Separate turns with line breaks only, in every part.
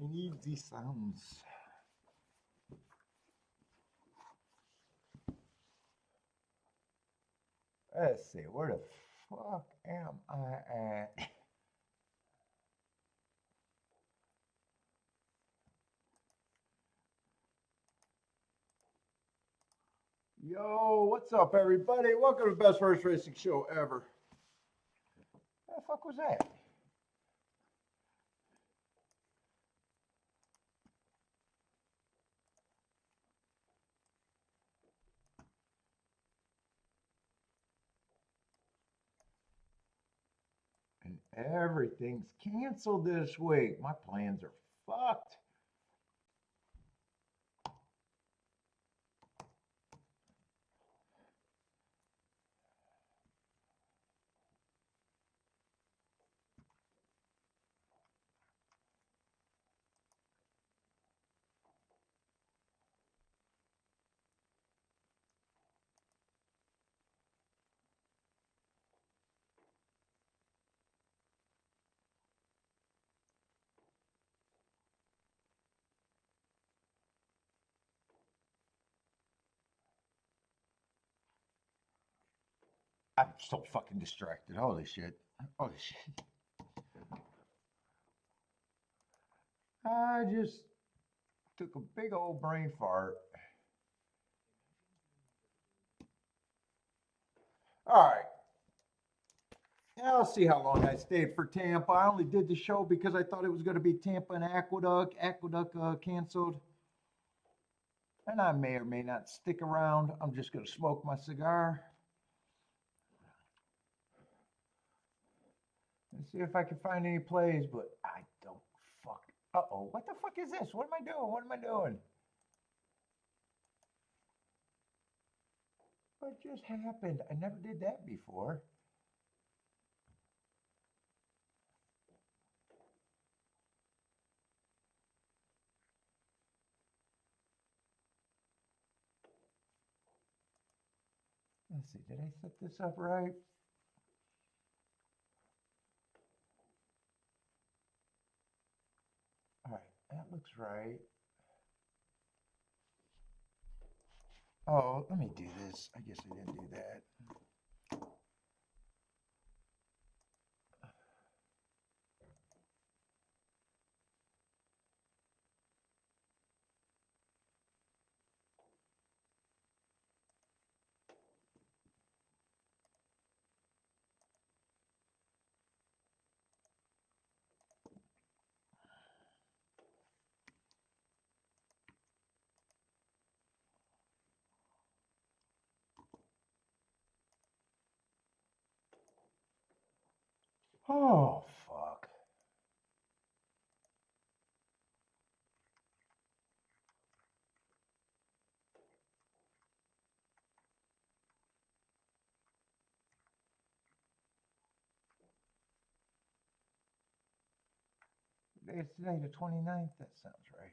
I need these sounds. Let's see, where the fuck am I at? Yo, what's up, everybody? Welcome to the best first racing show ever. What the fuck was that? And everything's canceled this week. My plans are fucked. I'm so fucking distracted. Holy shit. Holy shit. I just took a big old brain fart. All right. I'll see how long I stayed for Tampa. I only did the show because I thought it was going to be Tampa and Aqueduct. Aqueduct canceled. And I may or may not stick around. I'm just going to smoke my cigar and see if I can find any plays, but I don't fuck. Uh-oh, what the fuck is this? What am I doing? What am I doing? What just happened? I never did that before. Let's see, did I set this up right? All right, that looks right. Oh, let me do this. I guess I didn't do that. Oh, fuck. It's today the 29th. That sounds right.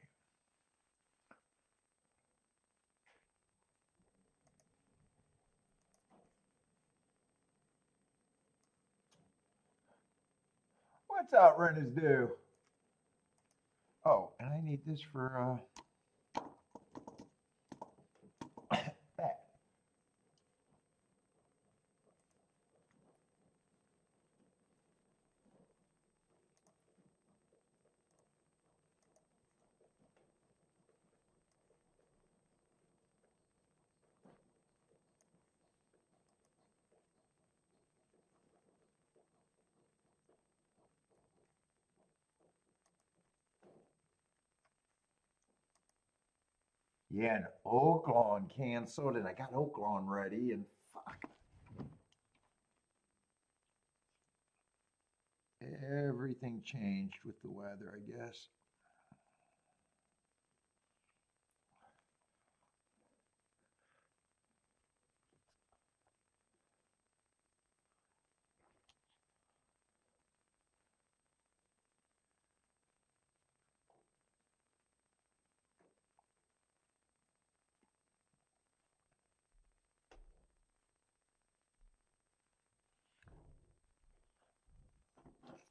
What's Outrunners do? Oh, and I need this for that. Yeah, and Oaklawn canceled, and I got Oaklawn ready, and fuck. Everything changed with the weather, I guess.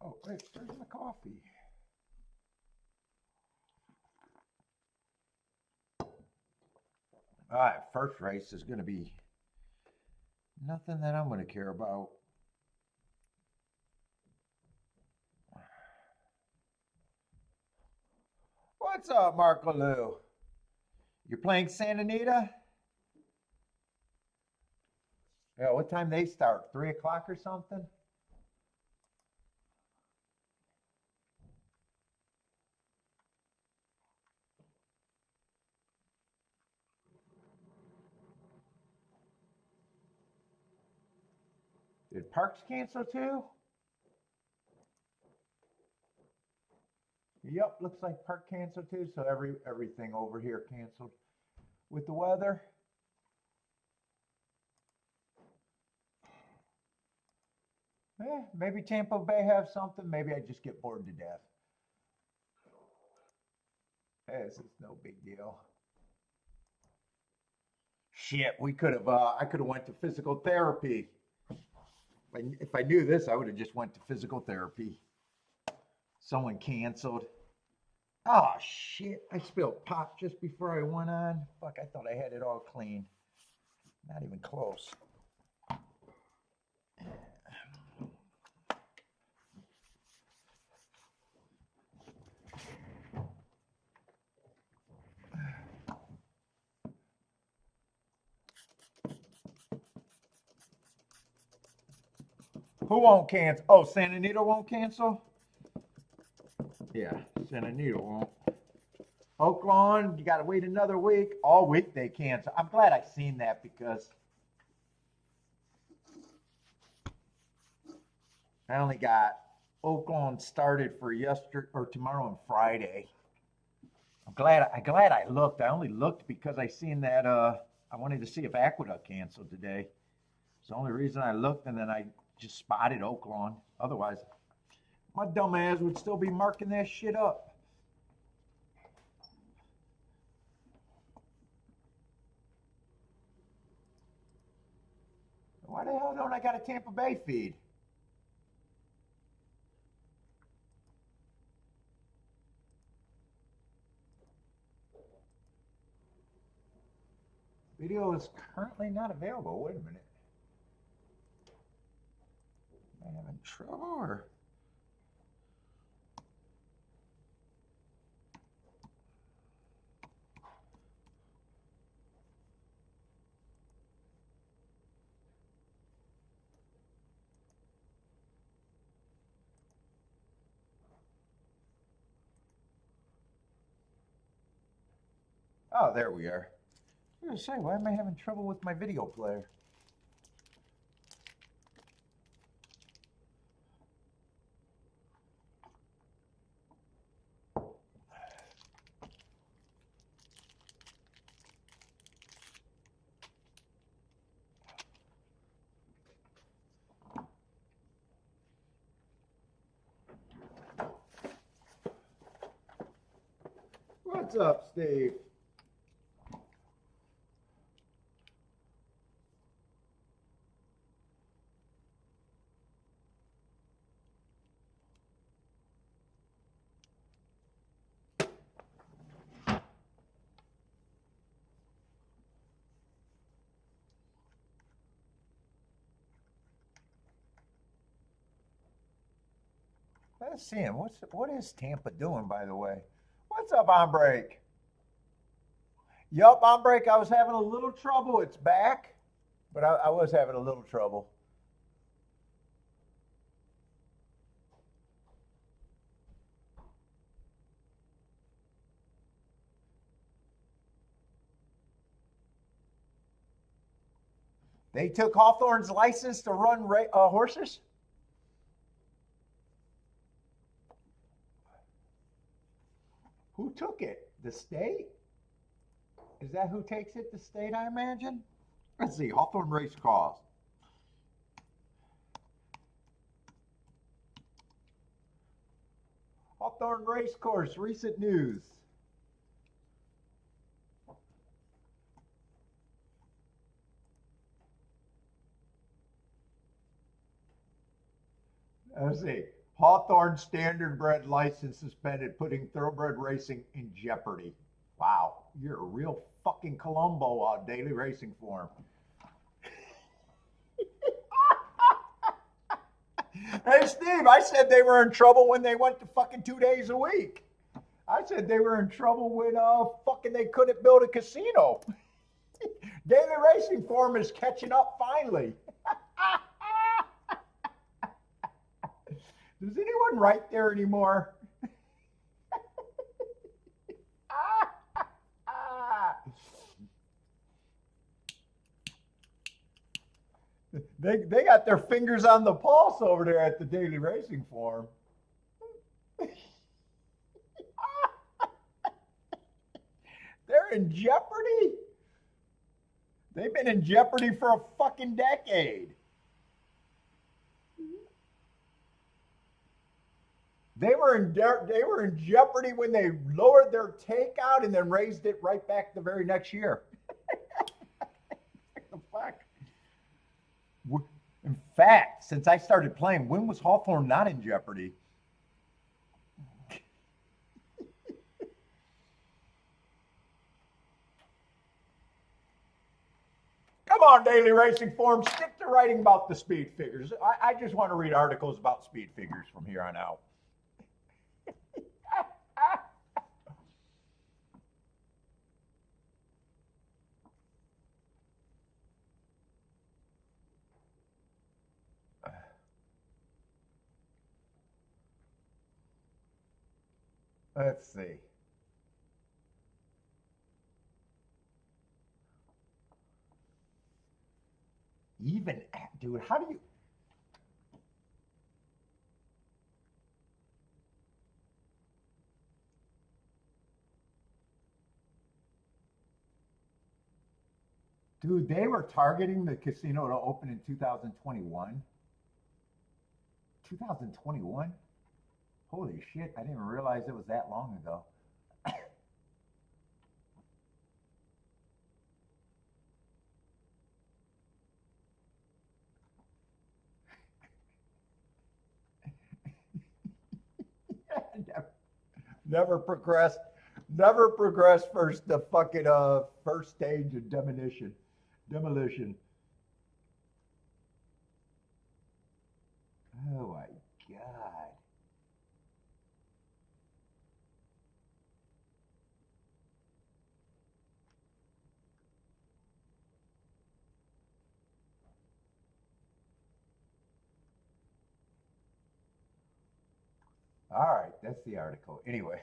Oh, wait, where's my coffee? All right, first race is going to be nothing that I'm going to care about. What's up, Marco Lou? You're playing Santa Anita? Yeah, what time they start? 3 o'clock or something? Did Parks cancel too? Yep, looks like Park canceled too. So everything over here canceled with the weather. Maybe Tampa Bay have something. Maybe I just get bored to death. This is no big deal. Shit, we could have. I could have went to physical therapy. If I knew this, I would have just went to physical therapy. Someone canceled. Oh shit! I spilled pop just before I went on. Fuck! I thought I had it all clean. Not even close. Who won't cancel? Oh, Santa Anita won't cancel? Yeah, Santa Anita won't. Oaklawn, you got to wait another week. All week they cancel. I'm glad I seen that because I only got Oaklawn started for yesterday or tomorrow and Friday. I'm glad I looked. I only looked because I seen that I wanted to see if Aqueduct canceled today. It's the only reason I looked, and then I just spotted Oaklawn. Otherwise, my dumb ass would still be marking that shit up. Why the hell don't I got a Tampa Bay feed? Video is currently not available. Wait a minute. Am I having trouble or? Oh, there we are. I was gonna say, why am I having trouble with my video player? What's up, Steve? Let's see him. What is Tampa doing, by the way? What's up, on break? Yup, on break. I was having a little trouble. It's back, but I was having a little trouble. They took Hawthorne's license to run horses? Who took it? The state? Is that who takes it? The state, I imagine? Let's see. Hawthorne Race Cause. Hawthorne Race Course, recent news. Let's see. Hawthorne standardbred license suspended, putting thoroughbred racing in jeopardy. Wow. You're a real fucking Columbo daily racing form. Hey, Steve, I said they were in trouble when they went to fucking 2 days a week. I said they were in trouble when fucking they couldn't build a casino. Daily racing form is catching up finally. Does anyone write there anymore? They got their fingers on the pulse over there at the daily racing form. They're in jeopardy. They've been in jeopardy for a fucking decade. They were in jeopardy when they lowered their takeout and then raised it right back the very next year. What the fuck? In fact, since I started playing, when was Hawthorne not in jeopardy? Come on, daily racing form, stick to writing about the speed figures. I just want to read articles about speed figures from here on out. Let's see. Even, dude, how do you... Dude, they were targeting the casino to open in 2021. 2021? Holy shit, I didn't even realize it was that long ago. Never progressed. Never progressed first the fucking first stage of demolition. Oh my god. All right, that's the article. Anyway.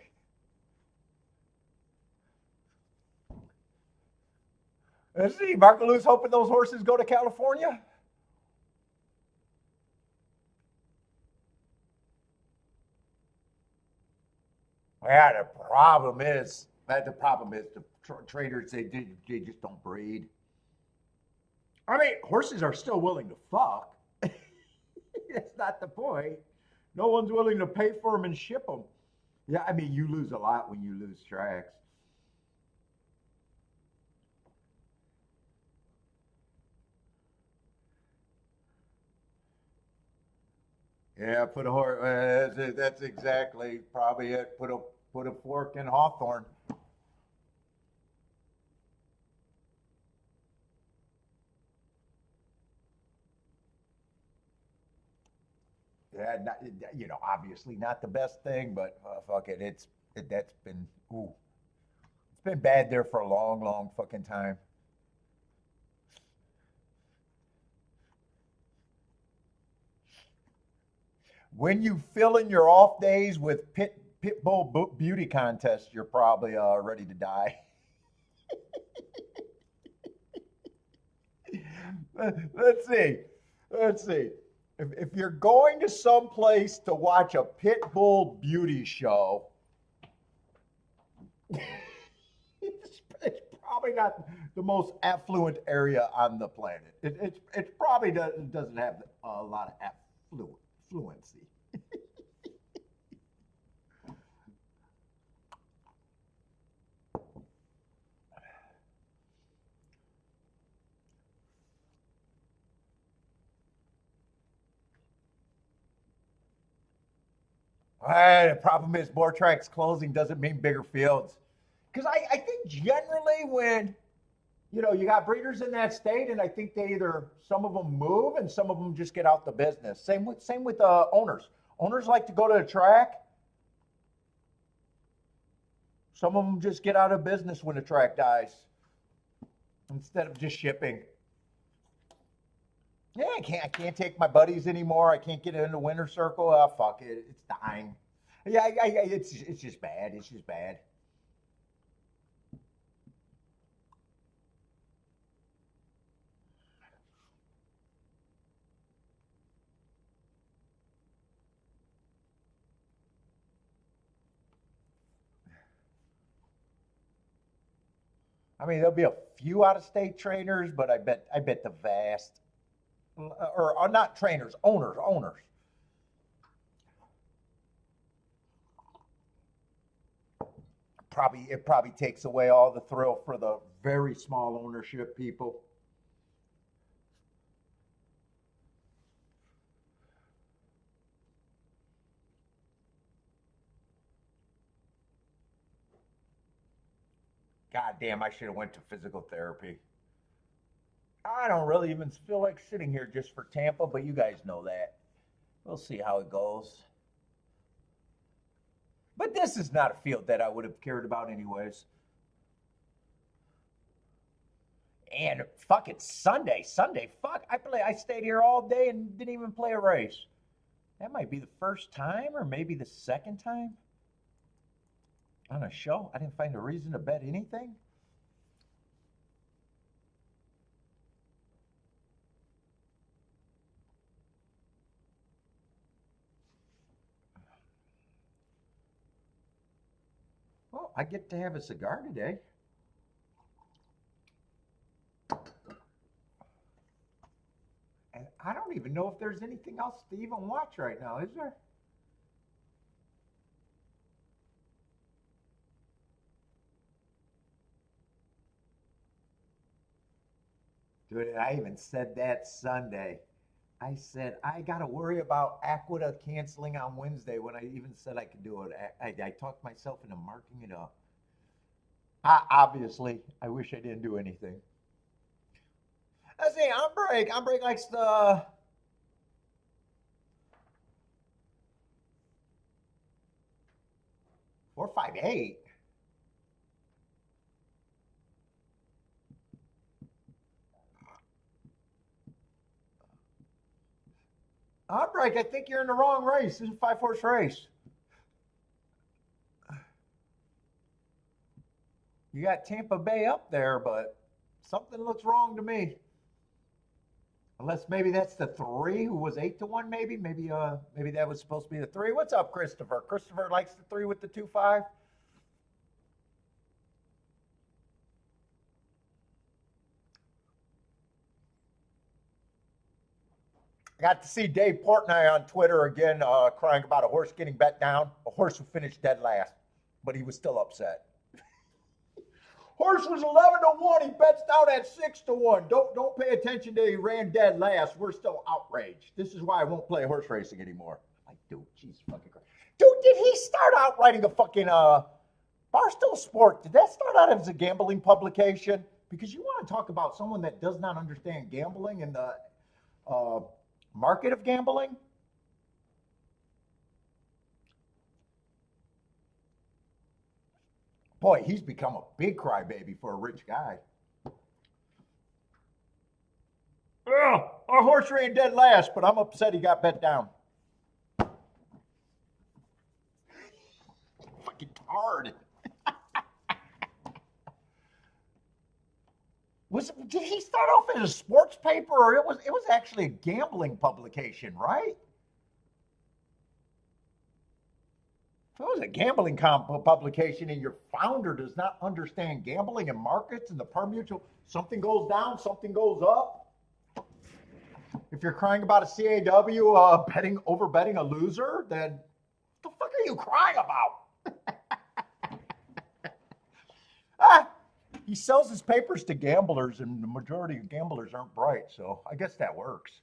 Let's see. Marco Lou's hoping those horses go to California. Yeah, the problem is the traders they just don't breed. I mean, horses are still willing to fuck. That's not the point. No one's willing to pay for them and ship them. Yeah, I mean, you lose a lot when you lose tracks. Yeah, put a horse. That's exactly probably it. Put a fork in Hawthorne. Yeah, not, obviously not the best thing, but fuck it. That's been it's been bad there for a long, long fucking time. When you fill in your off days with pit bull beauty contests, you're probably ready to die. Let's see. Let's see. If you're going to some place to watch a pit bull beauty show, it's probably not the most affluent area on the planet. It probably doesn't have a lot of affluency. The problem is more tracks closing doesn't mean bigger fields. Because I think generally when, you got breeders in that state, and I think they either, some of them move and some of them just get out the business. Same with owners. Owners like to go to the track. Some of them just get out of business when the track dies instead of just shipping. Yeah, I can't take my buddies anymore. I can't get in the winter circle. Oh, fuck it. It's dying. Yeah, it's just bad. It's just bad. I mean, there'll be a few out-of-state trainers, but I bet the vast, or not trainers, owners. It probably takes away all the thrill for the very small ownership people. God damn, I should have went to physical therapy. I don't really even feel like sitting here just for Tampa, but you guys know that. We'll see how it goes. But this is not a field that I would have cared about anyways. And fuck it, Sunday. Fuck, I stayed here all day and didn't even play a race. That might be the first time, or maybe the second time on a show. I didn't find a reason to bet anything. Well, I get to have a cigar today. And I don't even know if there's anything else to even watch right now, is there? Dude, I even said that Sunday. I said, I got to worry about Aqua canceling on Wednesday when I even said I could do it. I talked myself into marking it up. Obviously, I wish I didn't do anything. I say, Ombreg likes the 458. Ombreg, I think you're in the wrong race. This is a 5-horse race. You got Tampa Bay up there, but something looks wrong to me. Unless maybe that's the 3 who was 8-1, maybe that was supposed to be the 3. What's up, Christopher? Christopher likes the 3 with the 2-5. I got to see Dave Portnoy on Twitter again, crying about a horse getting bet down. A horse who finished dead last, but he was still upset. Horse was 11-1. He bets down at 6-1. Don't pay attention to he ran dead last. We're still outraged. This is why I won't play horse racing anymore. Like, dude, jeez fucking Christ. Dude, did he start out writing a fucking Barstool Sport? Did that start out as a gambling publication? Because you want to talk about someone that does not understand gambling and the market of gambling? Boy, he's become a big crybaby for a rich guy. Ugh, our horse ran dead last, but I'm upset he got bet down. Fucking hard. Did he start off as a sports paper, or it was actually a gambling publication, right? If it was a gambling publication and your founder does not understand gambling and markets and the permutual, something goes down, something goes up. If you're crying about a CAW over betting a loser, then what the fuck are you crying about? He sells his papers to gamblers, and the majority of gamblers aren't bright, so I guess that works.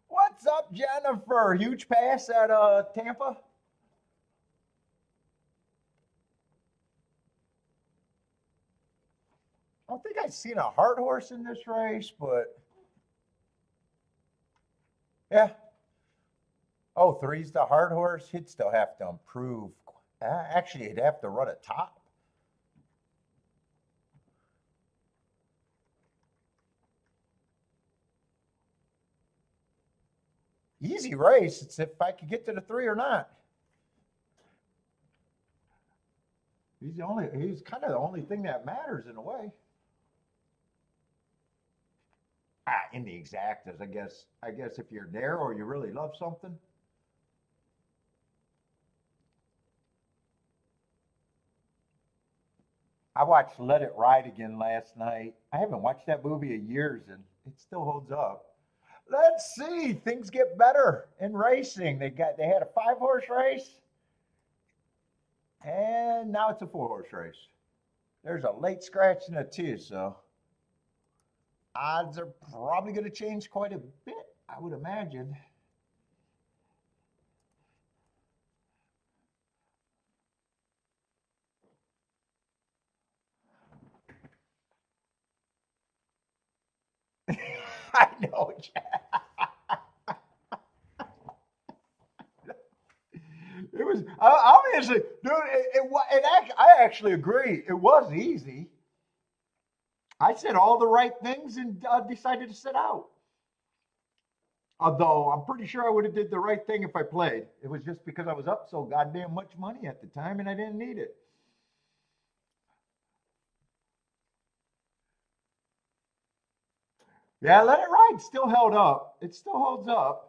What's up, Jennifer? Huge pass at Tampa. I don't think I've seen a hard horse in this race, but yeah. Oh, three's the hard horse. He'd still have to improve. Actually, he'd have to run a top. Easy race. It's if I could get to the three or not. He's kind of the only thing that matters in a way. In the exactas, I guess. I guess if you're there or you really love something. I watched Let It Ride again last night. I haven't watched that movie in years and it still holds up. Let's see. Things get better in racing. They had a 5 horse race and now it's a 4 horse race. There's a late scratch and a two, so odds are probably going to change quite a bit, I would imagine. I know, Jack. It was obviously, dude. I actually agree. It was easy. I said all the right things and decided to sit out. Although I'm pretty sure I would have did the right thing if I played. It was just because I was up so goddamn much money at the time and I didn't need it. Yeah, Let It Ride still held up. It still holds up.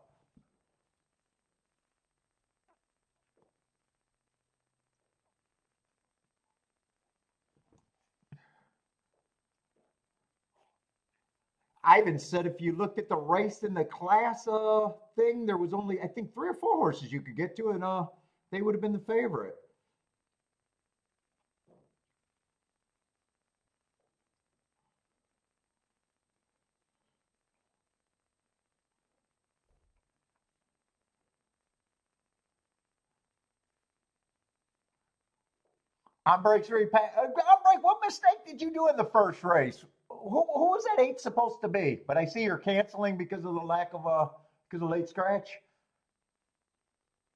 I even said if you looked at the race in the class thing, there was only I think 3 or 4 horses you could get to, and they would have been the favorite. On break three, on break. What mistake did you do in the first race? Who was that 8 supposed to be? But I see you're canceling because of the lack of because of late scratch.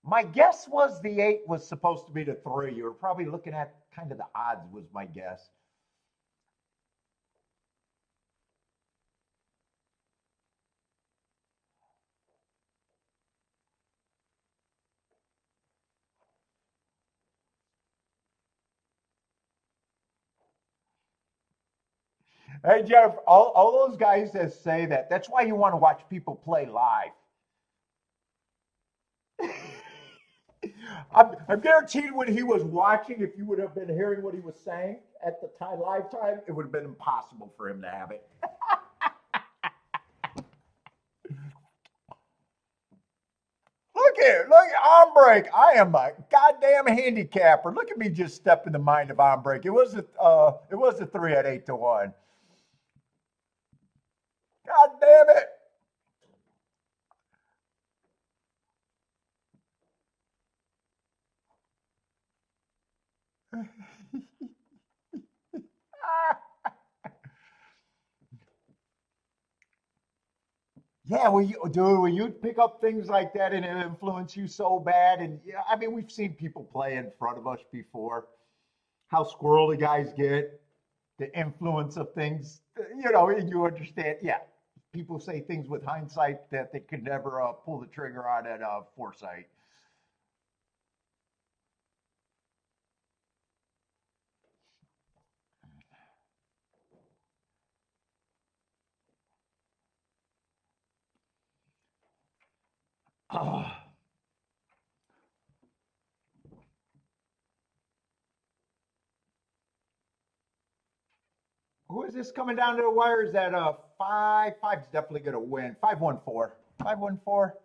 My guess was the 8 was supposed to be the 3. You were probably looking at kind of the odds, was my guess. Hey Jeff, all those guys that say that, that's why you want to watch people play live. I'm guaranteed when he was watching, if you would have been hearing what he was saying at the time, live time, it would have been impossible for him to have it. Look here, look at on break. I am a goddamn handicapper. Look at me just stepping the mind of on break. It was a 3 at 8 to 1. God damn it. Yeah, well, dude, when you pick up things like that and it influence you so bad, and yeah, I mean, we've seen people play in front of us before. How squirrely guys get, the influence of things. And you understand. Yeah, people say things with hindsight that they could never pull the trigger on at foresight. Who is this coming down to the wire? Is that 5? Five's definitely going to win. 514. 514.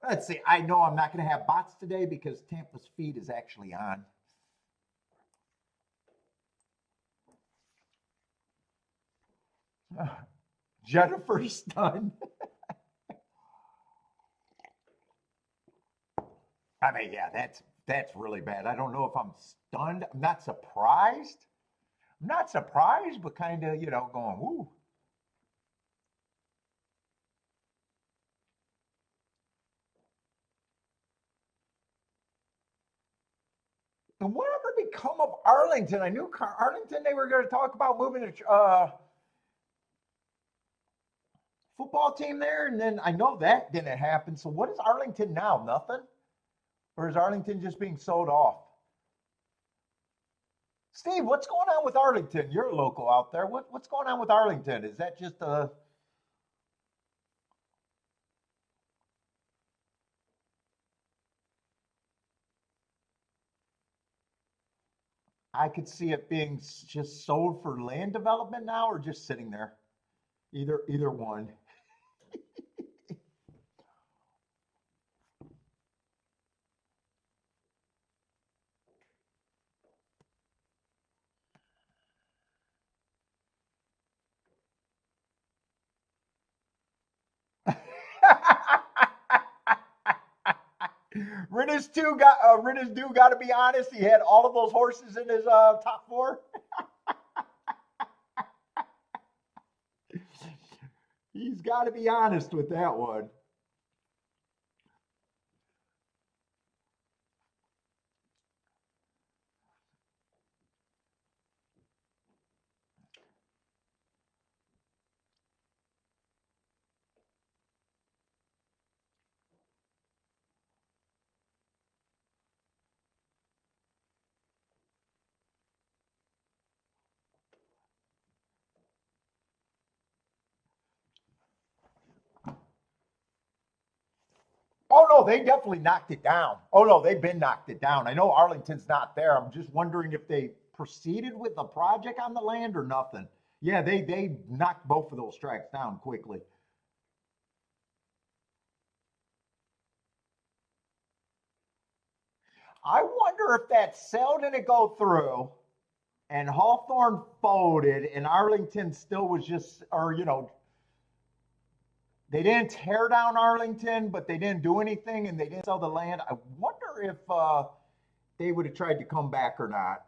Let's see. I know I'm not going to have bots today because Tampa's feed is actually on. Jennifer's done. I mean, yeah, that's really bad. I don't know if I'm stunned. I'm not surprised. I'm not surprised, but kind of, going, woo. And whatever become of Arlington? I knew Arlington, they were going to talk about moving to football team there, and then I know that didn't happen. So what is Arlington now? Nothing? Or is Arlington just being sold off? Steve, what's going on with Arlington? You're a local out there. What's going on with Arlington? Is that just a I could see it being just sold for land development now or just sitting there. Either one. Rinus do got to be honest. He had all of those horses in his top four. He's got to be honest with that one. Oh no, they definitely knocked it down. Oh no, they've been knocked it down. I know Arlington's not there. I'm just wondering if they proceeded with the project on the land or nothing. Yeah, they knocked both of those tracks down quickly. I wonder if that sale didn't go through and Hawthorne folded and Arlington still was just, or they didn't tear down Arlington, but they didn't do anything and they didn't sell the land. I wonder if they would have tried to come back or not,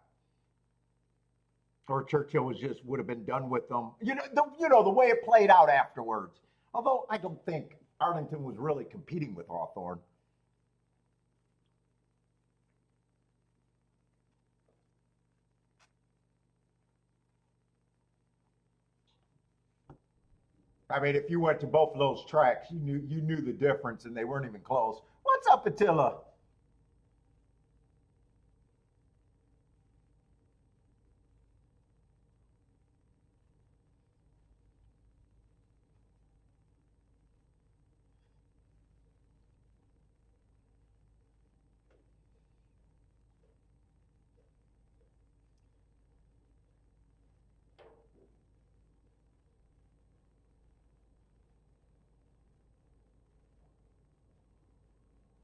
or Churchill was just would have been done with them. The way it played out afterwards. Although I don't think Arlington was really competing with Hawthorne. I mean, if you went to both of those tracks, you knew the difference, and they weren't even close. What's up, Attila?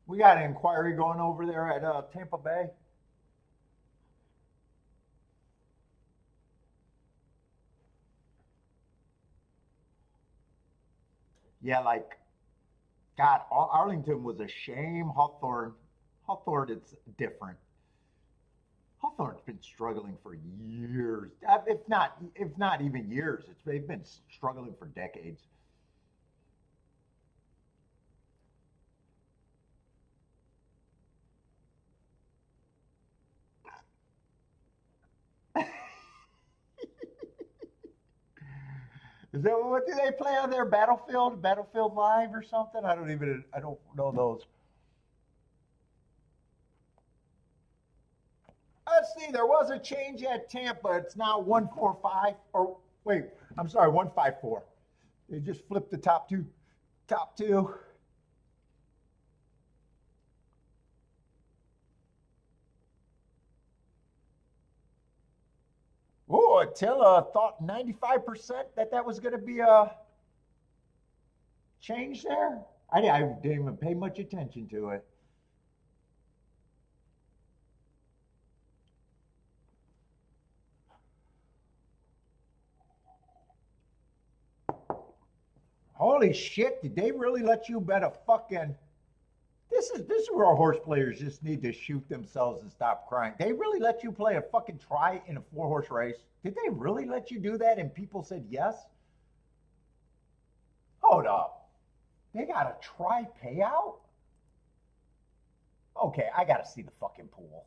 We got an inquiry going over there at Tampa Bay. Yeah, like God, Arlington was a shame. Hawthorne, it's different. Hawthorne's been struggling for years, if not even years. They've been struggling for decades. Is that what do they play on their Battlefield Live or something? I don't know those. Let's see. There was a change at Tampa. It's now 145. Or wait, I'm sorry, 154. They just flipped the top two. Top two. Oh, Attila thought 95% that was going to be a change there. I didn't even pay much attention to it. Holy shit! Did they really let you bet a fucking? this is where our horse players just need to shoot themselves and stop crying. They really let you play a fucking try in a 4-horse race? Did they really let you do that and people said yes? Hold up. They got a try payout? Okay, I gotta see the fucking pool.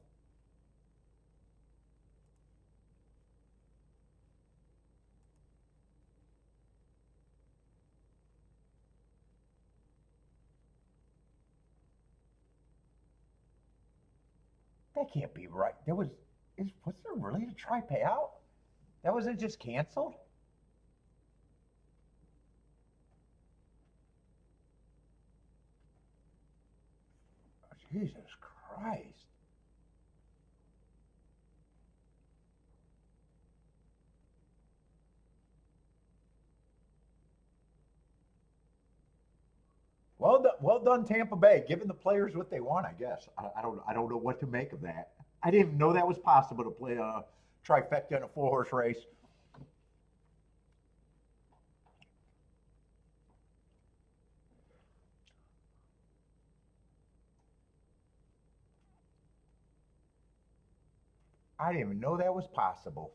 That can't be right. Was there really a try payout? That wasn't just canceled? Jesus Christ. Well done, Tampa Bay, giving the players what they want. I guess I don't know what to make of that. I didn't even know that was possible to play a trifecta in a 4-horse race. I didn't even know that was possible.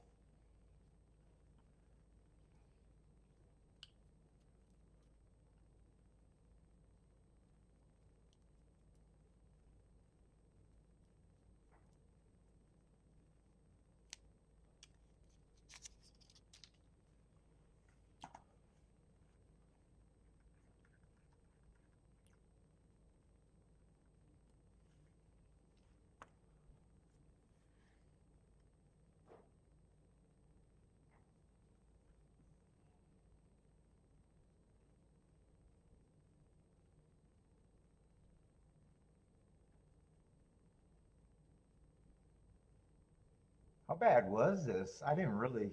How bad was this? I didn't really.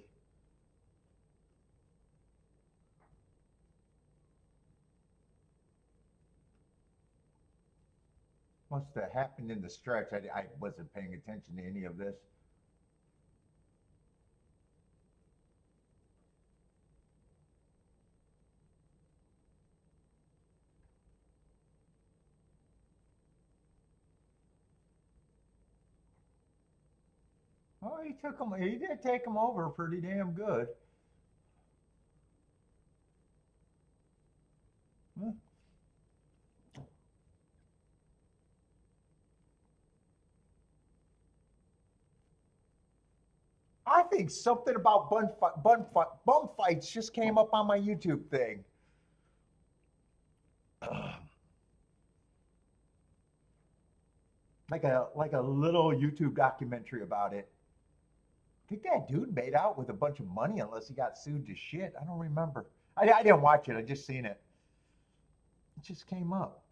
Must have happened in the stretch. I wasn't paying attention to any of this. Oh, he took him. He did take him over pretty damn good. Hmm. I think something about bum fights just came up on my YouTube thing. Like a little YouTube documentary about it. I think that dude made out with a bunch of money unless he got sued to shit. I don't remember. I didn't watch it. I just seen it. It just came up.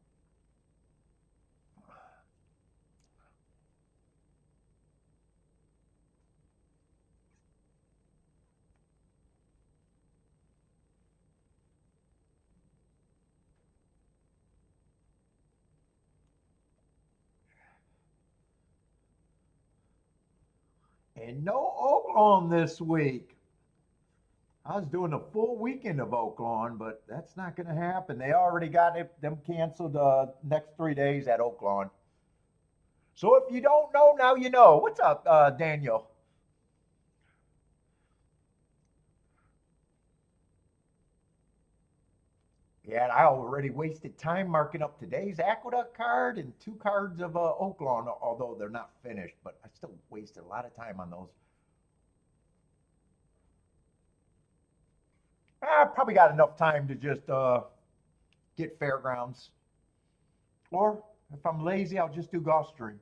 And no Oaklawn this week. I was doing a full weekend of Oaklawn, but that's not going to happen. They already got them canceled next 3 days at Oaklawn. So if you don't know, now you know. What's up, Daniel? Yeah, and I already wasted time marking up today's Aqueduct card and 2 cards of Oaklawn, although they're not finished, but I still wasted a lot of time on those. I probably got enough time to just get fairgrounds. Or if I'm lazy, I'll just do Gulfstream.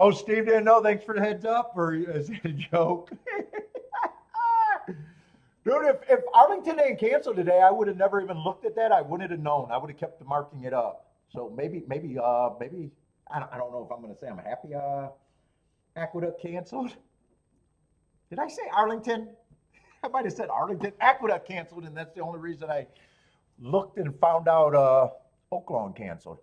Oh, Steve didn't know. Thanks for the heads up, or is it a joke? Dude, if Arlington didn't cancel today, I would have never even looked at that. I wouldn't have known. I would have kept marking it up. So maybe I don't know if I'm going to say I'm happy. Aqueduct canceled. Did I say Arlington? I might have said Arlington. Aqueduct canceled, and that's the only reason I looked and found out Oaklawn canceled.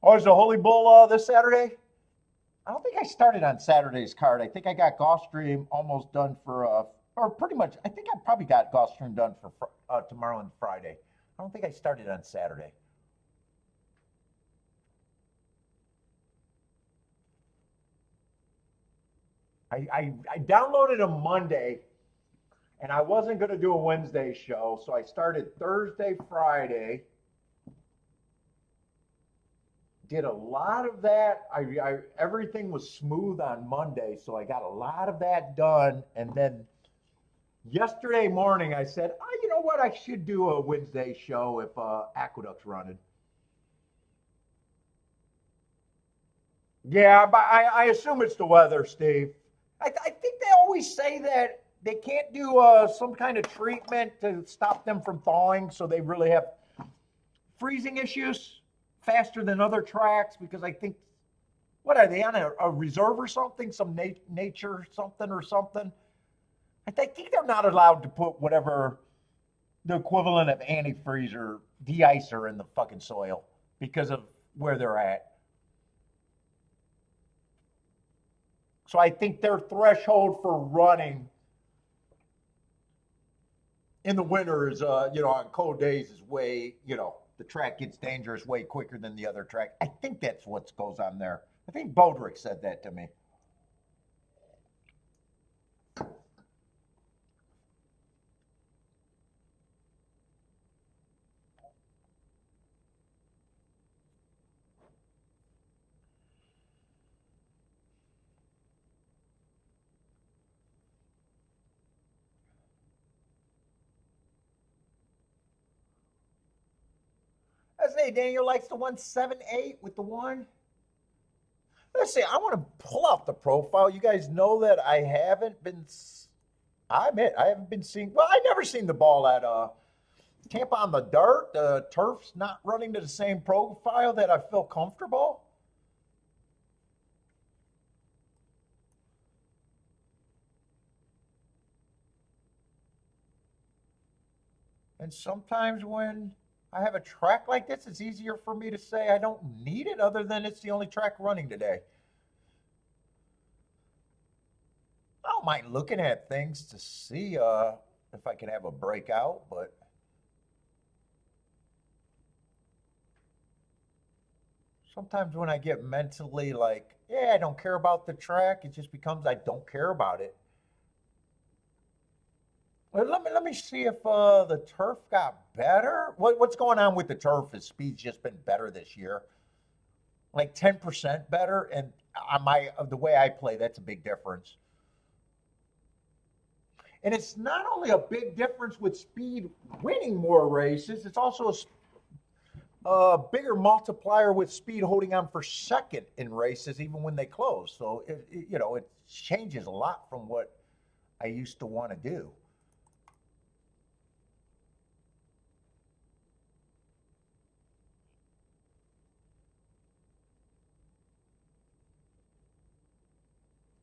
Oh, is the Holy Bull this Saturday? I don't think I started on Saturday's card. I think I got Gulfstream almost done for, or pretty much, I think I probably got Gulfstream done for tomorrow and Friday. I don't think I started on Saturday. I downloaded a Monday, and I wasn't going to do a Wednesday show, so I started Thursday, Friday. Did a lot of that. Everything was smooth on Monday, so I got a lot of that done. And then yesterday morning, I said, oh, you know what? I should do a Wednesday show if Aqueduct's running. Yeah, but I assume it's the weather, Steve. I think they always say that they can't do some kind of treatment to stop them from thawing, so they really have freezing issues faster than other tracks, because I think, what are they on, a reserve or something, some nature something or something? I think they're not allowed to put whatever the equivalent of antifreeze or de-icer in the fucking soil because of where they're at. So I think their threshold for running in the winter is, on cold days is way, the track gets dangerous way quicker than the other track. I think that's what goes on there. I think Bodrick said that to me. Let's say Daniel likes the 178 with the one. Let's see, I want to pull out the profile. You guys know that I admit, I haven't been seeing, well, I never seen the ball at Tampa on the dirt. The turf's not running to the same profile that I feel comfortable. And sometimes when I have a track like this, it's easier for me to say I don't need it, other than it's the only track running today. I don't mind looking at things to see if I can have a breakout, but sometimes when I get mentally like, yeah, I don't care about the track, it just becomes I don't care about it. Well, let me see if the turf got better. What's going on with the turf? Is speed's just been better this year, like 10% better, and on the way I play, that's a big difference. And it's not only a big difference with speed winning more races; it's also a bigger multiplier with speed holding on for second in races, even when they close. So it changes a lot from what I used to want to do.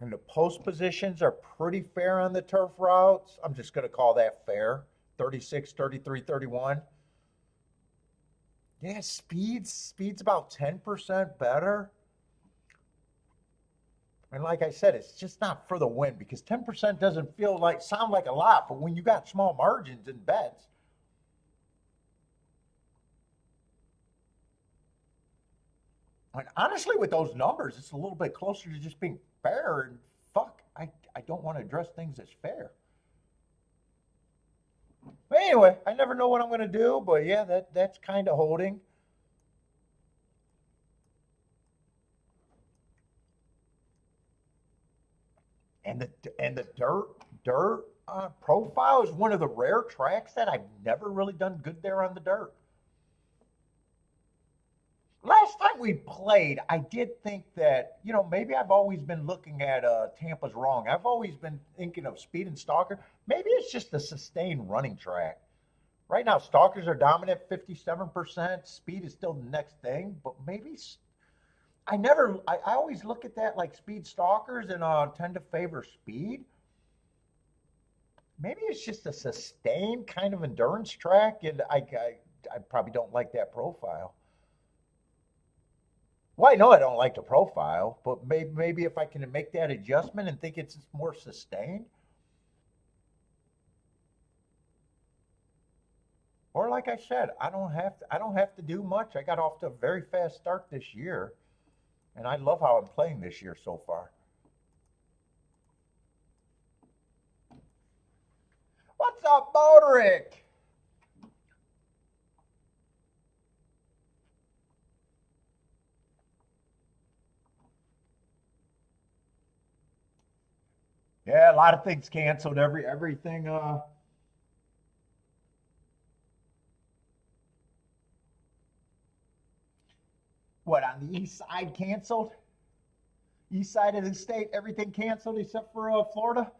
And the post positions are pretty fair on the turf routes. I'm just going to call that fair. 36, 33, 31. Yeah, speed's about 10% better. And like I said, it's just not for the win, because 10% doesn't sound like a lot, but when you got small margins in bets, and honestly, with those numbers, it's a little bit closer to just being fair. And fuck, I don't want to address things as fair. But anyway, I never know what I'm going to do, but yeah, that's kind of holding. And the dirt profile is one of the rare tracks that I've never really done good there on the dirt. Last time we played, I did think that, maybe I've always been looking at Tampa's wrong. I've always been thinking of Speed and Stalker. Maybe it's just a sustained running track. Right now, stalkers are dominant, 57%. Speed is still the next thing, but maybe I always look at that like speed stalkers and tend to favor speed. Maybe it's just a sustained kind of endurance track, and I probably don't like that profile. Well, I know I don't like the profile, but maybe if I can make that adjustment and think it's more sustained, or like I said, I don't have to do much. I got off to a very fast start this year, and I love how I'm playing this year so far. What's up, Moderick? Yeah, a lot of things canceled. Everything. What on the east side canceled? East side of the state, everything canceled except for Florida.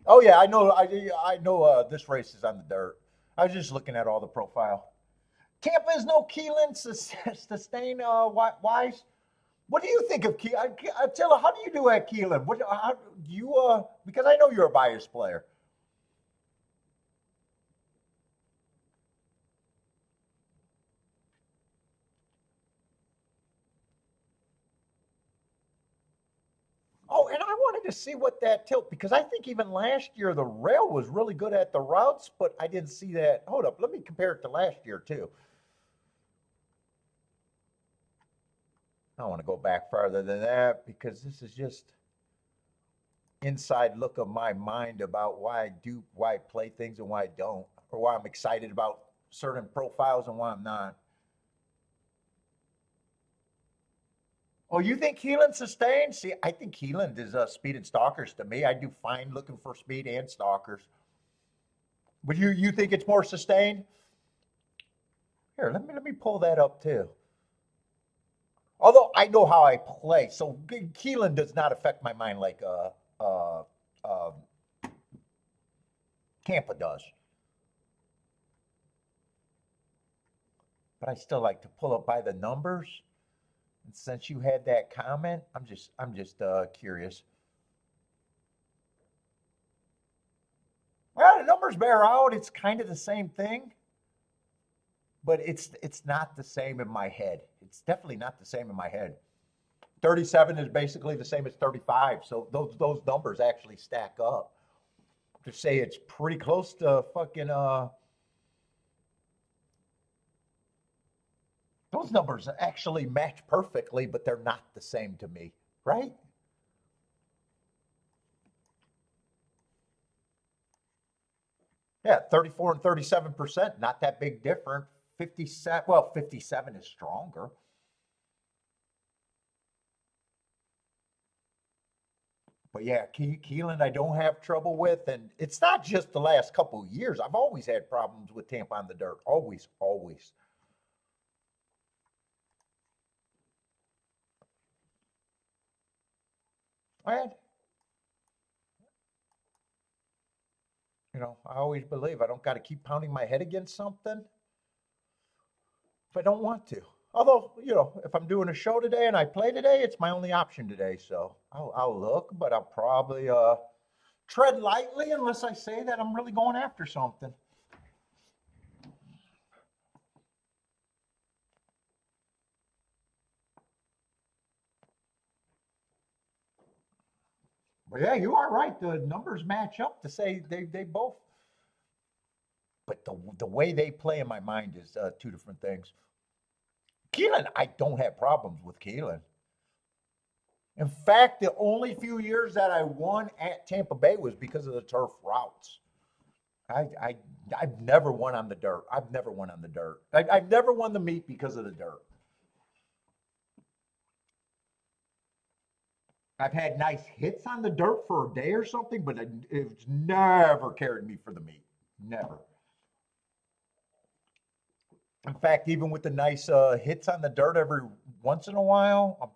Oh yeah, I know. I know. This race is on the dirt. I was just looking at all the profile. Tampa is no Keelan sustain wise. What do you think of Keelan? Attila, how do you do at Keelan? What how, you because I know you're a biased player. Oh, and I wanted to see what that tilt because I think even last year the rail was really good at the routes, but I didn't see that. Hold up, let me compare it to last year too. I don't want to go back farther than that because this is just inside look of my mind about why I play things and why I don't, or why I'm excited about certain profiles and why I'm not. Oh, you think Keelan sustained? See, I think Keelan is speed and stalkers to me. I do fine looking for speed and stalkers. But you think it's more sustained? Here, let me pull that up too. Although I know how I play, so Keelan does not affect my mind like uh, uh, Tampa does. But I still like to pull up by the numbers. And since you had that comment, I'm just curious. Well, the numbers bear out. It's kind of the same thing, but it's not the same in my head. It's definitely not the same in my head. 37 is basically the same as 35, so those numbers actually stack up. To say it's pretty close to fucking those numbers actually match perfectly, but they're not the same to me, right? Yeah, 34 and 37%, not that big different. 57, well, 57 is stronger. But yeah, Keelan, I don't have trouble with, and it's not just the last couple of years. I've always had problems with Tampa on the dirt. Always, always. And I always believe I don't got to keep pounding my head against something if I don't want to. Although, if I'm doing a show today and I play today, it's my only option today. So I'll look, but I'll probably tread lightly unless I say that I'm really going after something. But yeah, you are right. The numbers match up to say they both. But the way they play in my mind is two different things. Keelan, I don't have problems with Keelan. In fact, the only few years that I won at Tampa Bay was because of the turf routes. I, I I've never won on the dirt. I've never won on the dirt. I've never won the meet because of the dirt. I've had nice hits on the dirt for a day or something, but it's never carried me for the meet. Never. In fact, even with the nice hits on the dirt every once in a while,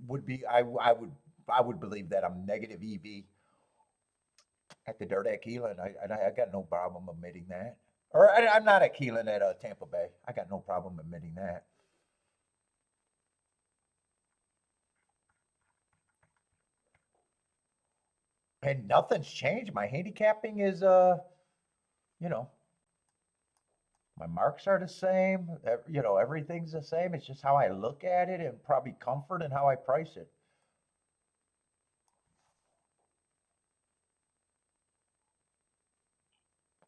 would be I would believe that I'm negative EV at the dirt at Keelan. I got no problem admitting that. Or I'm not at Keelan at Tampa Bay. I got no problem admitting that. And nothing's changed. My handicapping is you know, my marks are the same. You know, everything's the same. It's just how I look at it and probably comfort and how I price it.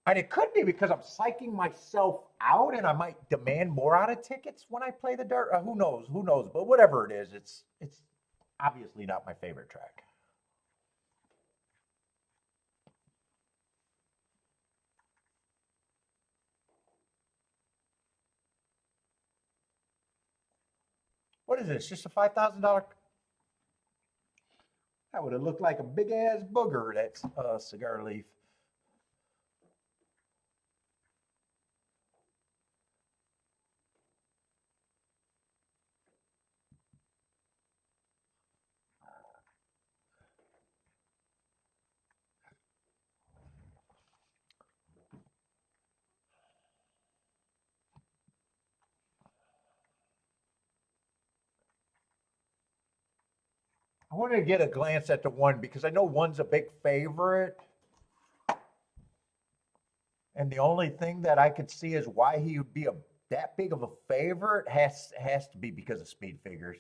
And it could be because I'm psyching myself out and I might demand more out of tickets when I play the dirt. Who knows? Who knows? But whatever it is, it's obviously not my favorite track. What is this? Just a $5,000? That would have looked like a big ass booger. That's a cigar leaf. I wanted to get a glance at the one because I know one's a big favorite. And the only thing that I could see is why he would be that big of a favorite has to be because of speed figures.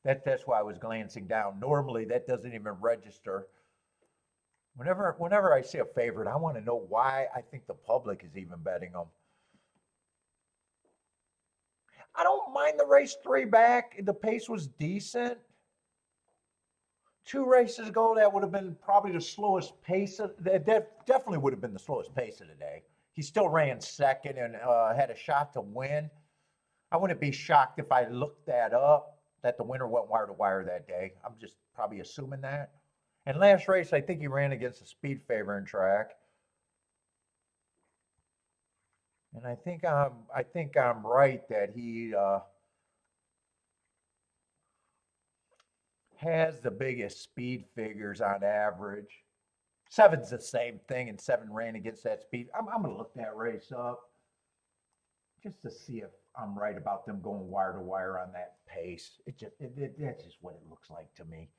That's why I was glancing down. Normally that doesn't even register. Whenever I see a favorite, I want to know why I think the public is even betting them. I don't mind the race three back. The pace was decent. Two races ago, that would have been probably the slowest pace. That definitely would have been the slowest pace of the day. He still ran second and had a shot to win. I wouldn't be shocked if I looked that up, that the winner went wire to wire that day. I'm just probably assuming that. And last race, I think he ran against a speed favoring track. And I think I'm right that he has the biggest speed figures on average. Seven's the same thing, and seven ran against that speed. I'm going to look that race up just to see if I'm right about them going wire to wire on that pace. That's just what it looks like to me.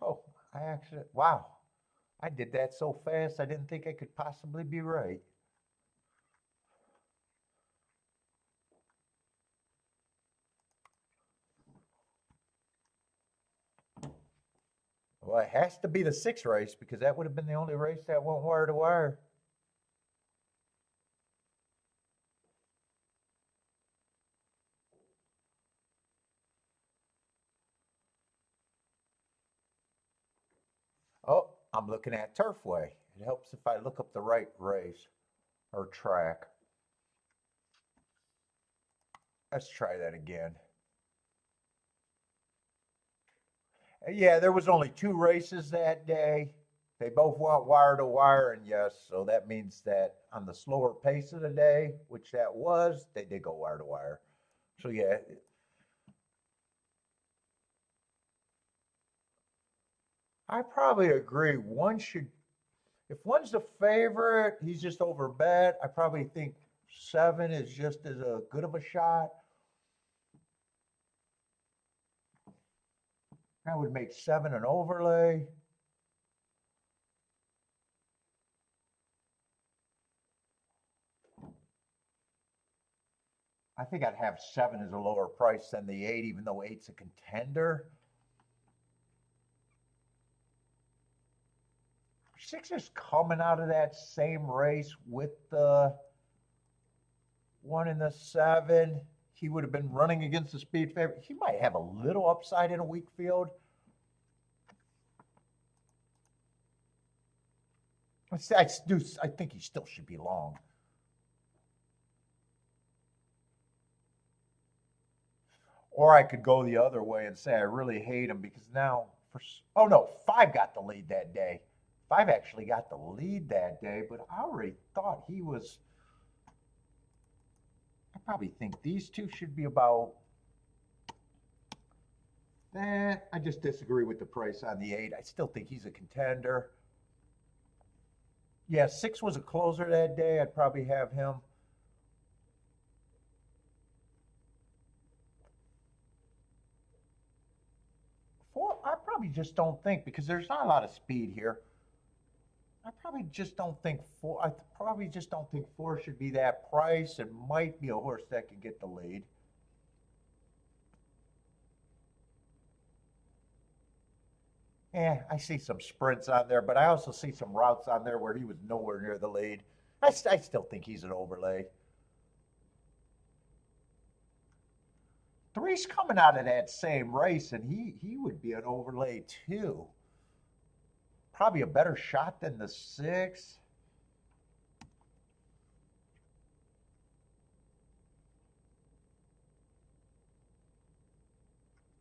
Oh, wow, I did that so fast I didn't think I could possibly be right. Well, it has to be the sixth race because that would have been the only race that went wire to wire. Oh, I'm looking at Turfway. It helps if I look up the right race or track. Let's try that again. Yeah, there was only two races that day. They both went wire to wire, and yes, so that means that on the slower pace of the day, which that was, they did go wire to wire. So yeah, I probably agree. One should, if one's the favorite, he's just over bet. I probably think seven is just as a good of a shot. I would make seven an overlay. I think I'd have seven as a lower price than the eight, even though eight's a contender. Six is coming out of that same race with the one in the seven. He would have been running against the speed favorite. He might have a little upside in a weak field. I think he still should be long. Or I could go the other way and say I really hate him because now, oh no, five got the lead that day. Five actually got the lead that day, but I already thought he was. I probably think these two should be about. I just disagree with the price on the 8. I still think he's a contender. Yeah, 6 was a closer that day. I'd probably have him. 4, I probably just don't think because there's not a lot of speed here. I probably just don't think 4. I probably just don't think 4 should be that price. It might be a horse that could get the lead. I see some sprints on there, but I also see some routes on there where he was nowhere near the lead. I still think he's an overlay. 3's coming out of that same race, and he would be an overlay too. Probably a better shot than the 6.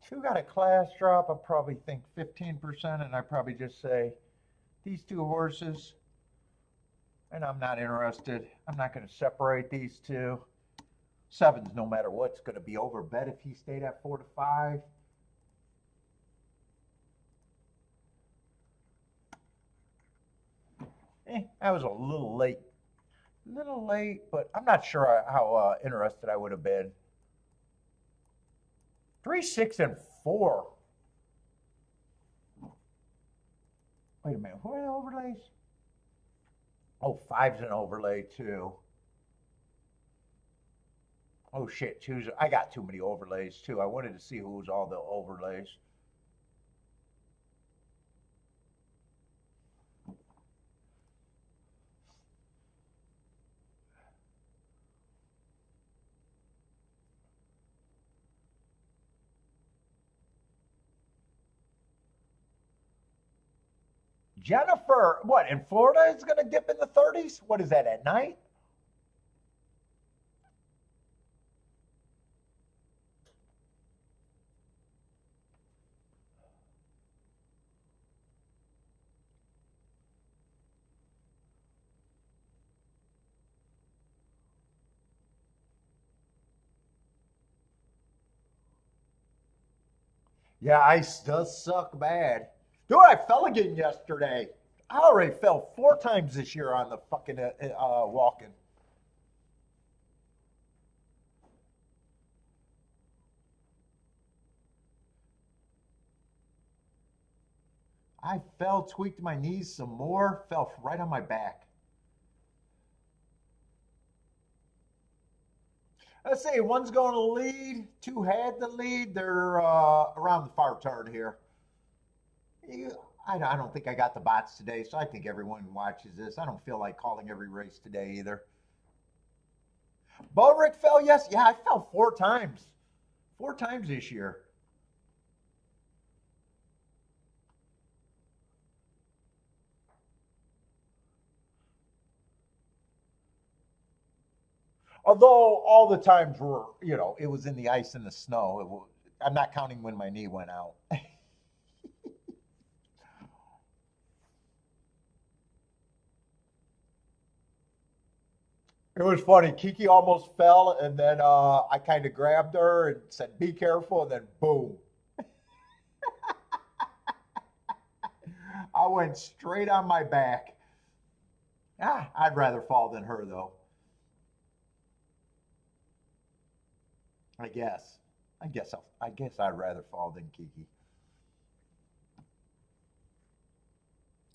2 got a class drop. I probably think 15%, and I probably just say these 2 horses, and I'm not interested. I'm not going to separate these 2. 7's no matter what's going to be over bet if he stayed at 4 to 5. I was a little late. But I'm not sure how interested I would have been. 3, 6, and 4. Wait a minute. Who are the overlays? Oh, 5's an overlay too. Oh shit, I got too many overlays too. I wanted to see who was all the overlays. Jennifer, what, in Florida is going to dip in the 30s? What is that, at night? Yeah, ice does suck bad. Dude, I fell again yesterday. I already fell 4 times this year on the fucking walking. I fell, tweaked my knees some more, fell right on my back. Let's see, one's going to lead, 2 had the lead. They're around the far turn here. I don't think I got the bots today, so I think everyone watches this. I don't feel like calling every race today either. Bodrick fell, yes. Yeah, I fell 4 times. 4 times this year. Although all the times were, it was in the ice and the snow. I'm not counting when my knee went out. It was funny. Kiki almost fell, and then I kind of grabbed her and said, "Be careful," and then boom. I went straight on my back. I'd rather fall than her, though. I guess. I guess I'd rather fall than Kiki.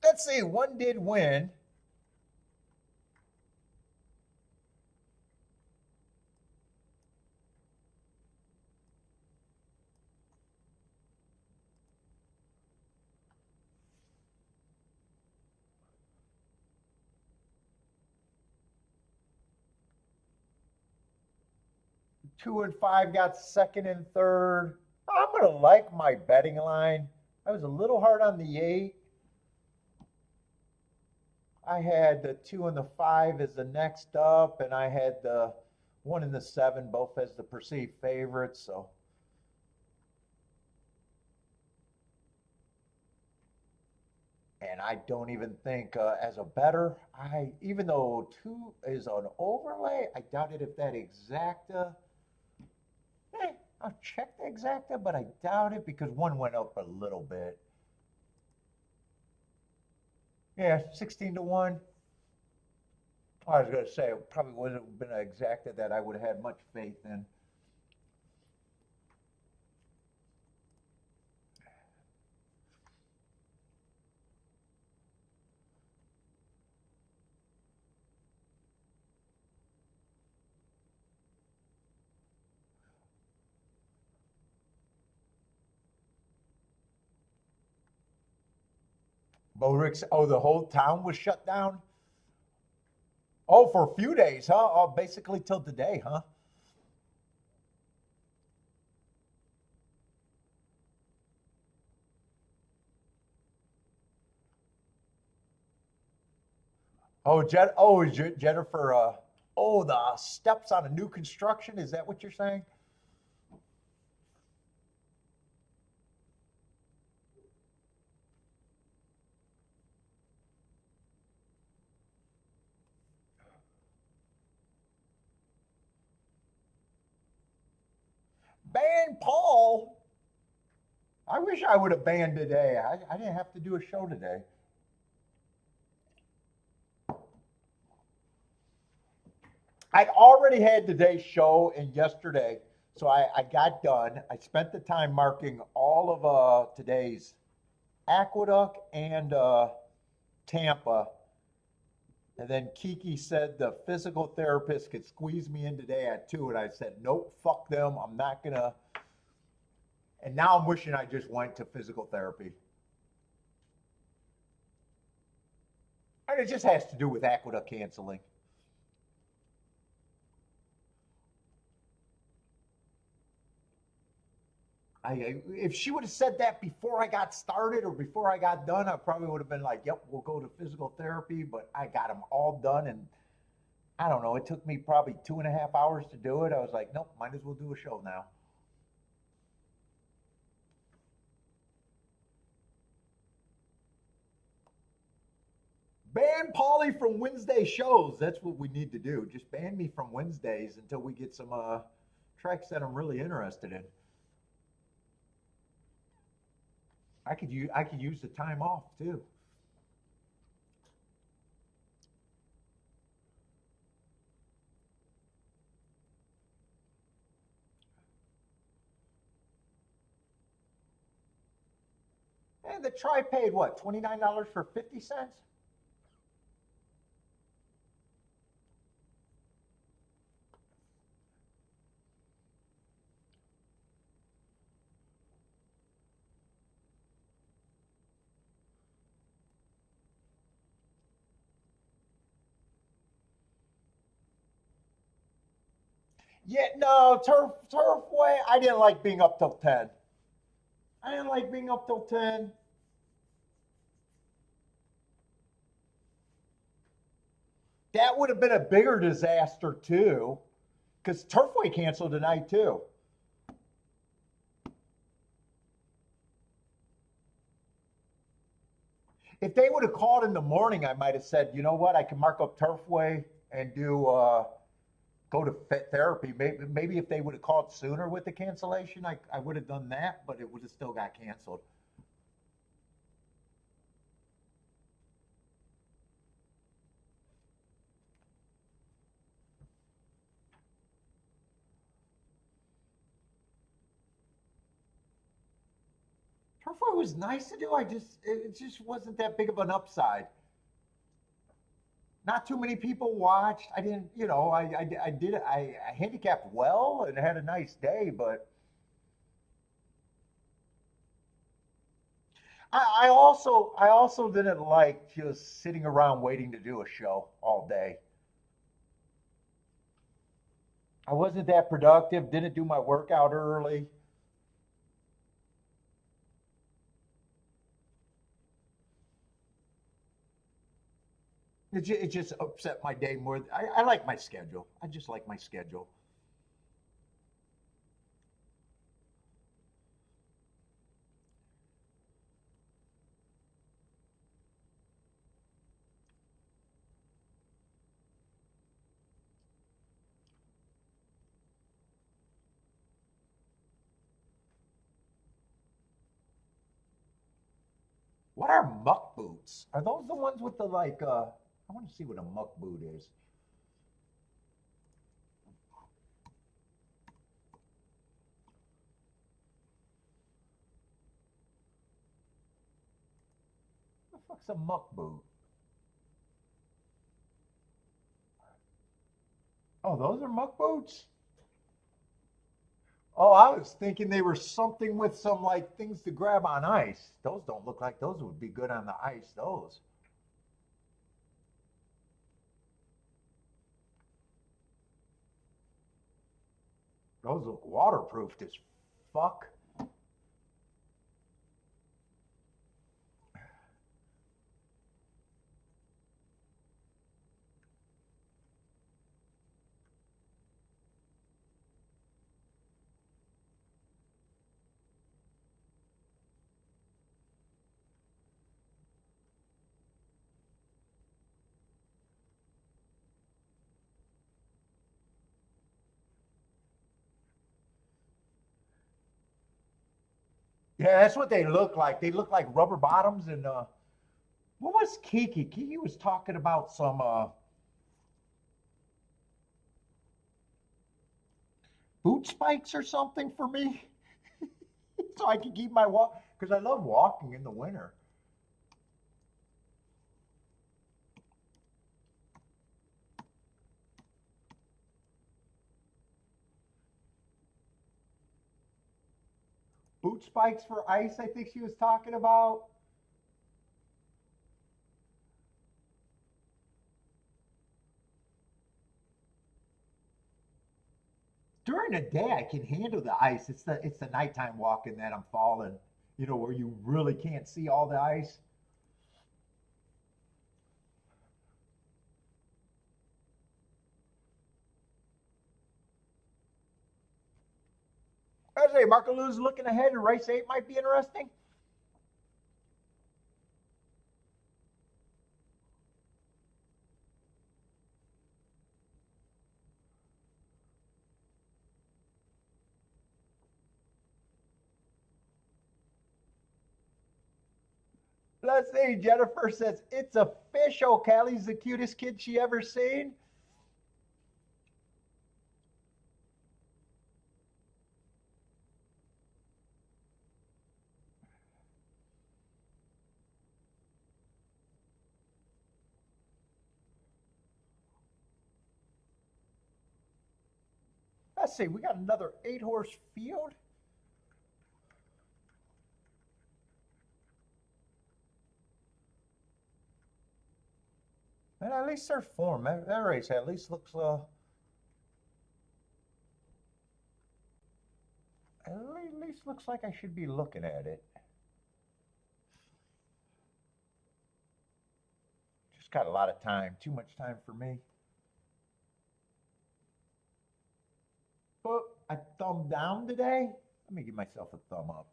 Let's see. One did win. Two and five got second and third. I'm going to like my betting line. I was a little hard on the 8. I had the 2 and the 5 as the next up, and I had the 1 and the 7 both as the perceived favorites. So And I don't even think as a bettor, even though 2 is an overlay, I doubted if that exacta, I'll check the exacta, but I doubt it because 1 went up a little bit. Yeah, 16 to 1. I was going to say it probably wouldn't have been an exacta that I would have had much faith in. Bodrick's, oh, the whole town was shut down? Oh, for a few days, huh? Oh, basically till today, huh? Oh, Jennifer, oh, the steps on a new construction, is that what you're saying? Ban Paul? I wish I would have banned today. I didn't have to do a show today. I already had today's show and yesterday, so I got done. I spent the time marking all of today's Aqueduct and Tampa. And then Kiki said the physical therapist could squeeze me in today at 2. And I said, nope, fuck them. I'm not going to. And now I'm wishing I just went to physical therapy. And it just has to do with Aqueduct canceling. If she would have said that before I got started or before I got done, I probably would have been like, yep, we'll go to physical therapy. But I got them all done. And I don't know, it took me probably 2.5 hours to do it. I was like, nope, might as well do a show now. Ban Paulie from Wednesday shows. That's what we need to do. Just ban me from Wednesdays until we get some tracks that I'm really interested in. I could use the time off too. And the tri paid what, $29 for 50 cents? Yeah, no, Turfway. I didn't like being up till 10. I didn't like being up till 10. That would have been a bigger disaster too, because Turfway canceled tonight too. If they would have called in the morning, I might have said, you know what, I can mark up Turfway and do go to therapy. Maybe if they would have called sooner with the cancellation, I would have done that, but it would have still got canceled. Turfway was nice to do. It just wasn't that big of an upside. Not too many people watched. I didn't, I did. I handicapped well and had a nice day, but I also didn't like just sitting around waiting to do a show all day. I wasn't that productive. Didn't do my workout early. It just upset my day more. I like my schedule. I just like my schedule. What are muck boots? Are those the ones with the like, I want to see what a muck boot is. What the fuck's a muck boot? Oh, those are muck boots? Oh, I was thinking they were something with some like things to grab on ice. Those don't look like those would be good on the ice, those. Those look waterproofed as fuck. Yeah, that's what they look like. They look like rubber bottoms and what was Kiki? Kiki was talking about some boot spikes or something for me. So I can keep my walk because I love walking in the winter. Boot spikes for ice, I think she was talking about. During the day I can handle the ice. It's the nighttime walking that I'm falling, where you really can't see all the ice. I say Marco Lou's looking ahead and race 8 might be interesting. Let's see. Jennifer says it's official. Callie's the cutest kid she ever seen. Let's see. We got another 8-horse field. And at least their form. That race at least looks at least looks like I should be looking at it. Just got a lot of time. Too much time for me. But I thumbed down today. Let me give myself a thumb up.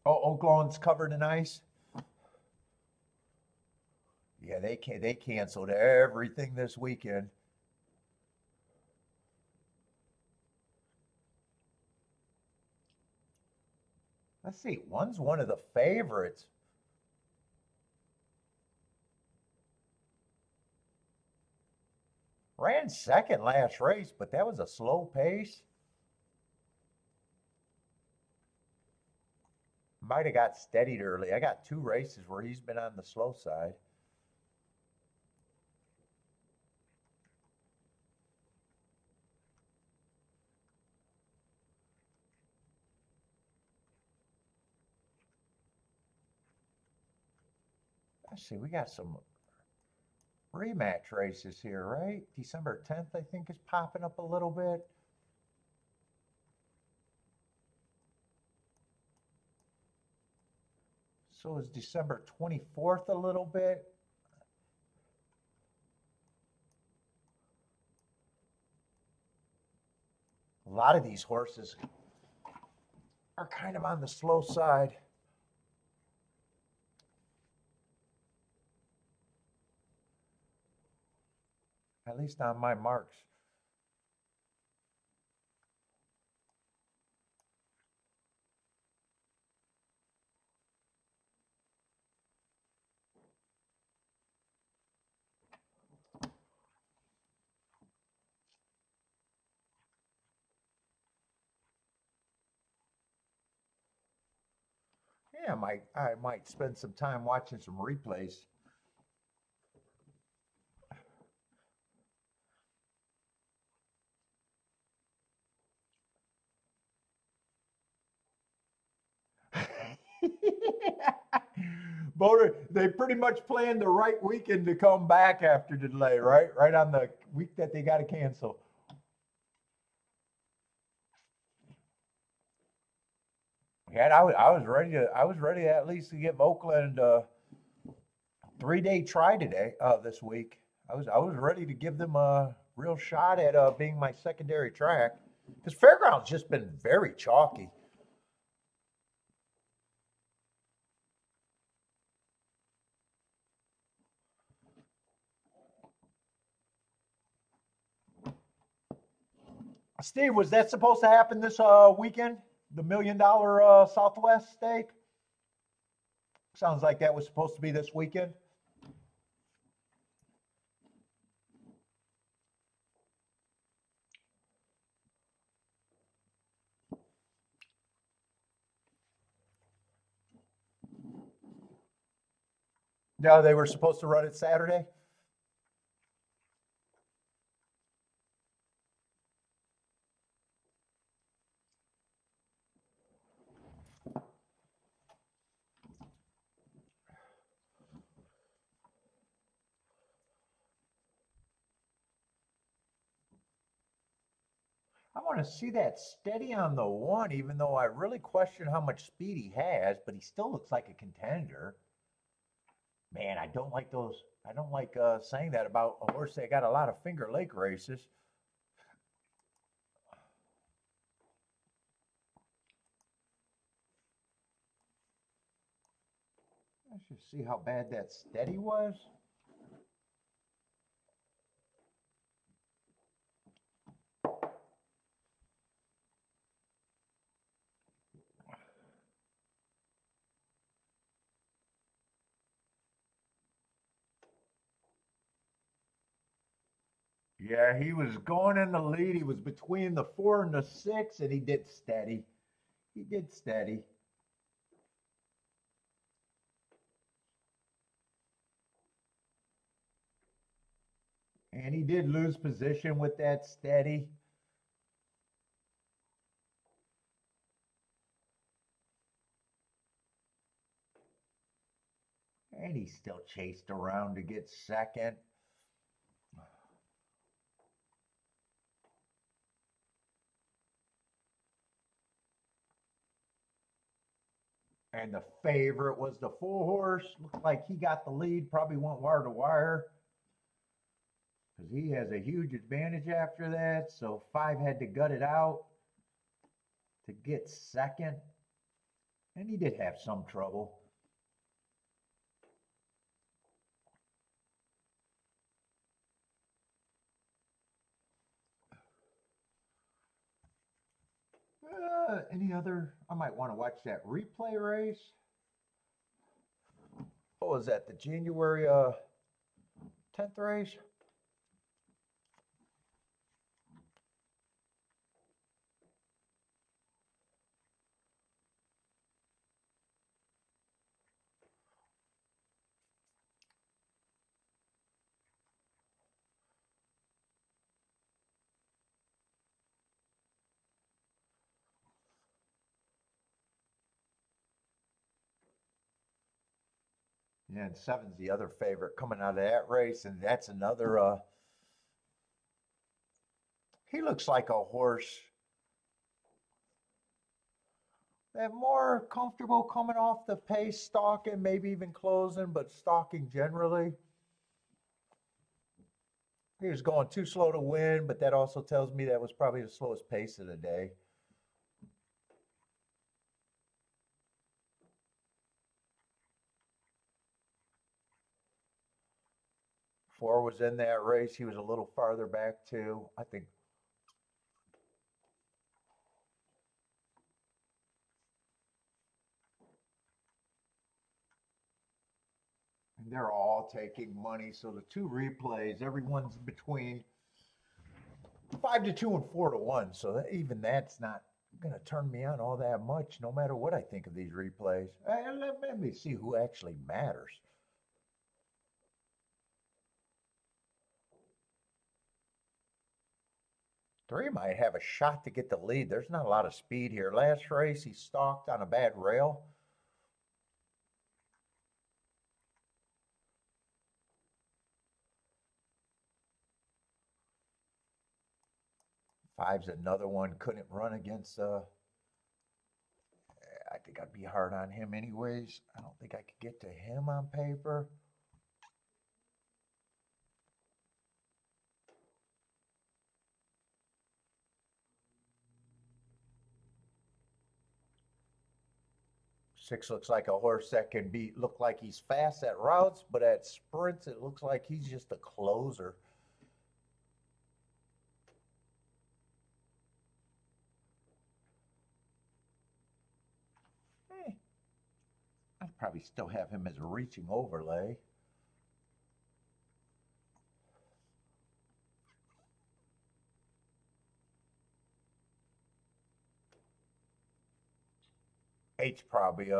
Oh, Oaklawn's covered in ice. Yeah, they canceled everything this weekend. Let's see. One's one of the favorites. Ran second last race, but that was a slow pace. Might have got steadied early. I got 2 races where he's been on the slow side. Let's see, we got some rematch races here, right? December 10th, I think, is popping up a little bit. So is December 24th a little bit. A lot of these horses are kind of on the slow side. At least on my marks. Yeah, I might spend some time watching some replays. Boater, they pretty much planned the right weekend to come back after the delay, right? Right on the week that they got to cancel. Yeah, I was ready at least to give Oakland a 3-day try today, this week. I was ready to give them a real shot at being my secondary track because Fairground's just been very chalky. Steve, was that supposed to happen this weekend? The $1 million Southwest stake? Sounds like that was supposed to be this weekend. No, they were supposed to run it Saturday. I want to see that steady on the one, even though I really question how much speed he has, but he still looks like a contender. Man, I don't like those. I don't like saying that about a horse that got a lot of Finger Lake races. Let's just see how bad that steady was. Yeah, he was going in the lead. He was between the 4 and the 6, and he did steady. He did steady. And he did lose position with that steady. And he still chased around to get second. And the favorite was the 4 horse. Looked like he got the lead, probably went wire to wire. Because he has a huge advantage after that. So 5 had to gut it out to get second. And he did have some trouble. Any other? I might want to watch that replay race. What was that? The January 10th race? Yeah, and 7's the other favorite coming out of that race, and that's another. He looks like a horse that more comfortable coming off the pace, stalking, maybe even closing, but stalking generally. He was going too slow to win, but that also tells me that was probably the slowest pace of the day. 4 was in that race. He was a little farther back too. I think they're all taking money. So the 2 replays, everyone's between 5 to 2 and 4 to 1. So that, even that's not going to turn me on all that much, no matter what I think of these replays. Let me see who actually matters. Three might have a shot to get the lead. There's not a lot of speed here. Last race, he stalked on a bad rail. Five's another one. Couldn't run against I think I'd be hard on him anyways. I don't think I could get to him on paper. Six looks like a horse that can look like he's fast at routes, but at sprints it looks like he's just a closer. I'd probably still have him as a reaching overlay. Eight's probably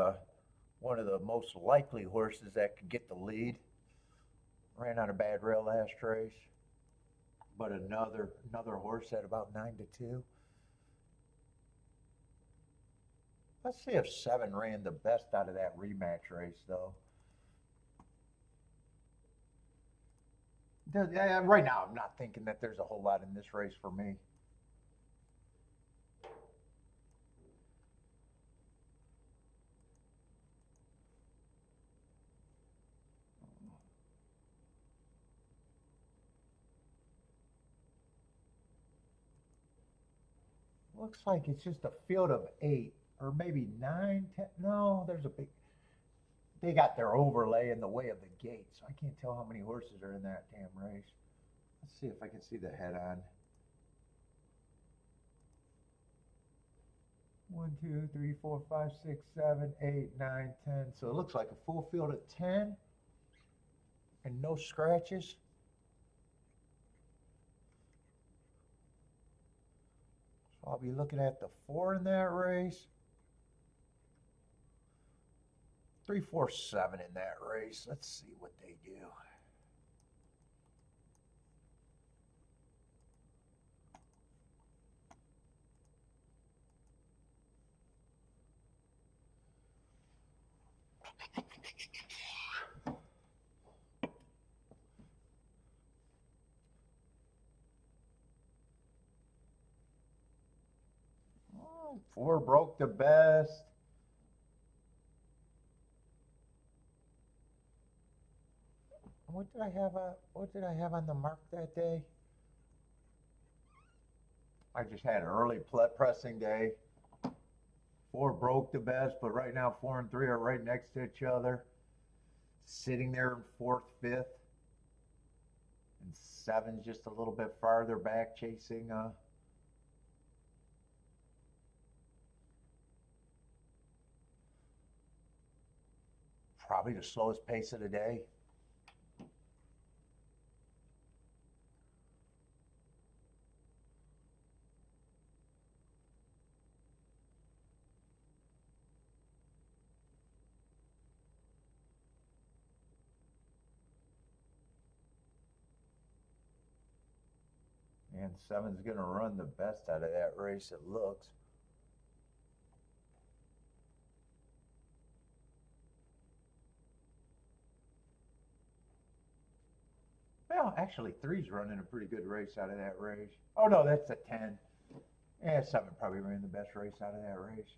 one of the most likely horses that could get the lead. Ran on a bad rail last race, but another horse at about 9 to 2. Let's see if 7 ran the best out of that rematch race, though. Right now, I'm not thinking that there's a whole lot in this race for me. Looks like it's just a field of 8 or maybe 9, 10. No, there's a big. They got their overlay in the way of the gate, so I can't tell how many horses are in that damn race. Let's see if I can see the head on. 1, 2, 3, 4, 5, 6, 7, 8, 9, 10. So it looks like a full field of 10 and no scratches. So I'll be looking at the 4 in that race. 3, 4, 7 in that race. Let's see what they do. Oh, 4 broke the best. What did I have on the mark that day? I just had an early pressing day. 4 broke the best, but right now 4 and 3 are right next to each other. Sitting there in 4th, 5th. And 7's just a little bit farther back chasing probably the slowest pace of the day. And 7's going to run the best out of that race, it looks. Well, actually, 3's running a pretty good race out of that race. Oh, no, that's a 10. Yeah, 7 probably ran the best race out of that race.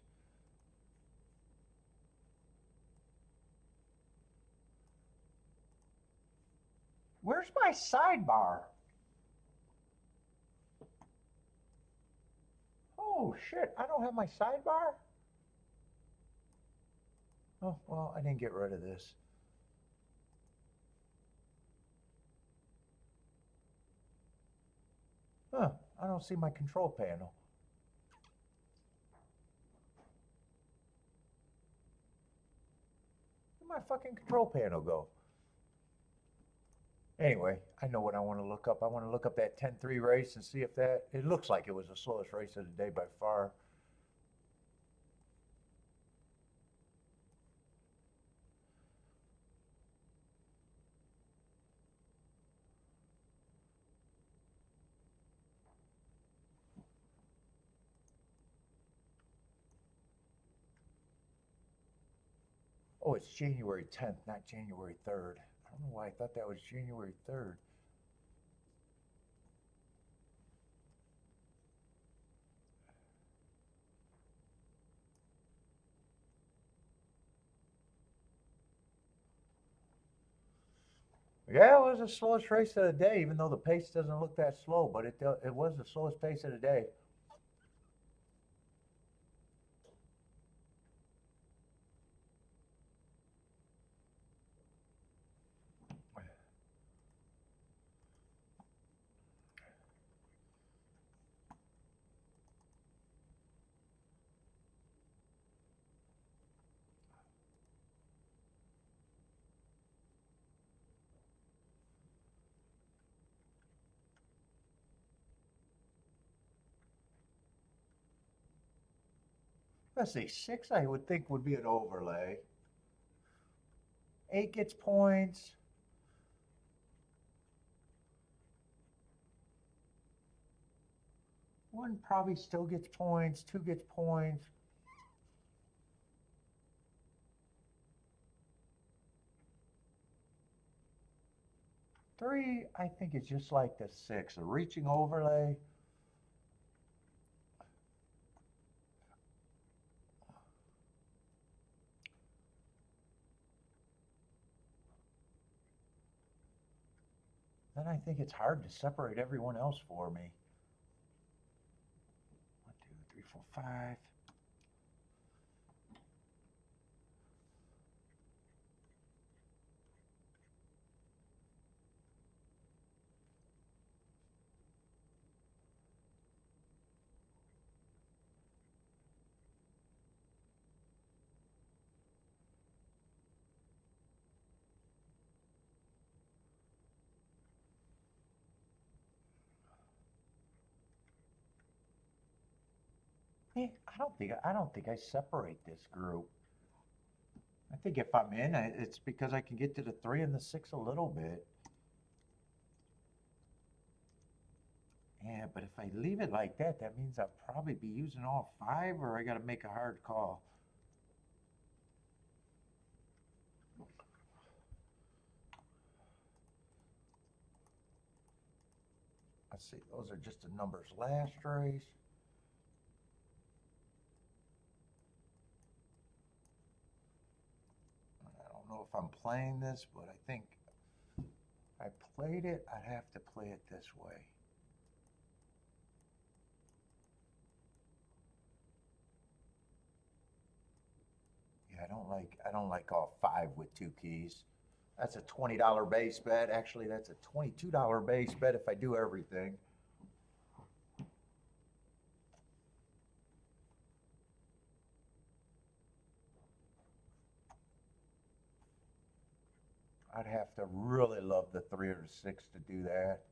Where's my sidebar? Oh, shit, I don't have my sidebar? Oh, well, I didn't get rid of this. don't see my control panel. Where'd my fucking control panel go? Anyway, I know what I want to look up. I want to look up that 10-3 race and see if that, it looks like it was the slowest race of the day by far. Oh, it's January 10th, not January 3rd. I don't know why I thought that was January 3rd. Yeah, it was the slowest race of the day, even though the pace doesn't look that slow, but it was the slowest pace of the day. Let's see, 6 I would think would be an overlay. 8 gets points. 1 probably still gets points. 2 gets points. 3, I think it's just like the 6, a reaching overlay. Then I think it's hard to separate everyone else for me. 1, 2, 3, 4, 5. I don't think I separate this group. I think if I'm in, it's because I can get to the 3 and the 6 a little bit. Yeah, but if I leave it like that, that means I'll probably be using all 5, or I got to make a hard call. Let's see, those are just the numbers last race. I don't know if I'm playing this, but I think if I played it, I'd have to play it this way. Yeah, I don't like all 5 with 2 keys. That's a $20 base bet. Actually, that's a $22 base bet if I do everything. I'd have to really love the 3 or the 6 to do that.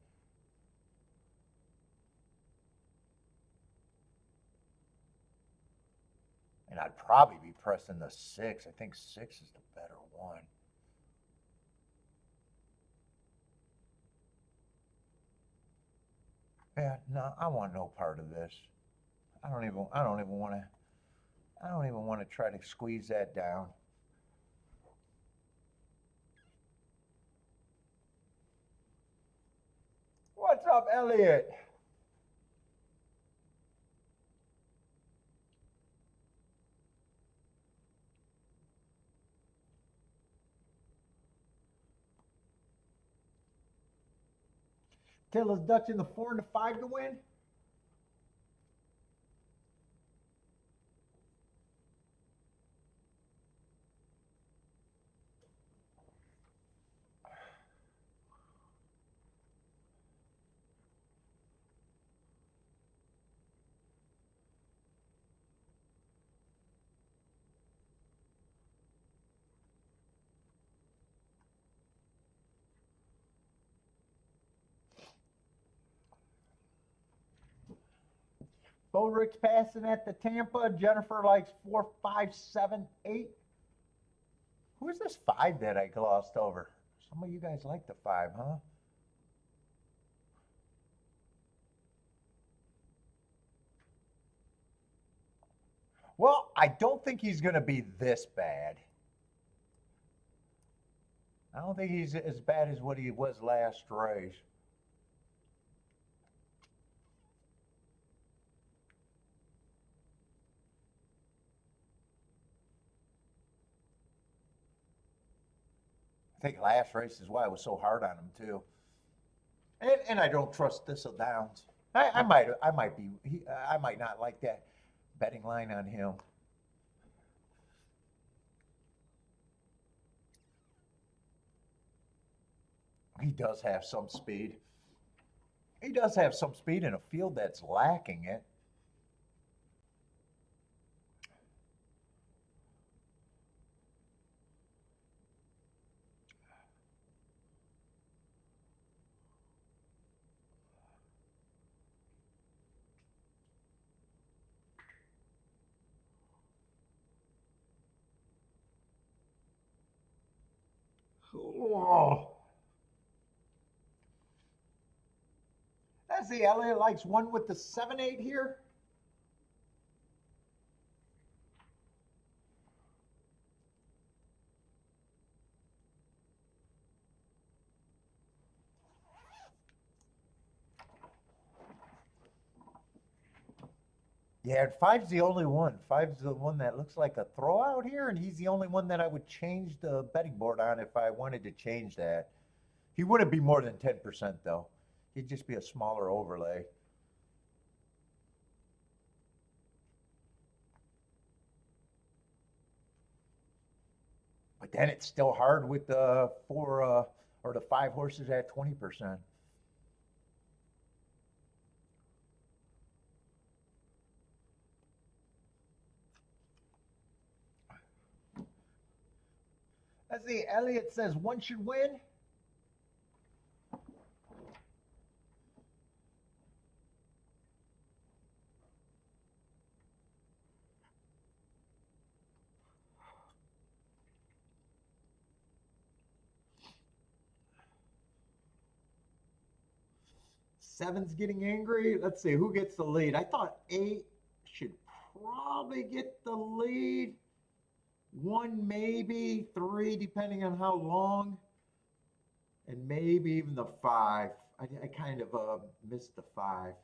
And I'd probably be pressing the 6. I think 6 is the better one. Yeah, no, I want no part of this. I don't even want to try to squeeze that down. What's up, Elliot? Taylor's Dutch in the 4 and the 5 to win. Bo Rick's passing at the Tampa. Jennifer likes 4, 5, 7, 8. Who's this 5 that I glossed over? Some of you guys like the 5, huh? Well, I don't think he's going to be this bad. I don't think he's as bad as what he was last race. I think last race is why I was so hard on him too. And I don't trust Thistle Downs. I might not like that betting line on him. He does have some speed. He does have some speed in a field that's lacking it. Oh. That's the Elliott likes one with the 7-8 here. Yeah, and 5's the only one. 5's the one that looks like a throwout here, and he's the only one that I would change the betting board on if I wanted to change that. He wouldn't be more than 10% though. He'd just be a smaller overlay. But then it's still hard with the 4 or the 5 horses at 20%. As the Elliott says, one should win. Seven's getting angry. Let's see who gets the lead. I thought 8 should probably get the lead. 1 maybe, 3 depending on how long, and maybe even the 5. I kind of missed the 5.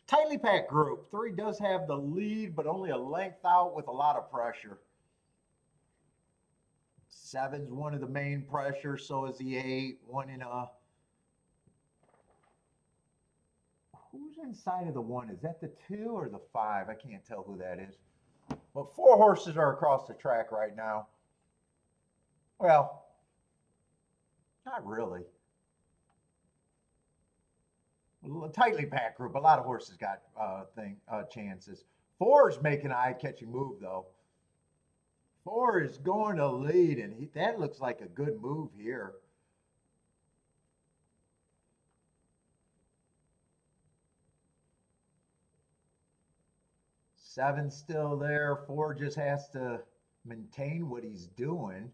Tightly packed group. 3 does have the lead, but only a length out with a lot of pressure. 7's one of the main pressures, so is the 8. One in a. Who's inside of the 1? Is that the 2 or the 5? I can't tell who that is. But 4 horses are across the track right now. Well, not really. A tightly packed group. A lot of horses got chances. 4 is making an eye-catching move, though. 4 is going to lead, and that looks like a good move here. 7's still there. 4 just has to maintain what he's doing.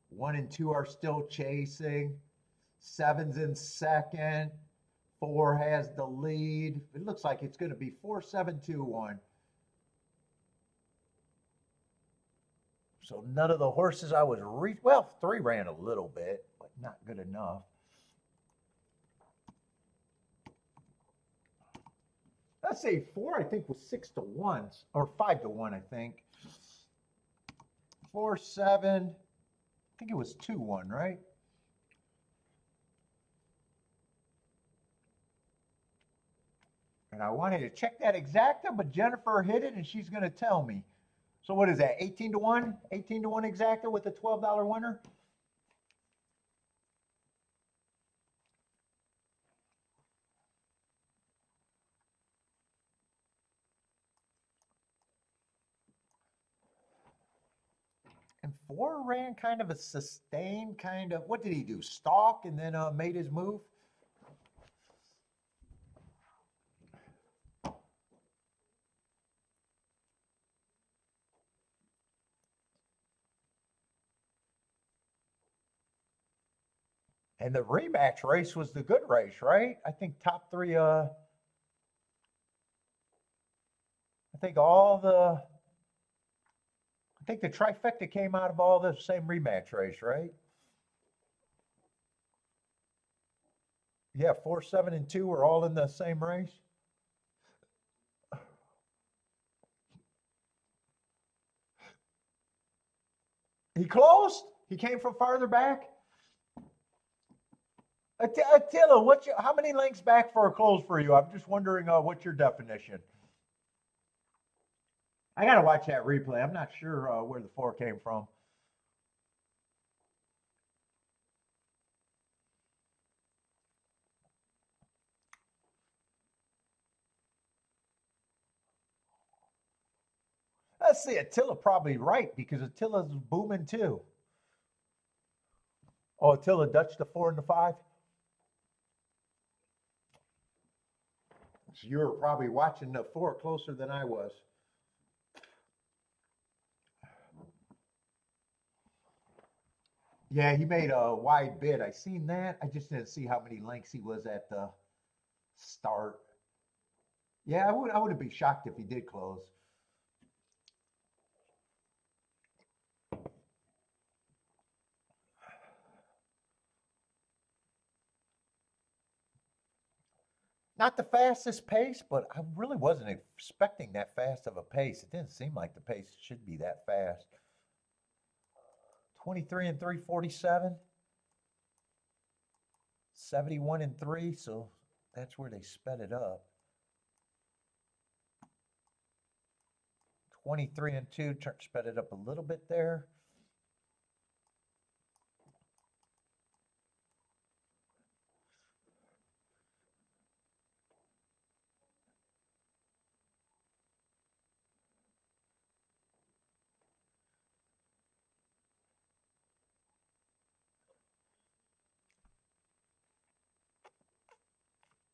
1 and 2 are still chasing. 7's in second. 4 has the lead. It looks like it's going to be 4, 7, 2, 1. So none of the horses I was well, 3 ran a little bit, but not good enough. Let's say 4, I think, was 6 to 1, or 5 to 1, I think. 4, 7, I think it was 2, 1, right? And I wanted to check that exacta, but Jennifer hit it, and she's going to tell me. So what is that, 18 to 1? 18 to 1 exacta with a $12 winner? And 4 ran kind of a sustained kind of, what did he do? Stalk and then made his move? And the rematch race was the good race, right? I think top 3, I think all the, I think the trifecta came out of all the same rematch race, right? Yeah, 4, 7, and 2 were all in the same race. He closed. He came from farther back. Attila, how many lengths back for a close for you? I'm just wondering what's your definition. I got to watch that replay. I'm not sure where the 4 came from. Let's see, Attila probably right because Attila's booming too. Oh, Attila Dutch the 4 and the 5. So you were probably watching the 4 closer than I was. Yeah, he made a wide bid. I seen that. I just didn't see how many lengths he was at the start. Yeah, I wouldn't be shocked if he did close. Not the fastest pace, but I really wasn't expecting that fast of a pace. It didn't seem like the pace should be that fast. 23 and 347. 71 and 3, so that's where they sped it up. 23 and 2, sped it up a little bit there.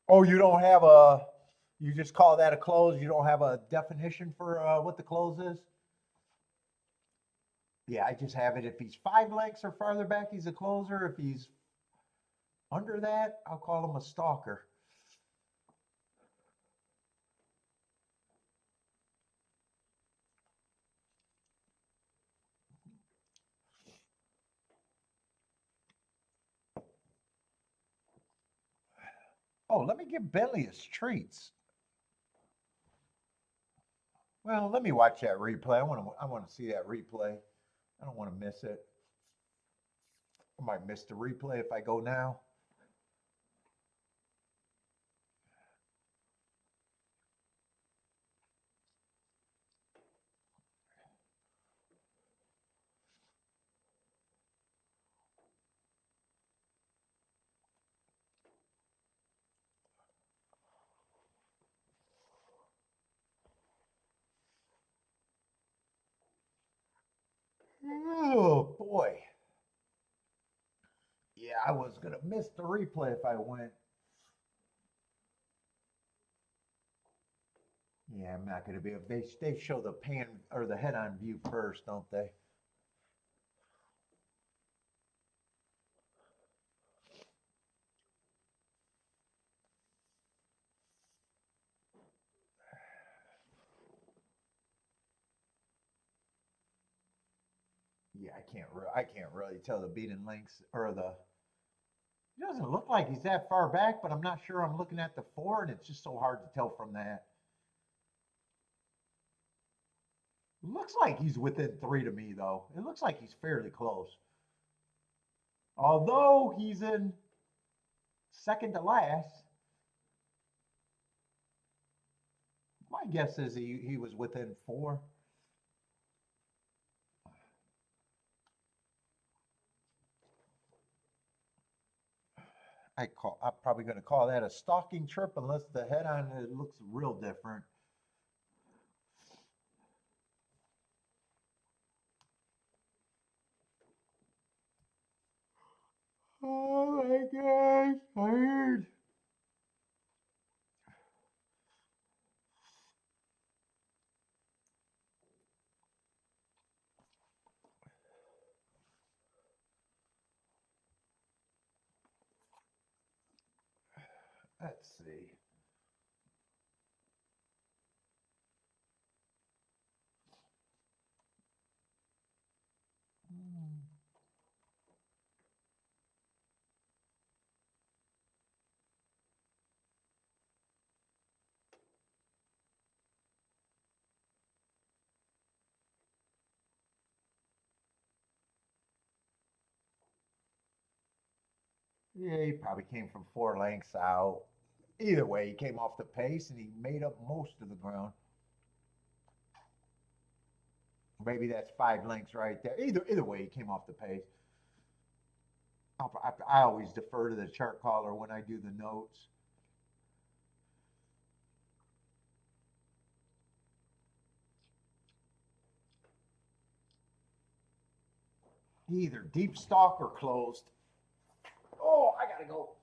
Oh, you don't have a, you just call that a close? You don't have a definition for what the close is? Yeah, I just have it. If he's 5 lengths or farther back, he's a closer. If he's under that, I'll call him a stalker. Oh, let me give Bentley his treats. Well, let me watch that replay. I want to see that replay. I don't want to miss it. I might miss the replay if I go now. Oh boy. Yeah, I was gonna miss the replay if I went. Yeah, I'm not gonna be able. They show the pan or the head-on view first, don't they? Yeah, I can't really tell the beating lengths or the. It doesn't look like he's that far back, but I'm not sure. I'm looking at the 4, and it's just so hard to tell from that. It looks like he's within 3 to me, though. It looks like he's fairly close. Although he's in second to last, my guess is he was within 4. I'm probably going to call that a stalking trip unless the head on it looks real different. Oh my gosh, tired. Let's see. Yeah, he probably came from 4 lengths out. Either way, he came off the pace and he made up most of the ground. Maybe that's 5 lengths right there. Either way, he came off the pace. I always defer to the chart caller when I do the notes. Either deep stock or closed. Oh, I gotta go.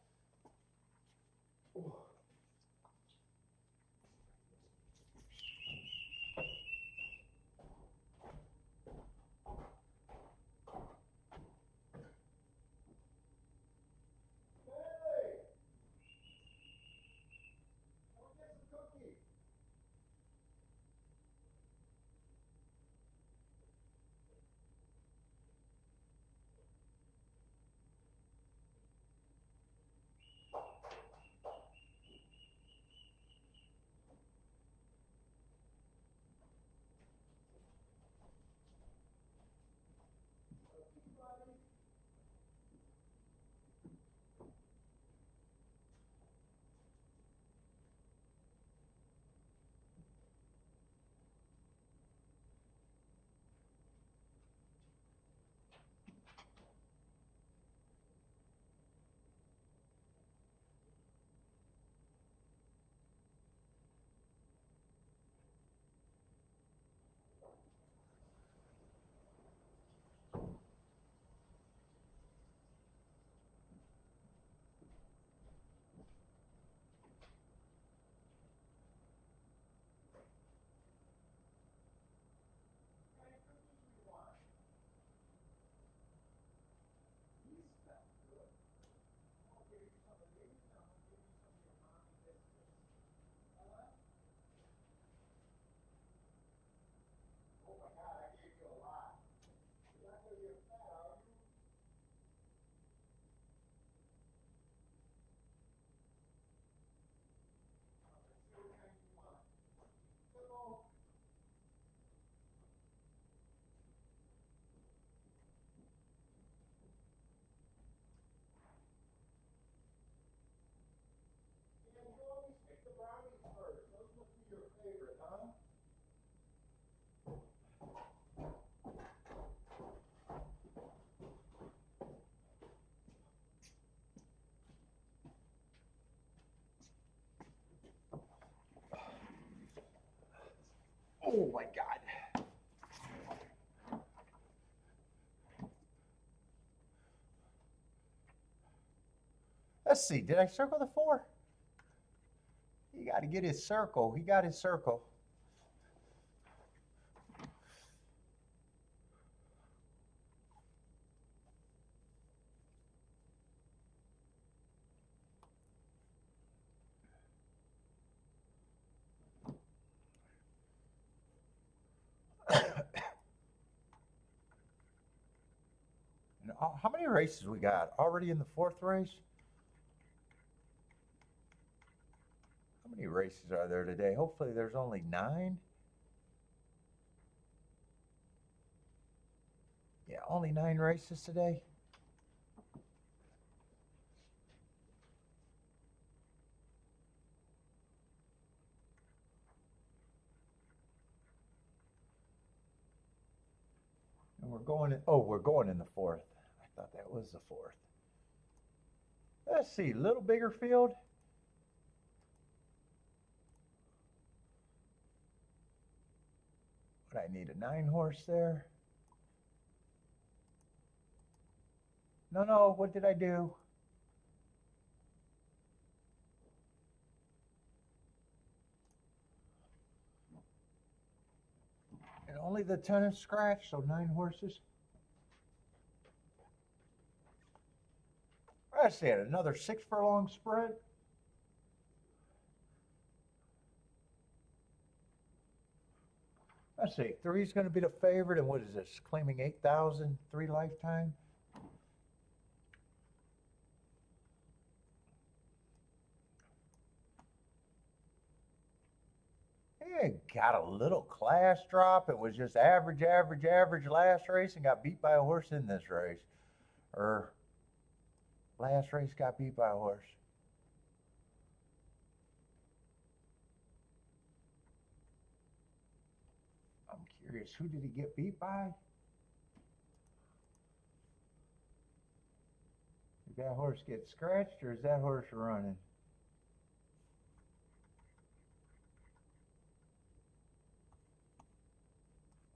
Oh my God. Let's see. Did I circle the 4? He got to get his circle. He got his circle. How many races we got? Already in the 4th race? How many races are there today? Hopefully there's only 9. Yeah, only 9 races today. And we're going in, oh, we're going in the 4th. I thought that was the 4th. Let's see, little bigger field. But I need a 9 horse there. No, what did I do? And only the 10 is scratched, so 9 horses. I said another 6 furlong sprint. Let's see, 3's going to be the favorite, and what is this? Claiming 8,000, 3 lifetime. It got a little class drop. It was just average last race and got beat by a horse in this race. Or last race got beat by a horse. I'm curious, who did he get beat by? Did that horse get scratched or is that horse running?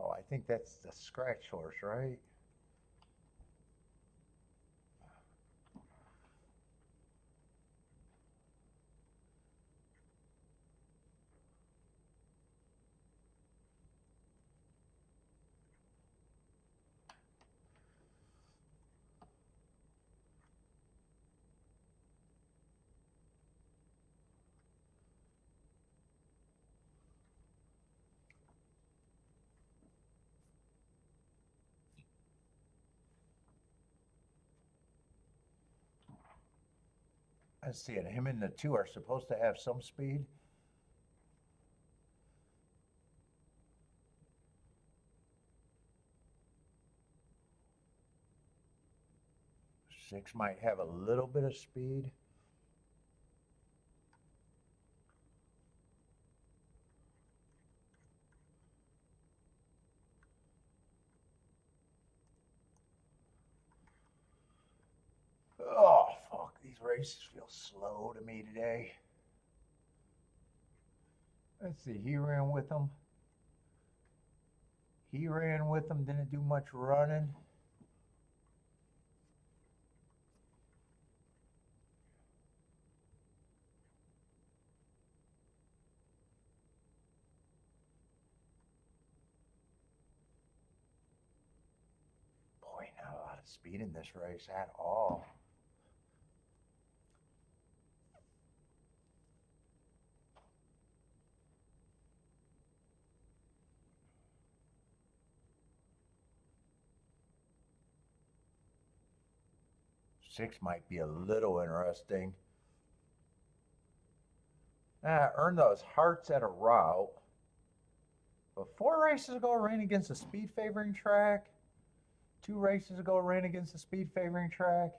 Oh, I think that's the scratch horse, right? Let's see it. Him and the 2 are supposed to have some speed. Six might have a little bit of speed. Oh, fuck. These races feel slow to me today. Let's see. He ran with them. He ran with them. Didn't do much running. Boy, not a lot of speed in this race at all. Six might be a little interesting. Earned those hearts at a route. But 4 races ago, ran against a speed favoring track. 2 races ago, ran against a speed favoring track.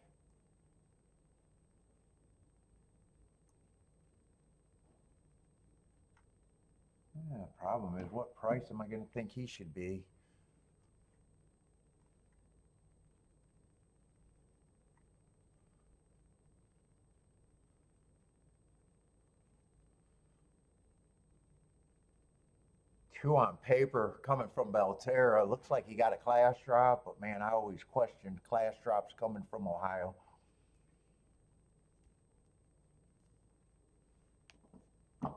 Yeah, problem is, what price am I going to think he should be? Two on paper coming from Belterra. Looks like he got a class drop, but man, I always questioned class drops coming from Ohio. Man,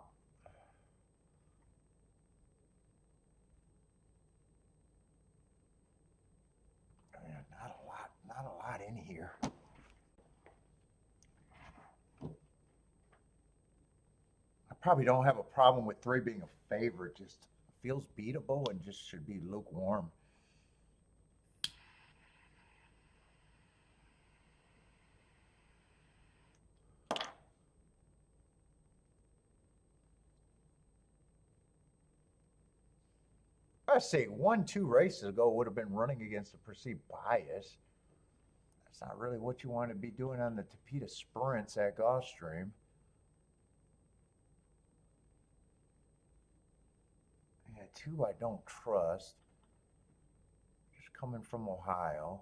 not a lot in here. I probably don't have a problem with 3 being a favorite. Just feels beatable and just should be lukewarm. I say 1, 2 races ago would have been running against a perceived bias. That's not really what you want to be doing on the Tapeta sprints at Gulfstream. Yeah, 2 I don't trust. Just coming from Ohio.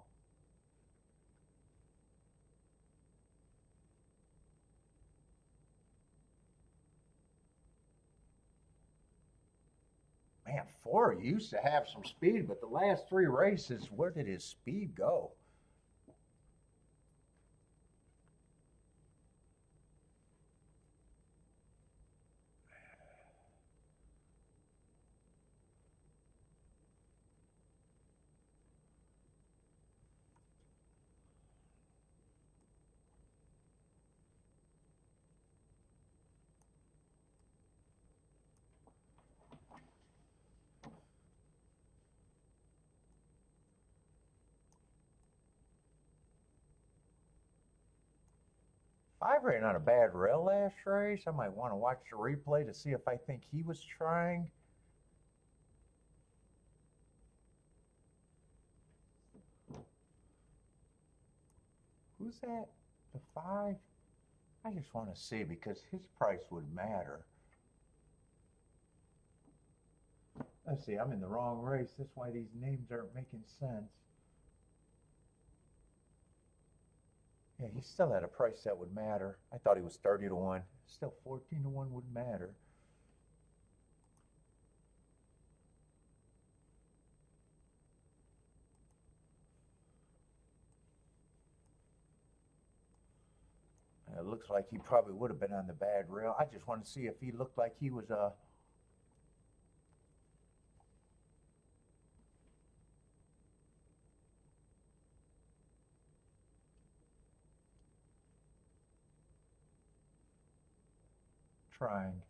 Man, 4 used to have some speed, but the last 3 races, where did his speed go? 5 ran on a bad rail last race. I might want to watch the replay to see if I think he was trying. Who's that? The 5? I just want to see because his price would matter. Let's see, I'm in the wrong race. That's why these names aren't making sense. Yeah, he's still at a price that would matter. I thought he was 30 to 1. Still 14 to 1 would matter. It looks like he probably would have been on the bad rail. I just want to see if he looked like he was trying.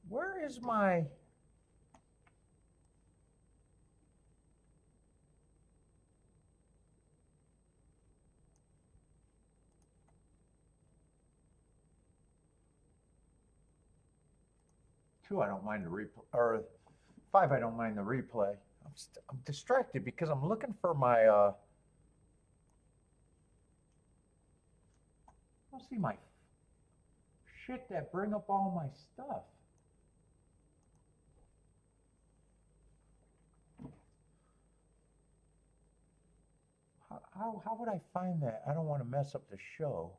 Where is my... Two, I don't mind the replay, or 5, I don't mind the replay. I'm distracted because I'm looking for my, I don't see my shit that bring up all my stuff. How would I find that? I don't want to mess up the show.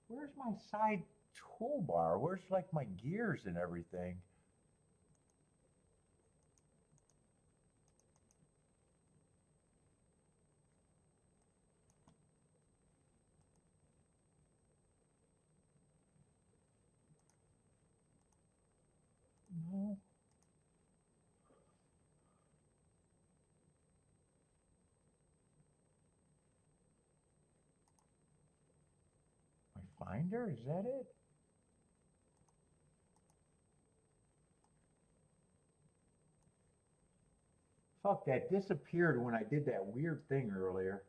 Where's my side toolbar? Where's like my gears and everything? No. My finder, is that it? Fuck, that disappeared when I did that weird thing earlier.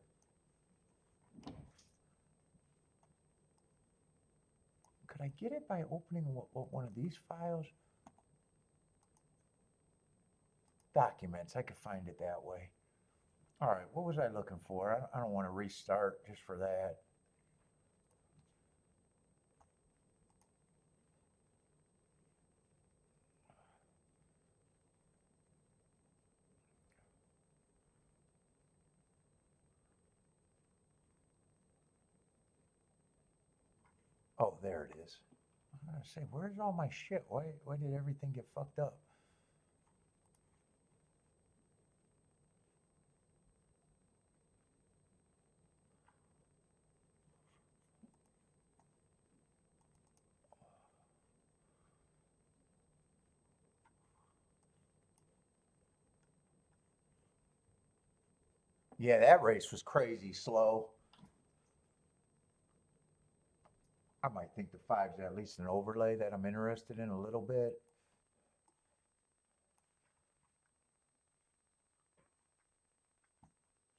Could I get it by opening one of these files? Documents, I could find it that way. All right, what was I looking for? I don't want to restart just for that. Oh, there it is. I'm gonna say, where's all my shit? Why did everything get fucked up? Yeah, that race was crazy slow. I might think the 5's at least an overlay that I'm interested in a little bit.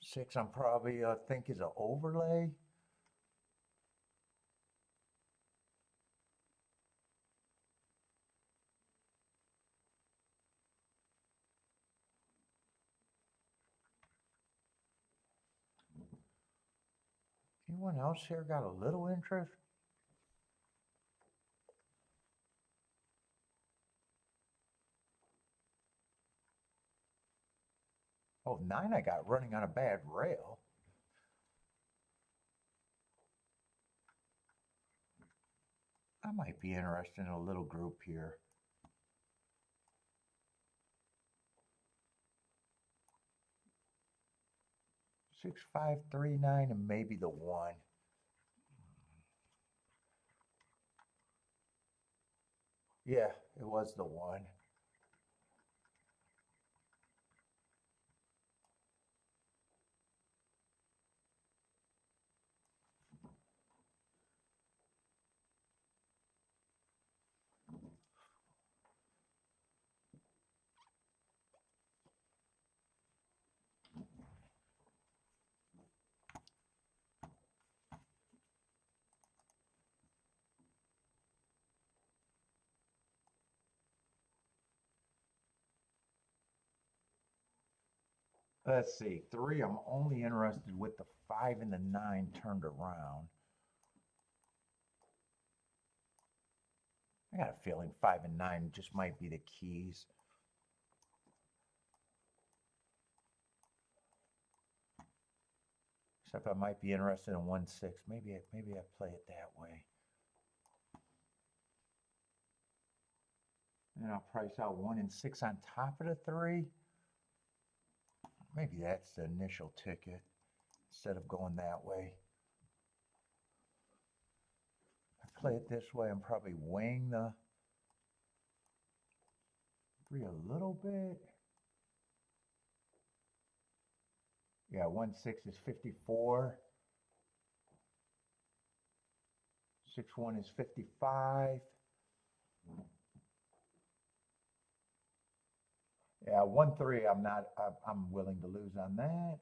Six, I'm probably think is an overlay. Anyone else here got a little interest? Oh, 9 I got running on a bad rail. I might be interested in a little group here. 6539 and maybe the 1. Yeah, it was the 1. Let's see, 3, I'm only interested with the 5 and the 9 turned around. I got a feeling 5 and 9 just might be the keys. Except I might be interested in 1-6. Maybe I play it that way. And I'll price out 1 and 6 on top of the 3. Maybe that's the initial ticket instead of going that way. I play it this way, I'm probably weighing the 3 a little bit. Yeah, 1-6 is 54. 6-1 is 55. Yeah, 1-3, I'm willing to lose on that.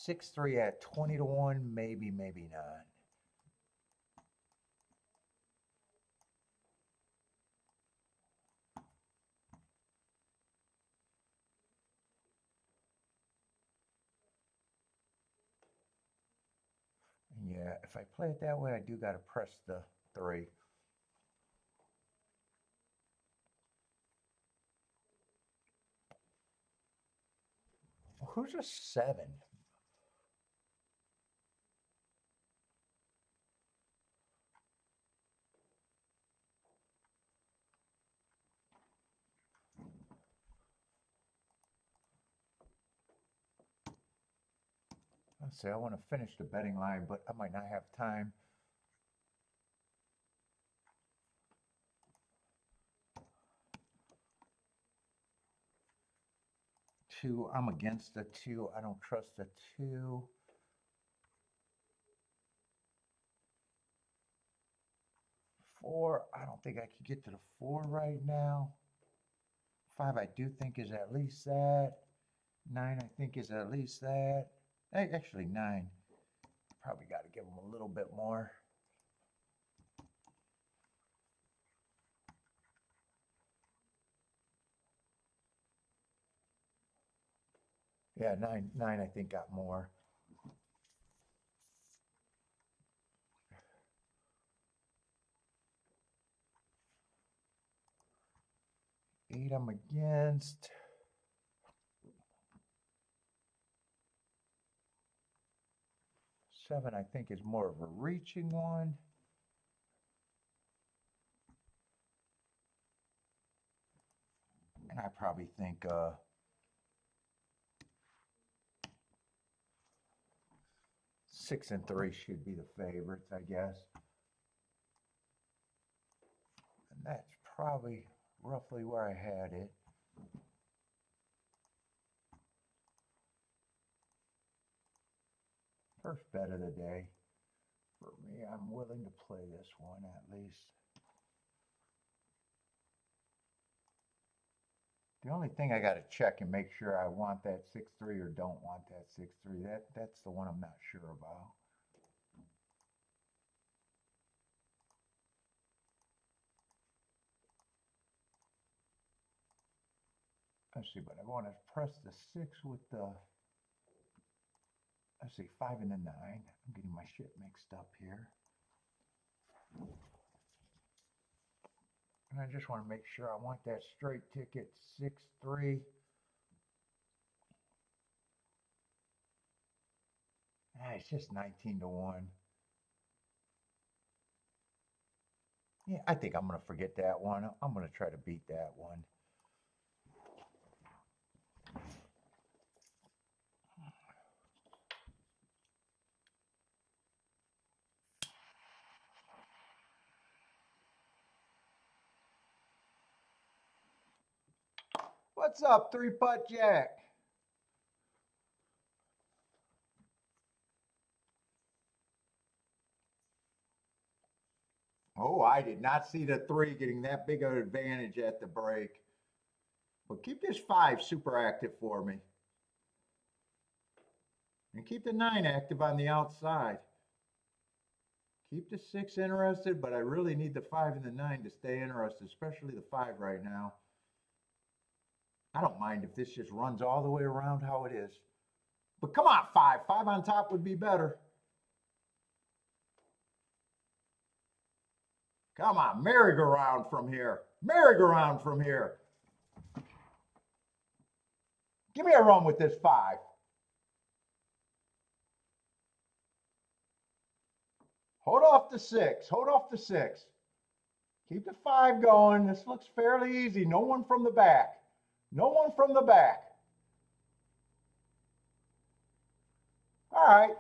6-3 at 20 to 1, maybe not. Yeah, if I play it that way, I do got to press the 3. Well, who's a 7? Let's see, I want to finish the betting line, but I might not have time. 2, I'm against the 2. I don't trust the 2. 4, I don't think I can get to the 4 right now. 5, I do think is at least that. 9, I think is at least that. Actually, 9. Probably got to give them a little bit more. Yeah, 9 I think got more. 8, I'm against. 7, I think, is more of a reaching one. And I probably think 6 and 3 should be the favorites, I guess. And that's probably roughly where I had it. First bet of the day. For me, I'm willing to play this one at least. The only thing I got to check and make sure I want that 6-3 or don't want that 6-3. That's the one I'm not sure about. Let's see, but I want to press the 6 with the, let's see, 5 and the 9. I'm getting my shit mixed up here. And I just want to make sure I want that straight ticket 6-3. It's just 19 to 1. Yeah, I think I'm going to forget that one. I'm going to try to beat that one. What's up, three-putt Jack? Oh, I did not see the three getting that big of an advantage at the break. But keep this five super active for me. And keep the nine active on the outside. Keep the six interested, but I really need the five and the nine to stay interested, especially the five right now. I don't mind if this just runs all the way around how it is. But come on, five. Five on top would be better. Come on, merry-go-round from here. Merry-go-round from here. Give me a run with this five. Hold off the six. Hold off the six. Keep the five going. This looks fairly easy. No one from the back. No one from the back. All right.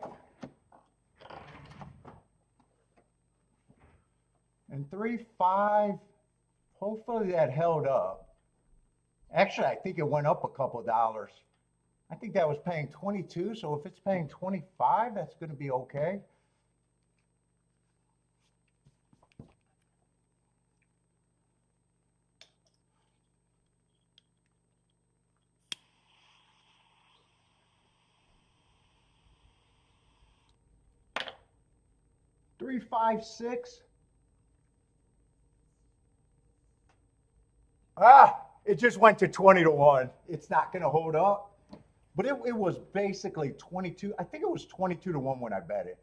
And 3-5. Hopefully that held up. Actually, I think it went up a couple of dollars. I think that was paying 22, so if it's paying 25, that's going to be okay. Three, five, six. It just went to 20-1. It's not going to hold up. But it was basically 22. I think it was 22-1 when I bet it.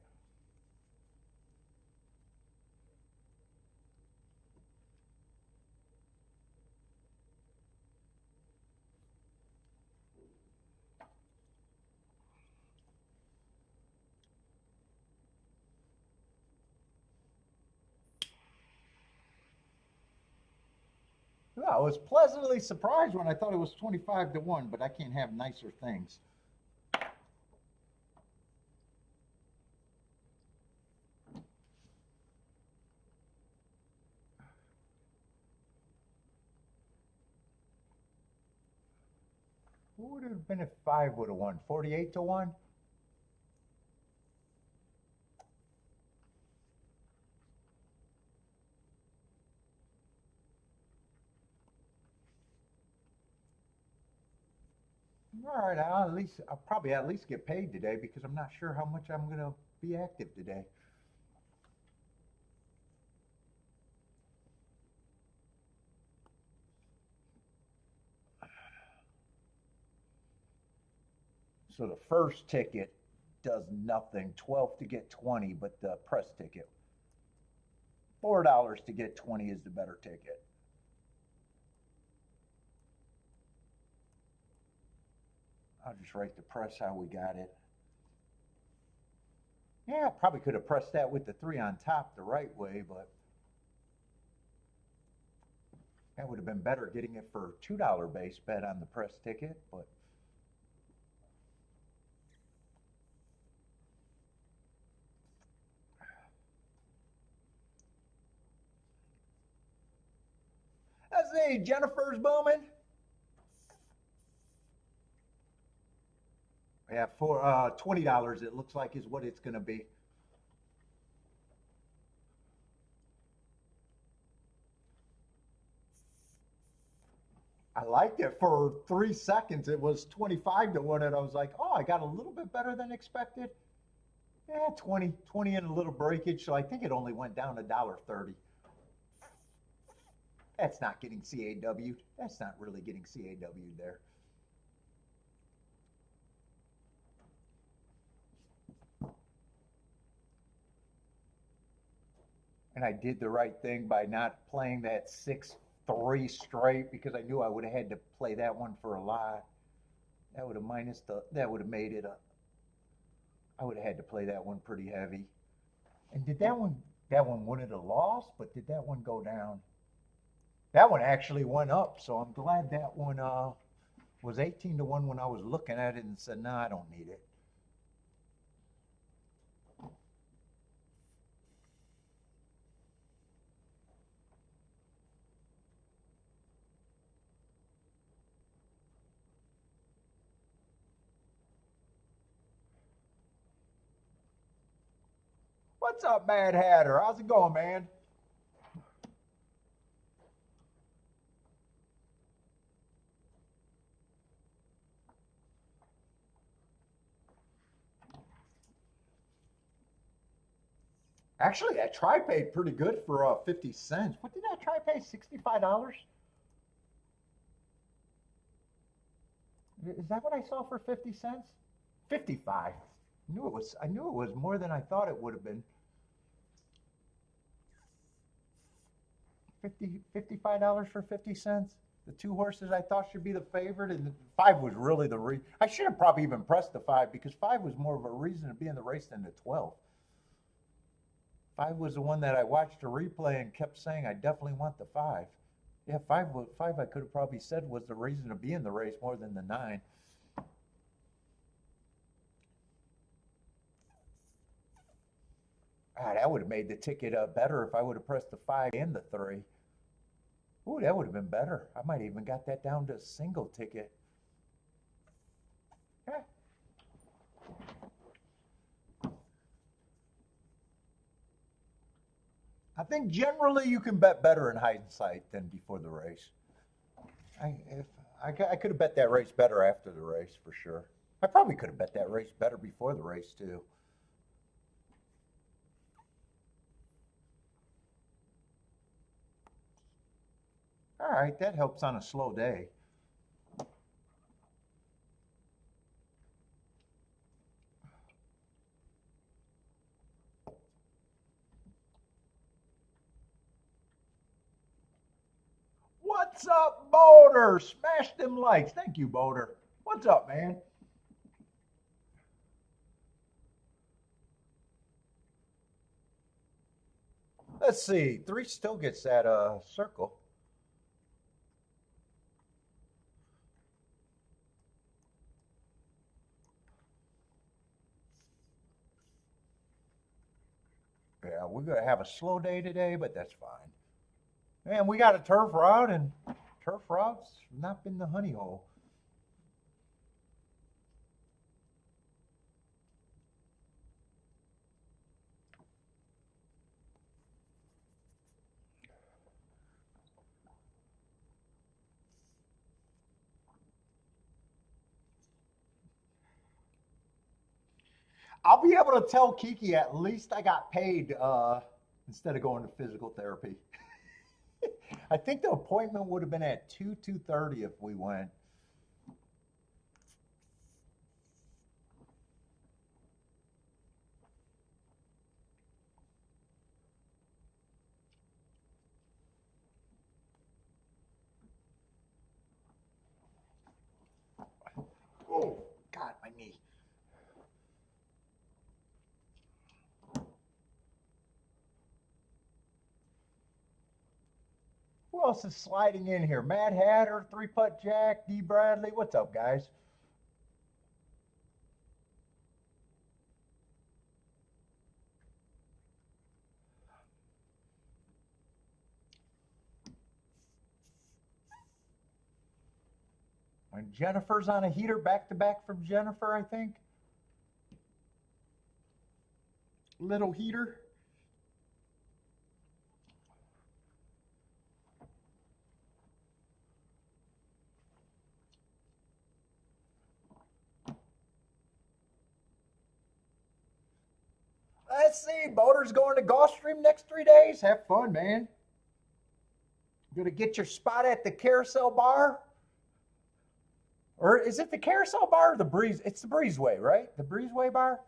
I was pleasantly surprised when I thought it was 25-1, but I can't have nicer things. What would it have been if five would have won? 48-1? All right, I'll probably at least get paid today because I'm not sure how much I'm gonna be active today. So the first ticket does nothing. 12 to get 20, but the press ticket, $4 to get 20 is the better ticket. I'll just write the press how we got it. Yeah, I probably could have pressed that with the three on top the right way, but that would have been better getting it for a $2 base bet on the press ticket, but let's see, Jennifer's booming. Yeah, for $20 it looks like is what it's gonna be. I liked it for 3 seconds. It was 25-1, and I was like, oh, I got a little bit better than expected. Yeah, 20 and a little breakage. So I think it only went down $1.30. That's not getting CAW. That's not really getting CAW there. And I did the right thing by not playing that 6-3 straight because I knew I would have had to play that one for a lot. That would have that would have made it a, I would have had to play that one pretty heavy. And did that one wouldn't have lost, but did that one go down? That one actually went up, so I'm glad that one was 18-1 when I was looking at it and said, no, I don't need it. What's up, Mad Hatter? How's it going, man? Actually, that try paid pretty good for 50 cents. What did that try pay? $65? Is that what I saw for 50 cents? 55. I knew it was more than I thought it would have been. 55 for 50 cents. The two horses I thought should be the favorite, and the five was really the reason. I should have probably even pressed the five because five was more of a reason to be in the race than the 12. Five was the one that I watched a replay and kept saying I definitely want the five. Yeah, five I could have probably said was the reason to be in the race more than the 9. Ah, that would have made the ticket better if I would have pressed the 5 and the 3. Ooh, that would have been better. I might even got that down to a single ticket. Yeah. I think generally you can bet better in hindsight than before the race. I could have bet that race better after the race for sure. I probably could have bet that race better before the race too. All right, that helps on a slow day. What's up, Boulder? Smash them likes. Thank you, Boulder. What's up, man? Let's see. 3 still gets that circle. Yeah, we're going to have a slow day today, but that's fine. And we got a turf route, and turf routes not been the honey hole. I'll be able to tell Kiki at least I got paid instead of going to physical therapy. I think the appointment would have been at 2:30 if we went. Oh, God, my knee. Who else is sliding in here? Mad Hatter, 3-putt Jack, D. Bradley. What's up, guys? And Jennifer's on a heater back to back from Jennifer, I think. Little heater. Let's see. Boater's going to Gulfstream next 3 days. Have fun, man. Gonna get your spot at the carousel bar? Or is it the carousel bar or the breeze? It's the breezeway, right? The breezeway bar?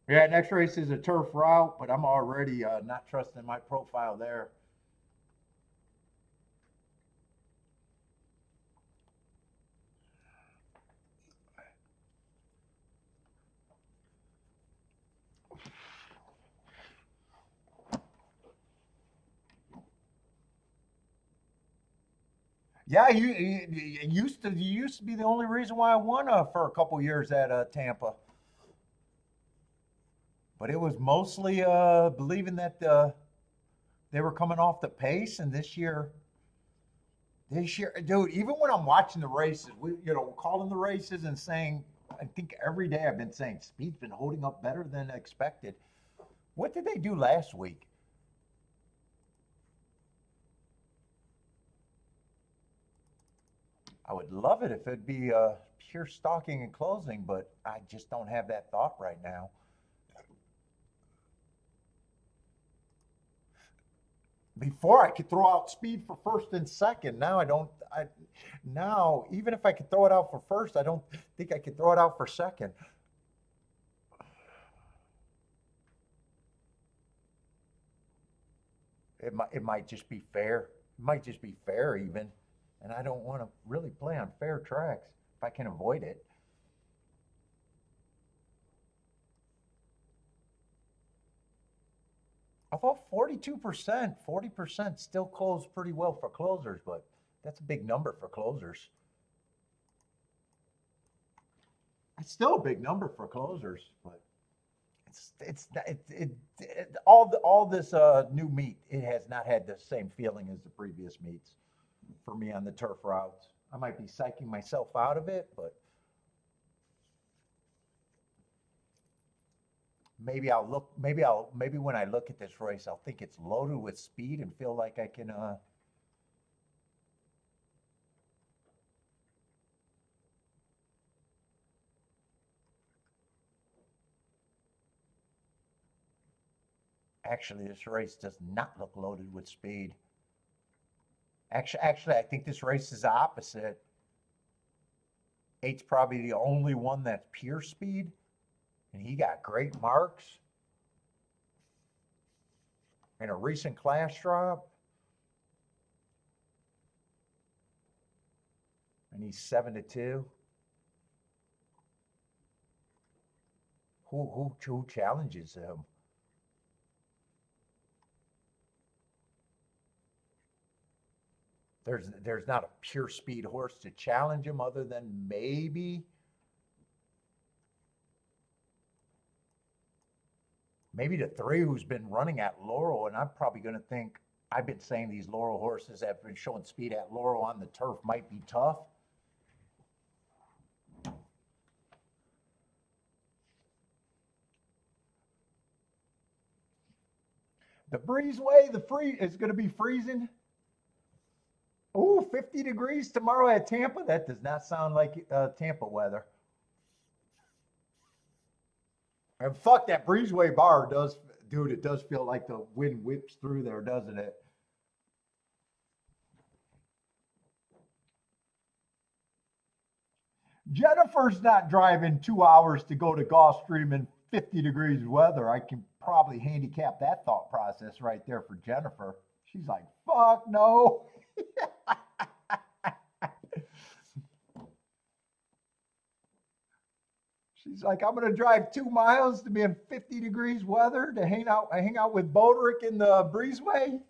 Yeah, next race is a turf route, but I'm already not trusting my profile there. Yeah, you used to be the only reason why I won for a couple years at Tampa. But it was mostly believing that they were coming off the pace, and this year This year, dude, even when I'm watching the races, calling the races and saying, I think every day I've been saying speed's been holding up better than expected. What did they do last week? I would love it if it'd be pure stalking and closing, but I just don't have that thought right now. Before I could throw out speed for first and second. Now I don't. Now even if I could throw it out for first, I don't think I could throw it out for second. It might just be fair. It might just be fair even, and I don't want to really play on fair tracks if I can avoid it. I thought 42%, 40% still closed pretty well for closers, but that's a big number for closers. It's still a big number for closers, but all this new meat, it has not had the same feeling as the previous meats for me on the turf routes. I might be psyching myself out of it, but maybe when I look at this race, I'll think it's loaded with speed and feel like I can actually, this race does not look loaded with speed. Actually, I think this race is the opposite. Eight's probably the only one that's pure speed, and he got great marks in a recent class drop, and he's 7-2. Who challenges him? There's not a pure speed horse to challenge him other than maybe the three who's been running at Laurel, and I'm probably going to think I've been saying these Laurel horses that have been showing speed at Laurel on the turf might be tough. The breezeway, is going to be freezing. Ooh, 50 degrees tomorrow at Tampa. That does not sound like Tampa weather. And fuck that breezeway bar does, dude. It does feel like the wind whips through there, doesn't it? Jennifer's not driving 2 hours to go to Gulfstream in 50 degrees weather. I can probably handicap that thought process right there for Jennifer. She's like, fuck no. She's like, I'm gonna drive 2 miles to be in 50 degrees weather to hang out with Bodrick in the breezeway.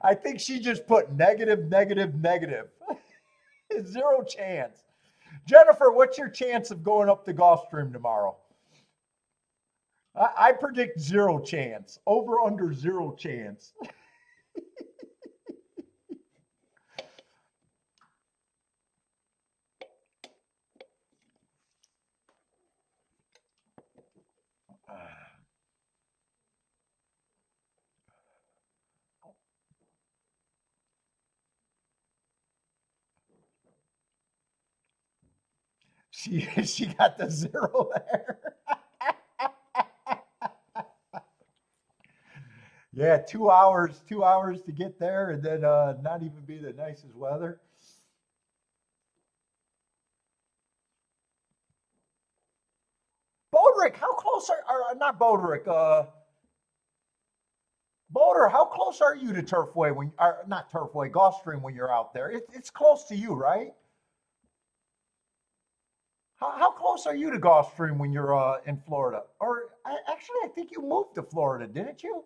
I think she just put negative, negative, negative. Zero chance. Jennifer, what's your chance of going up the Gulfstream tomorrow? I predict zero chance. Over under zero chance. She got the zero there. Yeah, 2 hours to get there, and then not even be the nicest weather. Bodrick, how close are not Bodrick? Boulder, how close are you to Turfway when, or not Turfway, Gulfstream when you're out there? It's close to you, right? How close are you to Gulfstream when you're in Florida? Or actually, I think you moved to Florida, didn't you?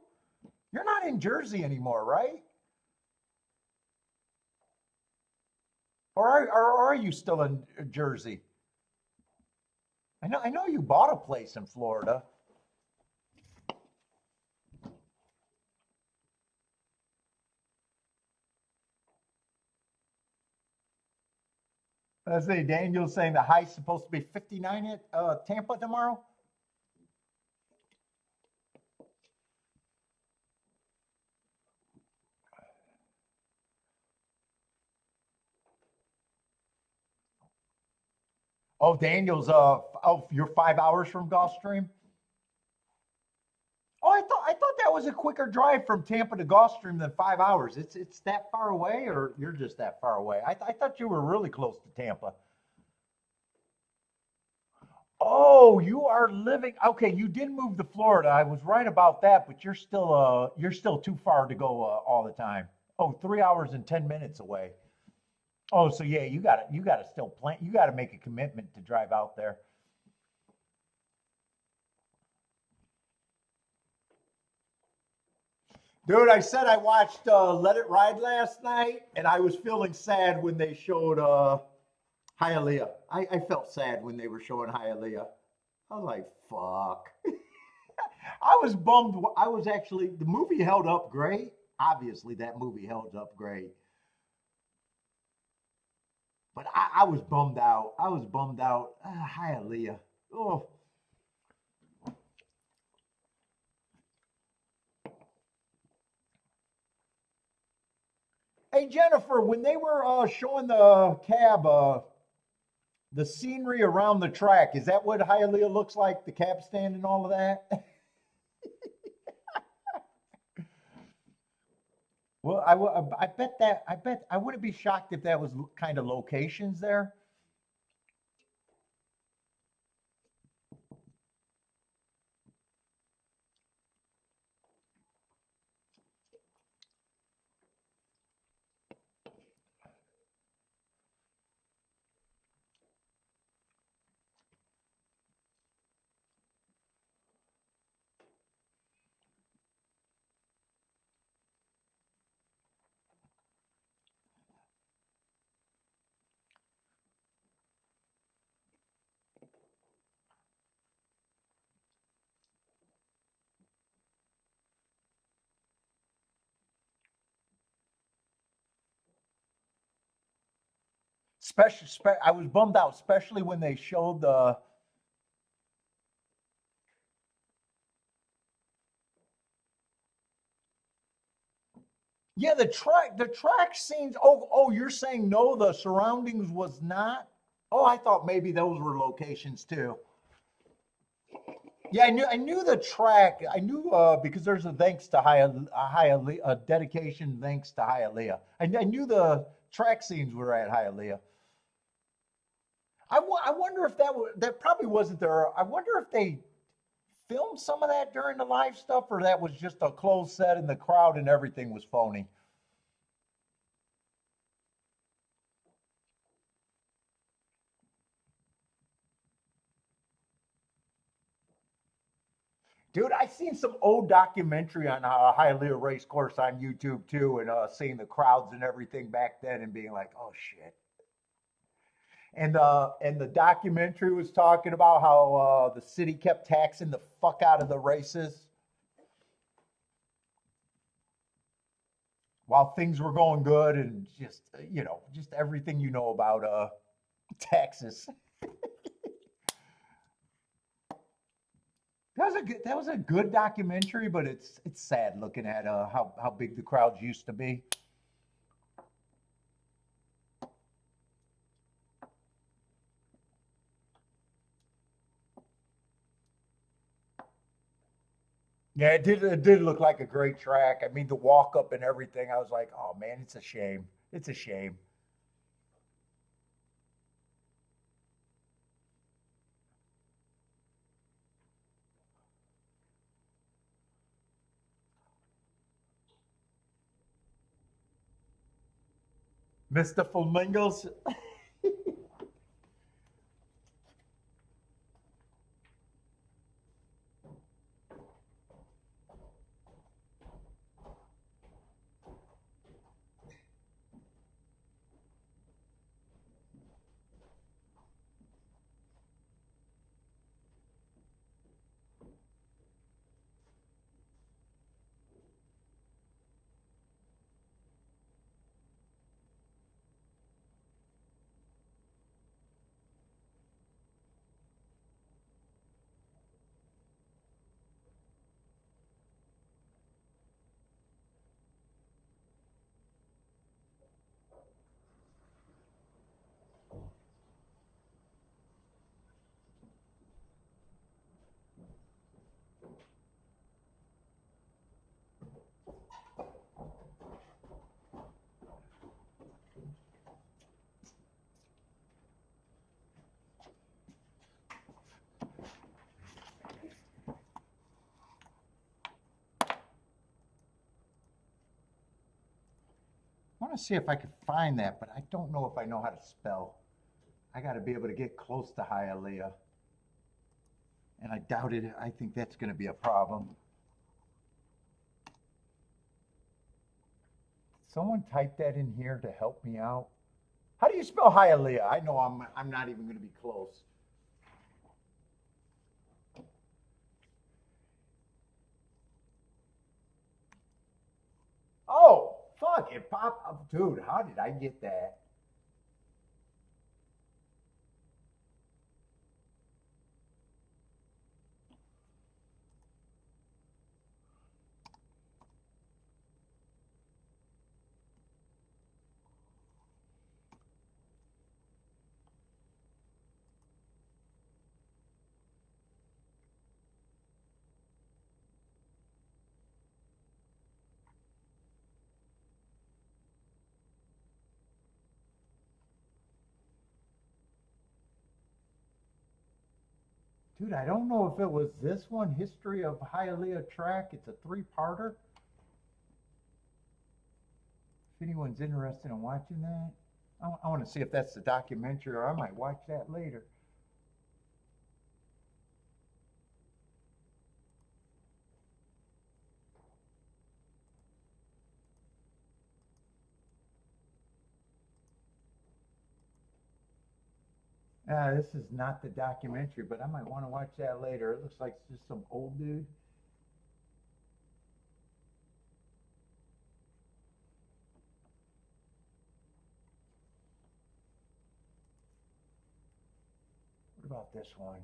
You're not in Jersey anymore, right? Or are you still in Jersey? I know you bought a place in Florida. Let's see, Daniel's saying the high's supposed to be 59 at Tampa tomorrow. Oh, Daniel's oh, you're 5 hours from Gulfstream. Oh, I thought that was a quicker drive from Tampa to Gulfstream than 5 hours. It's that far away, or you're just that far away? I thought you were really close to Tampa. Oh, you are living. Okay, you did move to Florida. I was right about that, but you're still too far to go all the time. Oh, 3 hours and 10 minutes away. Oh, so yeah, you got to still plan. You got to make a commitment to drive out there. Dude, I said I watched Let It Ride last night, and I was feeling sad when they showed Hialeah. I felt sad when they were showing Hialeah. I was like, fuck. I was bummed. I was actually, the movie held up great. Obviously, that movie held up great. But I was bummed out. I was bummed out. Hialeah. Oh. Hey, Jennifer, when they were showing the cab, the scenery around the track, is that what Hialeah looks like? The cab stand and all of that? Well, I bet that, I bet, I wouldn't be shocked if that was kind of locations there. I was bummed out, especially when they showed the, yeah, the track scenes. Oh, you're saying no, the surroundings was not? Oh, I thought maybe those were locations too. Yeah, I knew the track. I knew because there's a thanks to Hialeah, a dedication thanks to Hialeah. I knew the track scenes were at Hialeah. I wonder if that probably wasn't there. I wonder if they filmed some of that during the live stuff, or that was just a closed set and the crowd and everything was phony. Dude, I seen some old documentary on Hialeah race course on YouTube too, and seeing the crowds and everything back then, and being like, "Oh shit." And the documentary was talking about how the city kept taxing the fuck out of the races while things were going good, and just just everything about Texas. That was a good documentary, but it's sad looking at how big the crowds used to be. Yeah, it did look like a great track. I mean, the walk up and everything. I was like, oh man, it's a shame. It's a shame. Mr. Flamingos. want to see if I could find that, but I don't know if I know how to spell. I got to be able to get close to Hialeah. And I doubt it. I think that's going to be a problem. Someone type that in here to help me out. How do you spell Hialeah? I know I'm not even going to be close. Oh, fuck, it popped up. Dude, how did I get that? Dude, I don't know if it was this one, History of Hialeah Track. It's a three-parter. If anyone's interested in watching that, I want to see if that's the documentary, or I might watch that later. This is not the documentary, but I might want to watch that later. It looks like it's just some old dude. What about this one?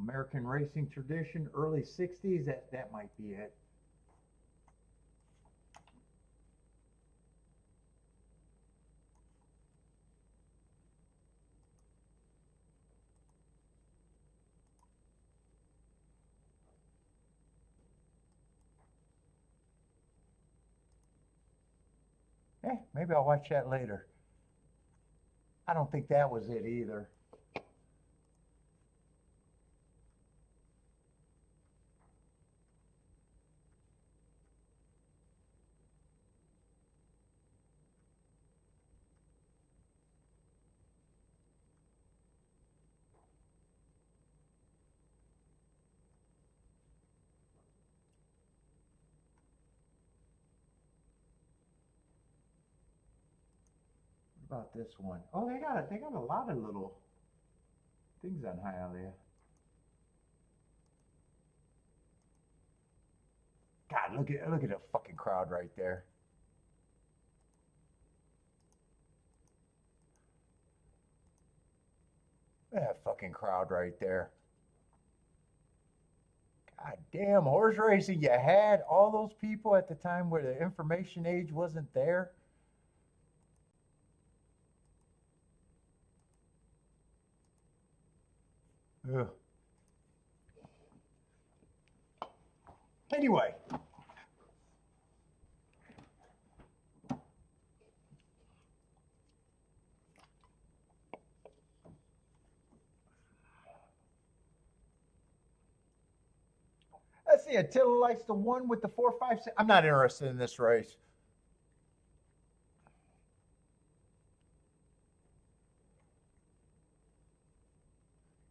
American racing tradition, early 60s. That might be it. Maybe I'll watch that later. I don't think that was it either. What about this one? Oh, they got a lot of little things on Hialeah. God, look at the fucking crowd right there. That fucking crowd right there. God damn, horse racing, you had all those people at the time where the information age wasn't there. Ugh. Anyway, let's see. Attila likes the one with the 4.56. I'm not interested in this race.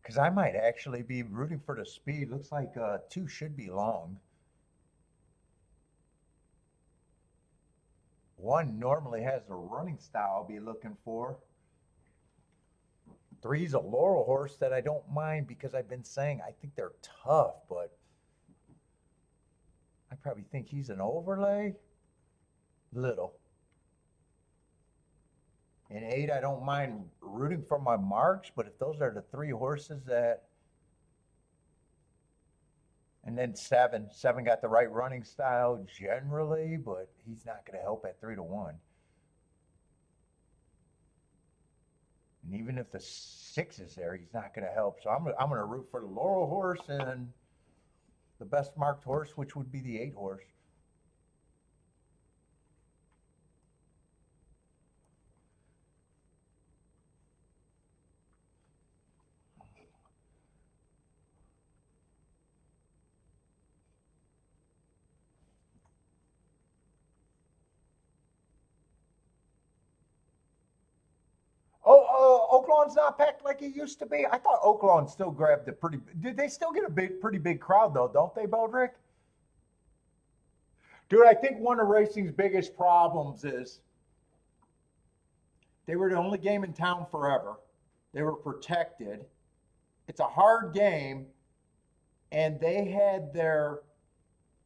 Because I might actually be rooting for the speed. Looks like two should be long. One normally has the running style I'll be looking for. Three's a Laurel horse that I don't mind because I've been saying I think they're tough, but I probably think he's an overlay. Little. In 8, I don't mind rooting for my marks, but if those are the three horses that. And then 7. 7 got the right running style generally, but he's not going to help at 3-1. And even if the 6 is there, he's not going to help. So I'm going to root for the Laurel horse and the best marked horse, which would be the 8 horse. Oaklawn's not packed like it used to be? I thought Oaklawn still grabbed a pretty. Did they still get a pretty big crowd though? Don't they, Bodrick? Dude, I think one of racing's biggest problems is they were the only game in town forever. They were protected. It's a hard game, and they had their.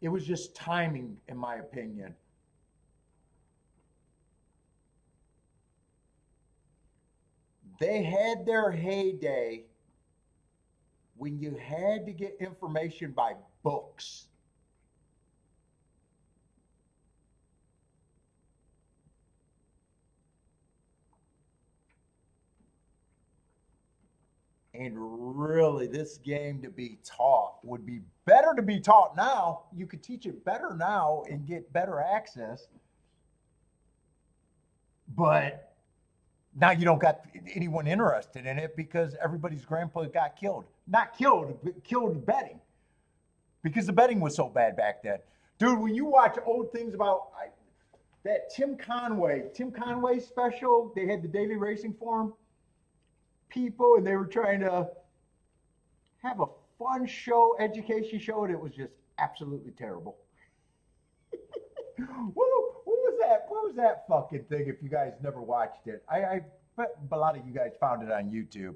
It was just timing, in my opinion. They had their heyday when you had to get information by books. And really, this game to be taught would be better to be taught now. You could teach it better now and get better access. But now you don't got anyone interested in it because everybody's grandpa got killed. Not killed, but killed betting. Because the betting was so bad back then. Dude, when you watch old things about that Tim Conway special, they had the Daily Racing Forum people, and they were trying to have a fun show, education show, and it was just absolutely terrible. What was that? What was that fucking thing? If you guys never watched it, I bet a lot of you guys found it on YouTube.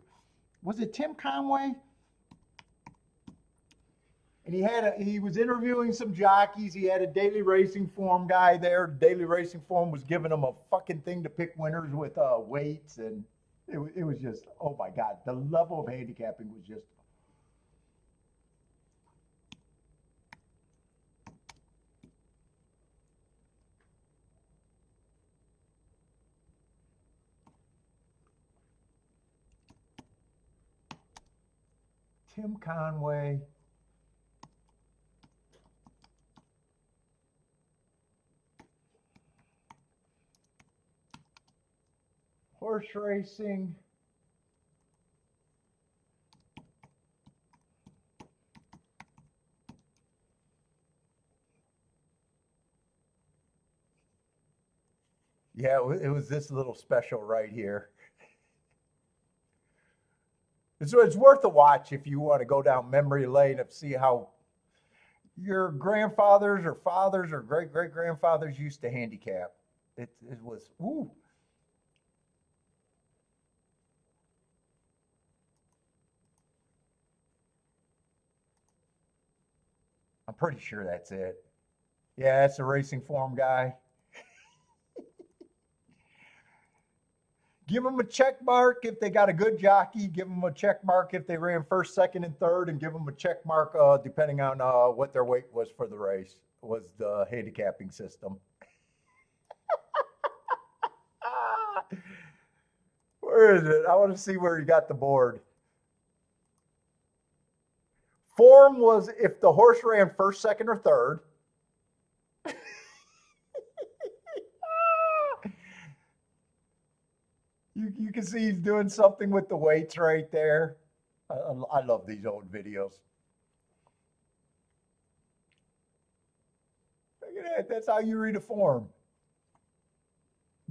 Was it Tim Conway? And he was interviewing some jockeys. He had a Daily Racing Form guy there. Daily Racing Form was giving him a fucking thing to pick winners with weights, and it was just, oh my God, the level of handicapping was just. Tim Conway. Horse racing. Yeah, it was this little special right here. It's worth a watch if you want to go down memory lane and see how your grandfathers or fathers or great grandfathers used to handicap. It was, ooh. I'm pretty sure that's it. Yeah, that's the racing form guy. Give them a check mark if they got a good jockey. Give them a check mark if they ran first, second, and third, and give them a check mark depending on what their weight was for the race. Was the handicapping system. Where is it? I want to see where he got the board. Form was if the horse ran first, second, or third. You can see he's doing something with the weights right there. I love these old videos. Look at that. That's how you read a form.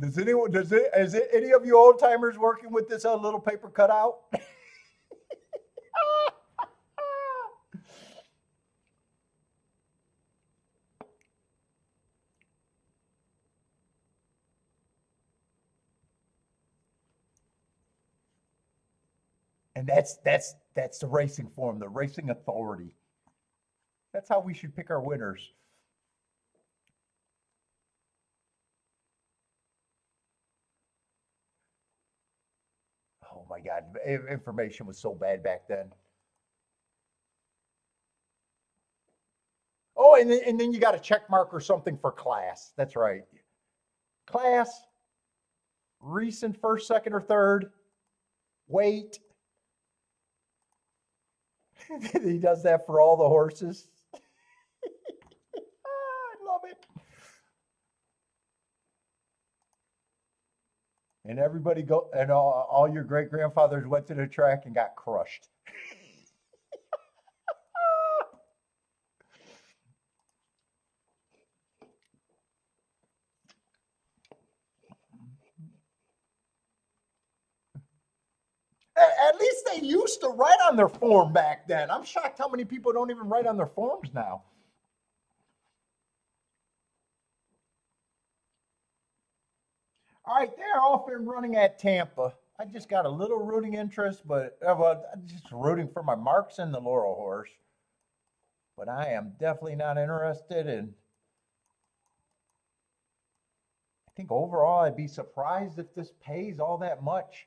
Is it any of you old timers working with this little paper cutout? And that's the racing form, the racing authority. That's how we should pick our winners. Oh my God, information was so bad back then. Oh, and then you got a check mark or something for class. That's right. Class, recent first, second, or third, weight. He does that for all the horses. I love it. And everybody and all your great grandfathers went to the track and got crushed. used to write on their form back then. I'm shocked how many people don't even write on their forms now. All right, they're off and running at Tampa. I just got a little rooting interest, but well, I'm just rooting for my marks and the Laurel horse. But I am definitely not interested in. I think overall, I'd be surprised if this pays all that much.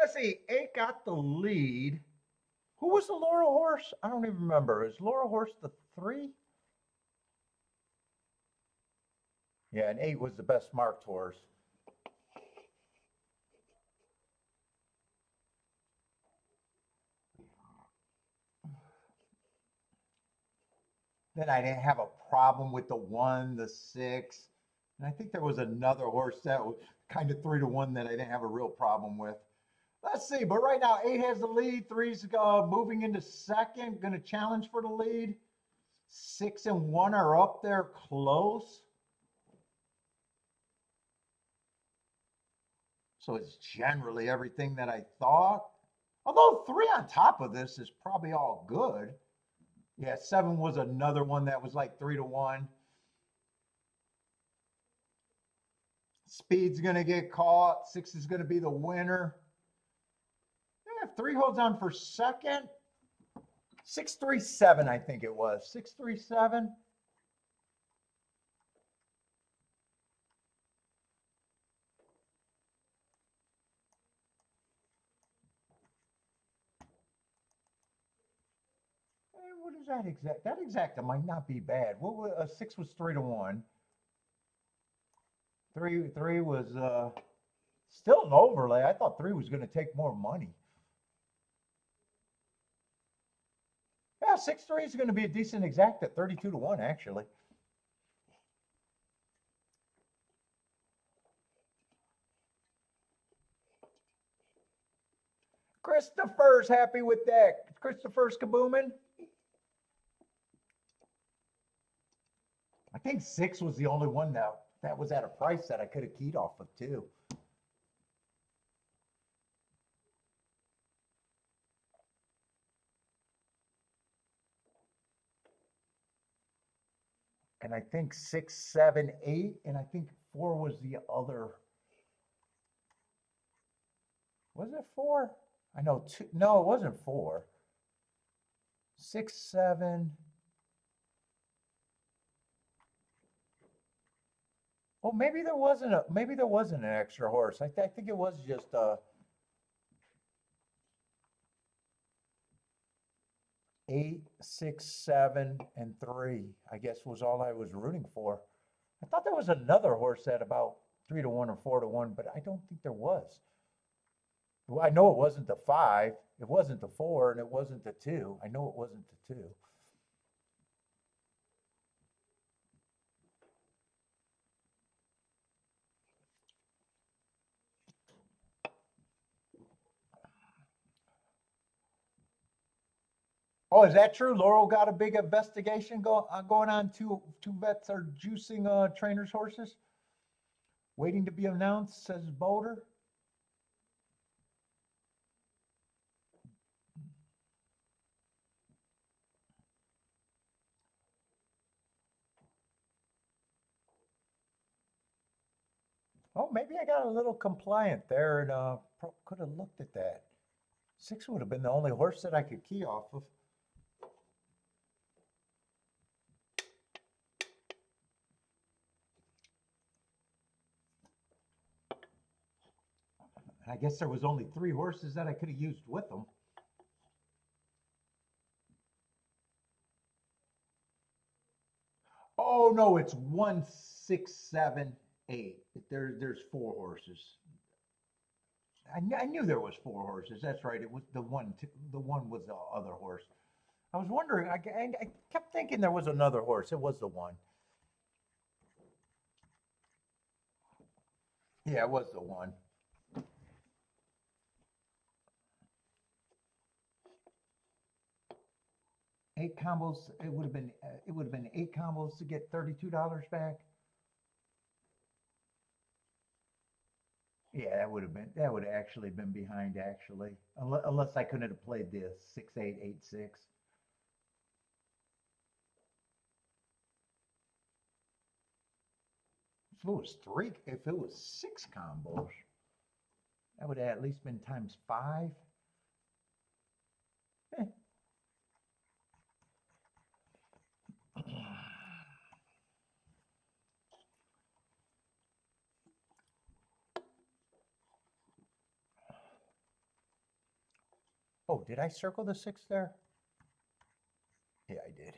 Let's see, 8 got the lead. Who was the Laurel horse? I don't even remember. Is Laurel horse the 3? Yeah, and 8 was the best marked horse. Then I didn't have a problem with the 1, the 6. And I think there was another horse that was kind of 3 to 1 that I didn't have a real problem with. Let's see, but right now 8 has the lead. 3's moving into second, going to challenge for the lead. 6 and 1 are up there close. So it's generally everything that I thought. Although 3 on top of this is probably all good. Yeah, 7 was another one that was like 3 to 1. Speed's going to get caught. 6 is going to be the winner. Yeah, if 3 holds on for second. 637, I think it was. 637. What is that exact? That exacta might not be bad. What was 6 was 3 to 1. 3 was still an overlay. I thought 3 was going to take more money. Yeah, 6-3 is going to be a decent exact at 32 to 1, actually. Christopher's happy with that. Christopher's kabooming. I think 6 was the only one that was at a price that I could have keyed off of too. And I think 6, 7, 8, and I think 4 was the other. Was it 4? I know 2. No, it wasn't 4. 6, 7. Oh, maybe there wasn't an extra horse. I think it was just 8, 6, 7, and 3, I guess was all I was rooting for. I thought there was another horse at about 3 to 1 or 4 to 1, but I don't think there was. Well, I know it wasn't the 5, it wasn't the 4, and it wasn't the 2. I know it wasn't the 2. Oh, is that true? Laurel got a big investigation going on. Two vets are juicing trainers' horses, waiting to be announced, says Boulder. Oh, maybe I got a little compliant there and could have looked at that. 6 would have been the only horse that I could key off of. And I guess there was only 3 horses that I could have used with them. Oh no, it's 1, 6, 7, 8. There's 4 horses. I knew there was 4 horses. That's right. It was the one. The one was the other horse. I was wondering. I kept thinking there was another horse. It was the one. Yeah, it was the one. Eight combos. It would have been. It would have been 8 combos to get $32 back. Yeah, that would have been. That would have actually been behind actually, unless I couldn't have played the 6-8-8-6. If it was 6 combos, that would have at least been times 5. Eh. Oh, did I circle the 6 there? Yeah, I did.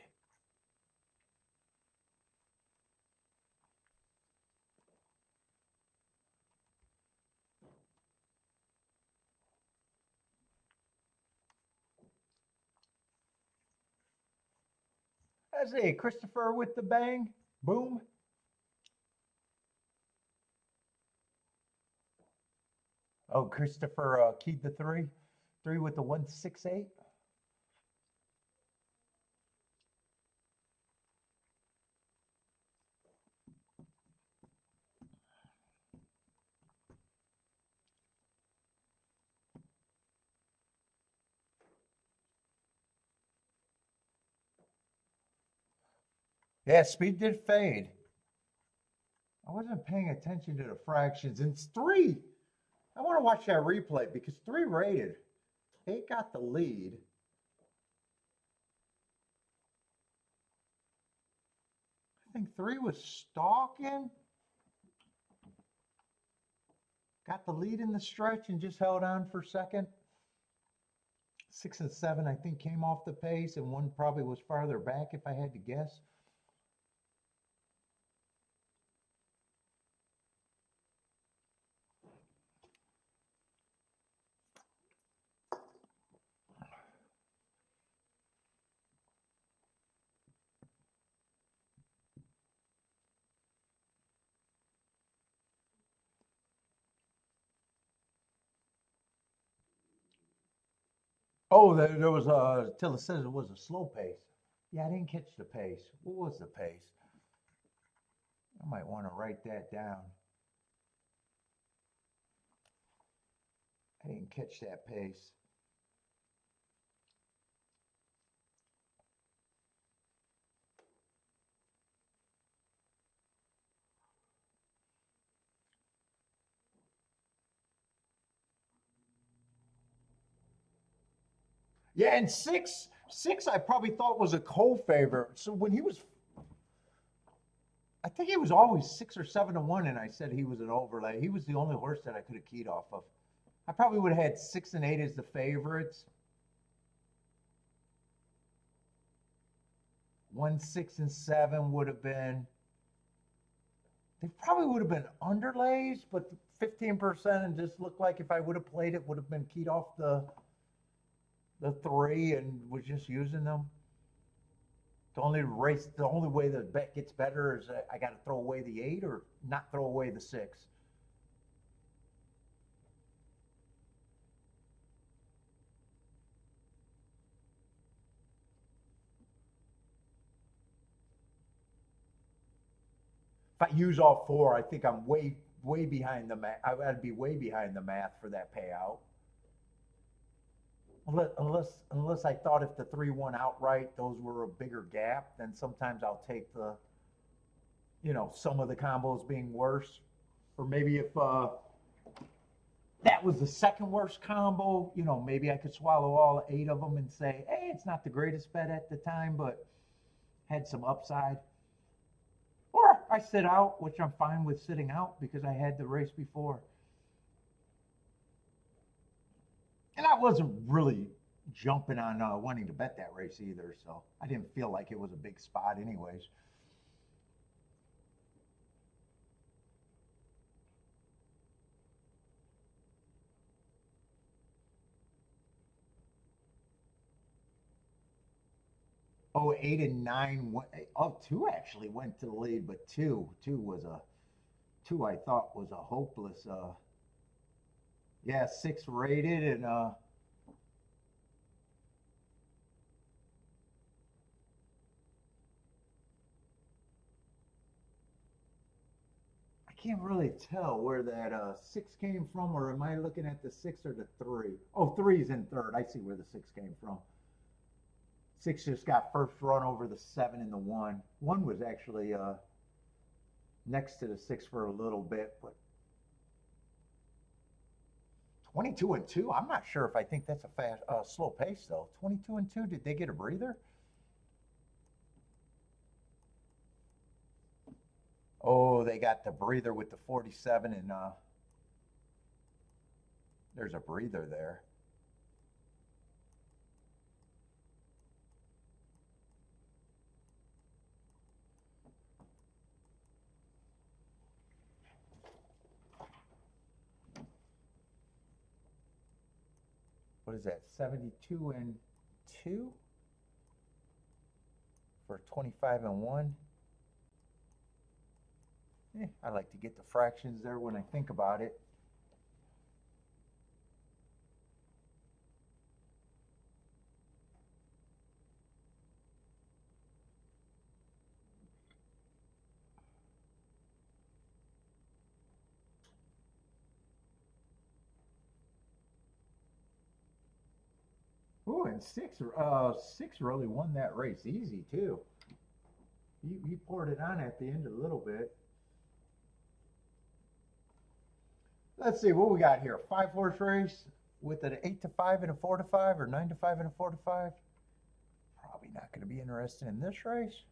That's it. Christopher with the bang. Boom. Oh, Christopher keyed the 3. 3 with the 168. Yeah, speed did fade. I wasn't paying attention to the fractions. And it's 3. I want to watch that replay because 3 rated. 8 got the lead. I think 3 was stalking. Got the lead in the stretch and just held on for second. 6 and 7, I think, came off the pace, and 1 probably was farther back if I had to guess. Oh, there was till it says it was a slow pace. Yeah, I didn't catch the pace. What was the pace? I might want to write that down. I didn't catch that pace. Yeah, and six, I probably thought was a co-favorite. So when he was, I think he was always 6 or 7 to 1, and I said he was an overlay. He was the only horse that I could have keyed off of. I probably would have had 6 and 8 as the favorites. 1, 6, and 7 would have been. They probably would have been underlays, but 15% and just looked like if I would have played it, would have been keyed off the 3 and was just using them. The only way the bet gets better is I got to throw away the 8 or not throw away the 6. If I use all 4, I think I'm way behind the math. I'd be way behind the math for that payout. Unless I thought if the 3 won outright, those were a bigger gap, then sometimes I'll take the, some of the combos being worse. Or maybe if that was the second worst combo, maybe I could swallow all 8 of them and say, hey, it's not the greatest bet at the time, but had some upside. Or I sit out, which I'm fine with sitting out because I had the race before. And I wasn't really jumping on wanting to bet that race either, so I didn't feel like it was a big spot anyways. Oh, 8 and 9. Oh, 2 actually went to the lead, but two was a 2 I thought was a hopeless, yeah, 6 rated, and I can't really tell where that 6 came from, or am I looking at the 6 or the 3? Oh, 3's in third. I see where the 6 came from. 6 just got first run over the 7 and the 1. 1 was actually next to the 6 for a little bit, but 22 and 2. I'm not sure if I think that's a fast, slow pace though. 22 and 2. Did they get a breather? Oh, they got the breather with the 47, and there's a breather there. What is that? 72 and 2 for 25 and 1. I like to get the fractions there when I think about it. Ooh, and 6 really won that race easy too. He poured it on at the end a little bit. Let's see what we got here. 5-horse race with an 8 to 5 and a 4 to 5, or 9 to 5 and a 4 to 5. Probably not going to be interested in this race.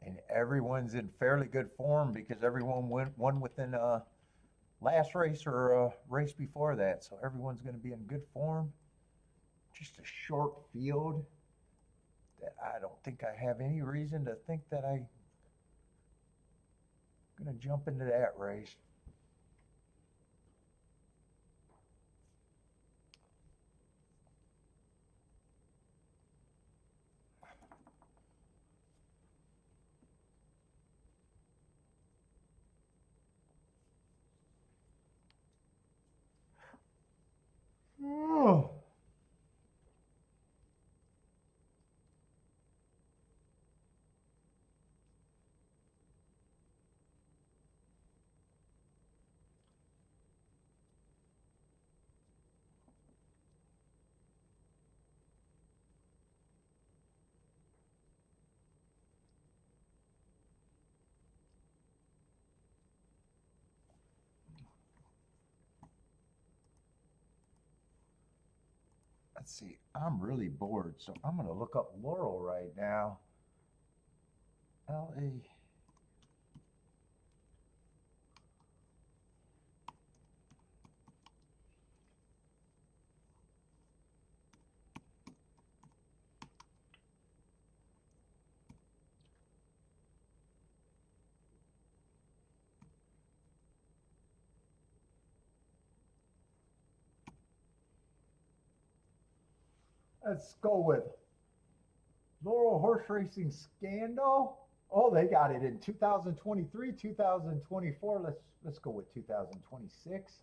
And everyone's in fairly good form because everyone won within last race or race before that. So everyone's going to be in good form. Just a short field that I don't think I have any reason to think that I'm going to jump into that race. Oh. Let's see, I'm really bored, so I'm going to look up Laurel right now. L-A. Let's go with Laurel Horse Racing Scandal. Oh, they got it in 2023, 2024. Let's go with 2026.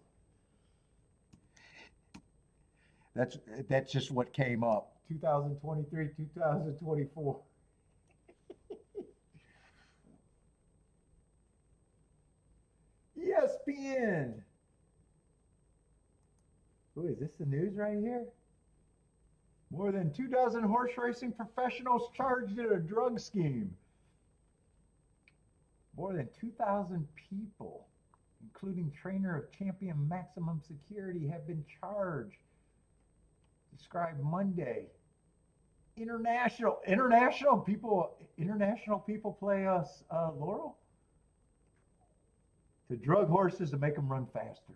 That's just what came up. 2023, 2024. ESPN. Ooh, is this the news right here? More than 24 horse racing professionals charged in a drug scheme. More than 2,000 people, including trainer of champion Maximum Security, have been charged. Described Monday. International people play us Laurel to drug horses to make them run faster.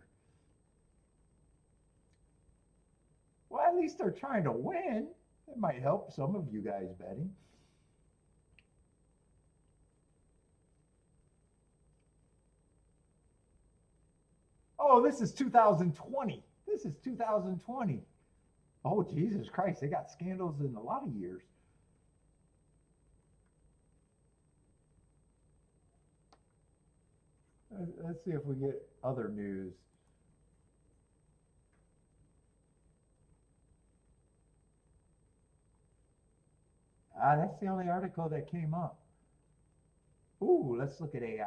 Well, at least they're trying to win. It might help some of you guys betting. Oh, this is 2020. This is 2020. Oh, Jesus Christ. They got scandals in a lot of years. Let's see if we get other news. Ah, that's the only article that came up. Ooh, let's look at AI.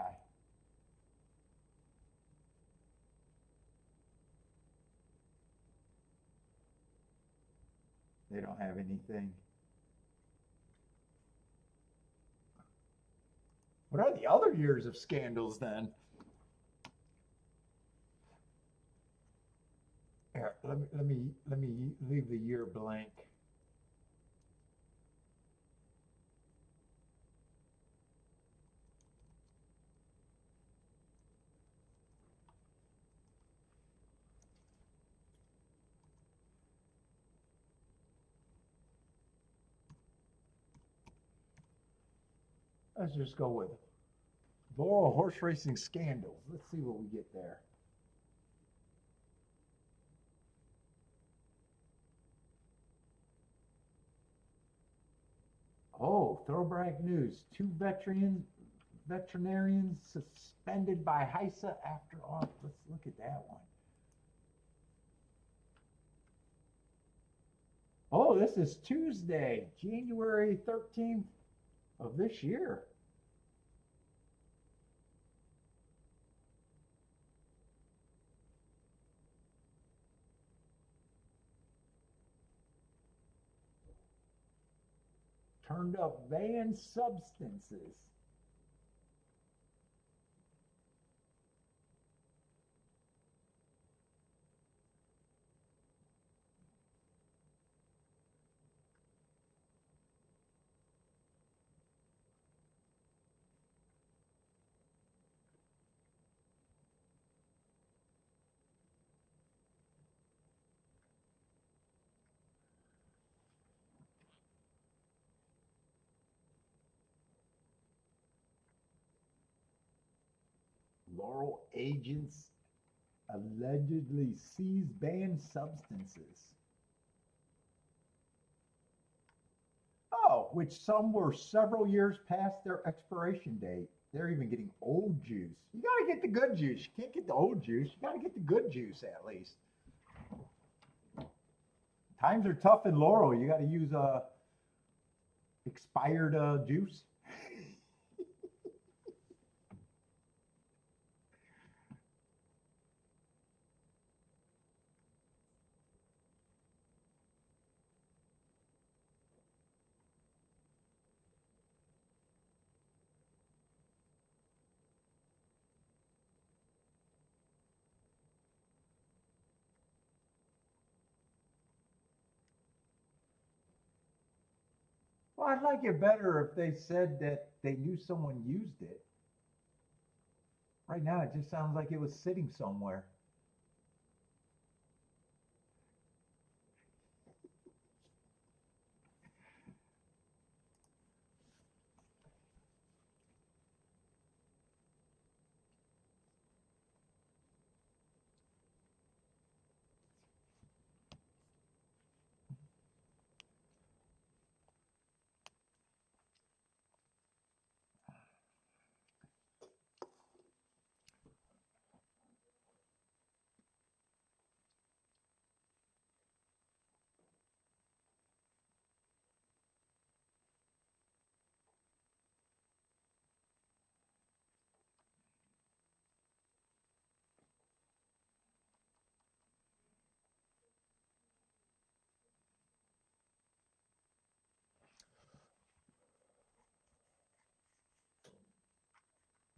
They don't have anything. What are the other years of scandals then? Here, let me leave the year blank. Let's just go with Laurel horse racing scandals. Let's see what we get there. Oh, Thoroughbred News. Two veterinarians suspended by HISA after off. Let's look at that one. Oh, this is Tuesday, January 13th of this year. Turned up banned substances. Laurel agents allegedly seize banned substances. Oh, which some were several years past their expiration date. They're even getting old juice. You got to get the good juice. You can't get the old juice. You got to get the good juice at least. Times are tough in Laurel. You got to use expired juice. Well, I'd like it better if they said that they knew someone used it. Right now, it just sounds like it was sitting somewhere.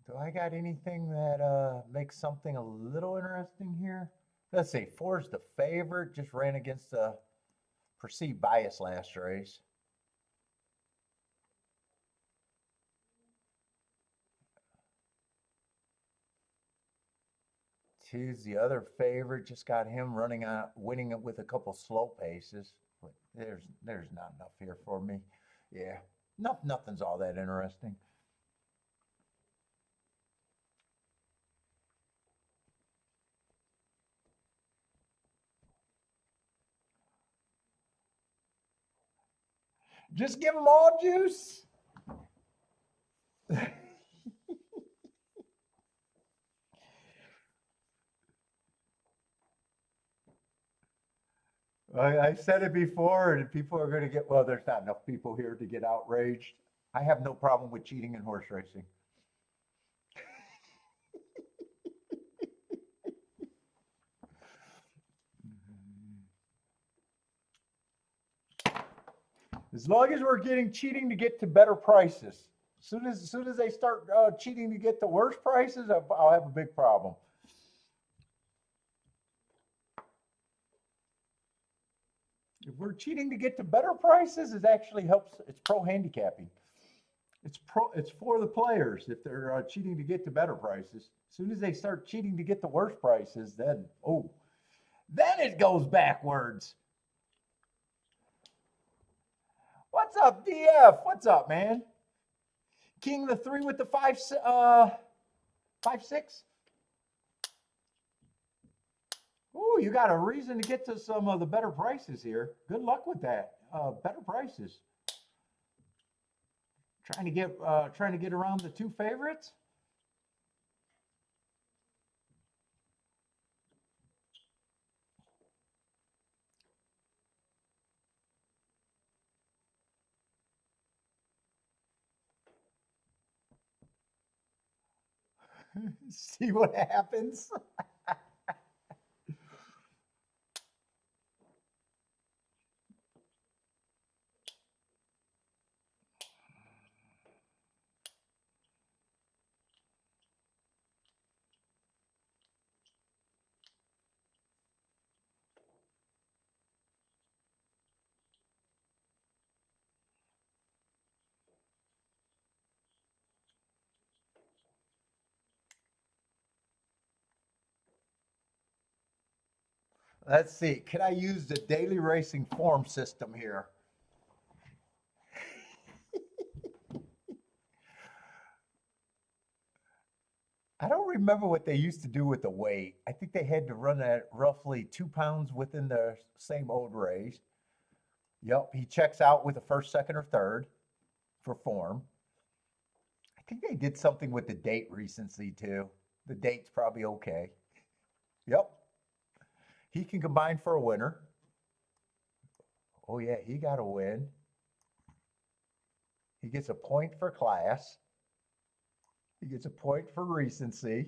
Do I got anything that makes something a little interesting here? Let's see. Four's the favorite. Just ran against the perceived bias last race. Two's the other favorite. Just got him running out, winning it with a couple slow paces. There's not enough here for me. Yeah, nothing's all that interesting. Just give them all juice. I said it before, and people are going to get, well, there's not enough people here to get outraged. I have no problem with cheating in horse racing. As long as we're getting cheating to get to better prices. As soon as they start cheating to get the worst prices, I'll have a big problem. If we're cheating to get to better prices, it actually helps. It's pro handicapping. It's for the players if they're cheating to get to better prices. As soon as they start cheating to get the worst prices, then it goes backwards. What's up, DF? What's up, man? King the three with the 5-6. Ooh, you got a reason to get to some of the better prices here. Good luck with that. Better prices. Trying to get around the two favorites. See what happens. Let's see. Can I use the daily racing form system here? I don't remember what they used to do with the weight. I think they had to run at roughly 2 pounds within the same old race. Yep, he checks out with a first, second, or third for form. I think they did something with the date recency too. The date's probably okay. Yep, he can combine for a winner. Oh yeah, he got a win. He gets a point for class. He gets a point for recency.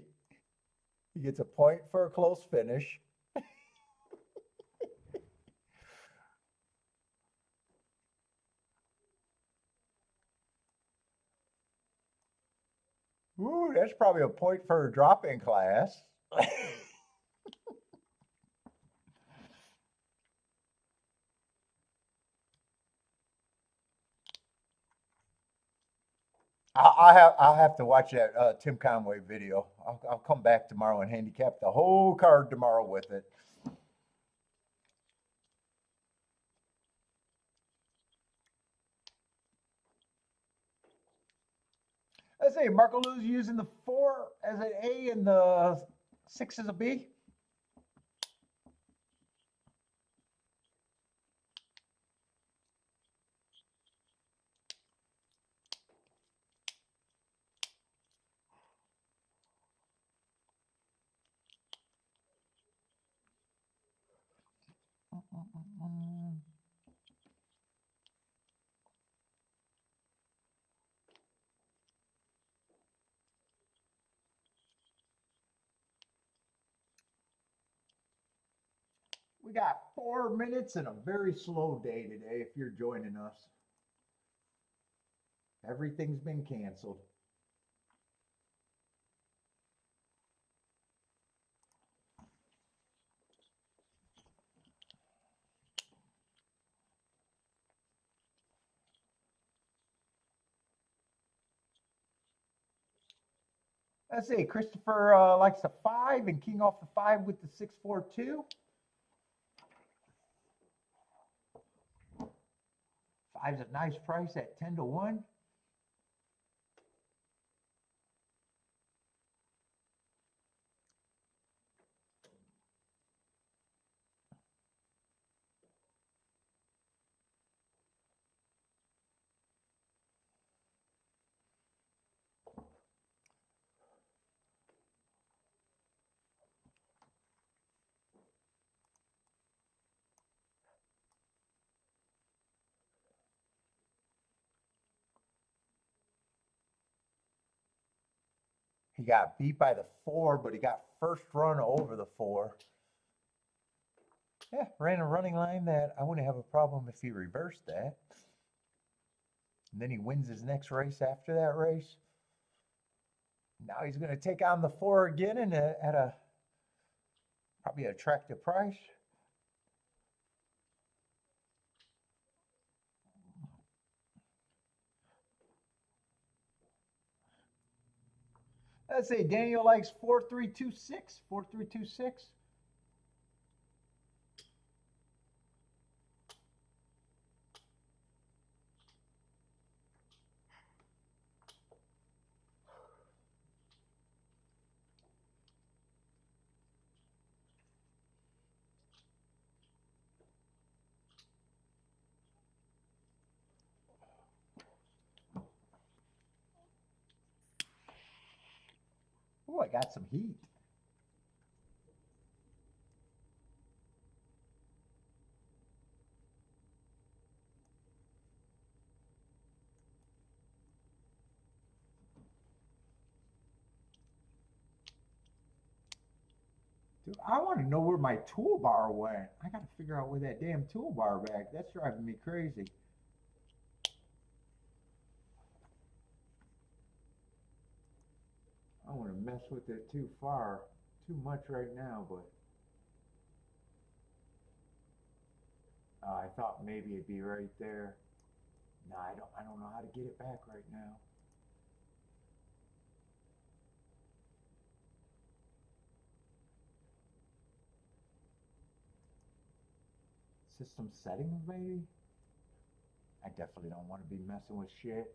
He gets a point for a close finish. Ooh, that's probably a point for a drop-in class. I'll have to watch that Tim Conway video. I'll come back tomorrow and handicap the whole card tomorrow with it. Let's say Marco Lou's using the 4 as an A and the 6 as a B. We got 4 minutes and a very slow day today if you're joining us. Everything's been canceled. Let's see, Christopher likes the 5 and king off the 5 with the 6-4-2. 5's a nice price at 10 to 1. He got beat by the 4, but he got first run over the 4. Yeah, ran a running line that I wouldn't have a problem if he reversed that. And then he wins his next race after that race. Now he's going to take on the 4 again and at a probably an attractive price. Let's say Daniel likes 4326. 4326. Oh, I got some heat. Dude, I want to know where my toolbar went. I got to figure out where that damn toolbar back. That's driving me crazy. I don't want to mess with it too much right now, but I thought maybe it'd be right there. No, I don't know how to get it back right now. System settings, maybe? I definitely don't want to be messing with shit.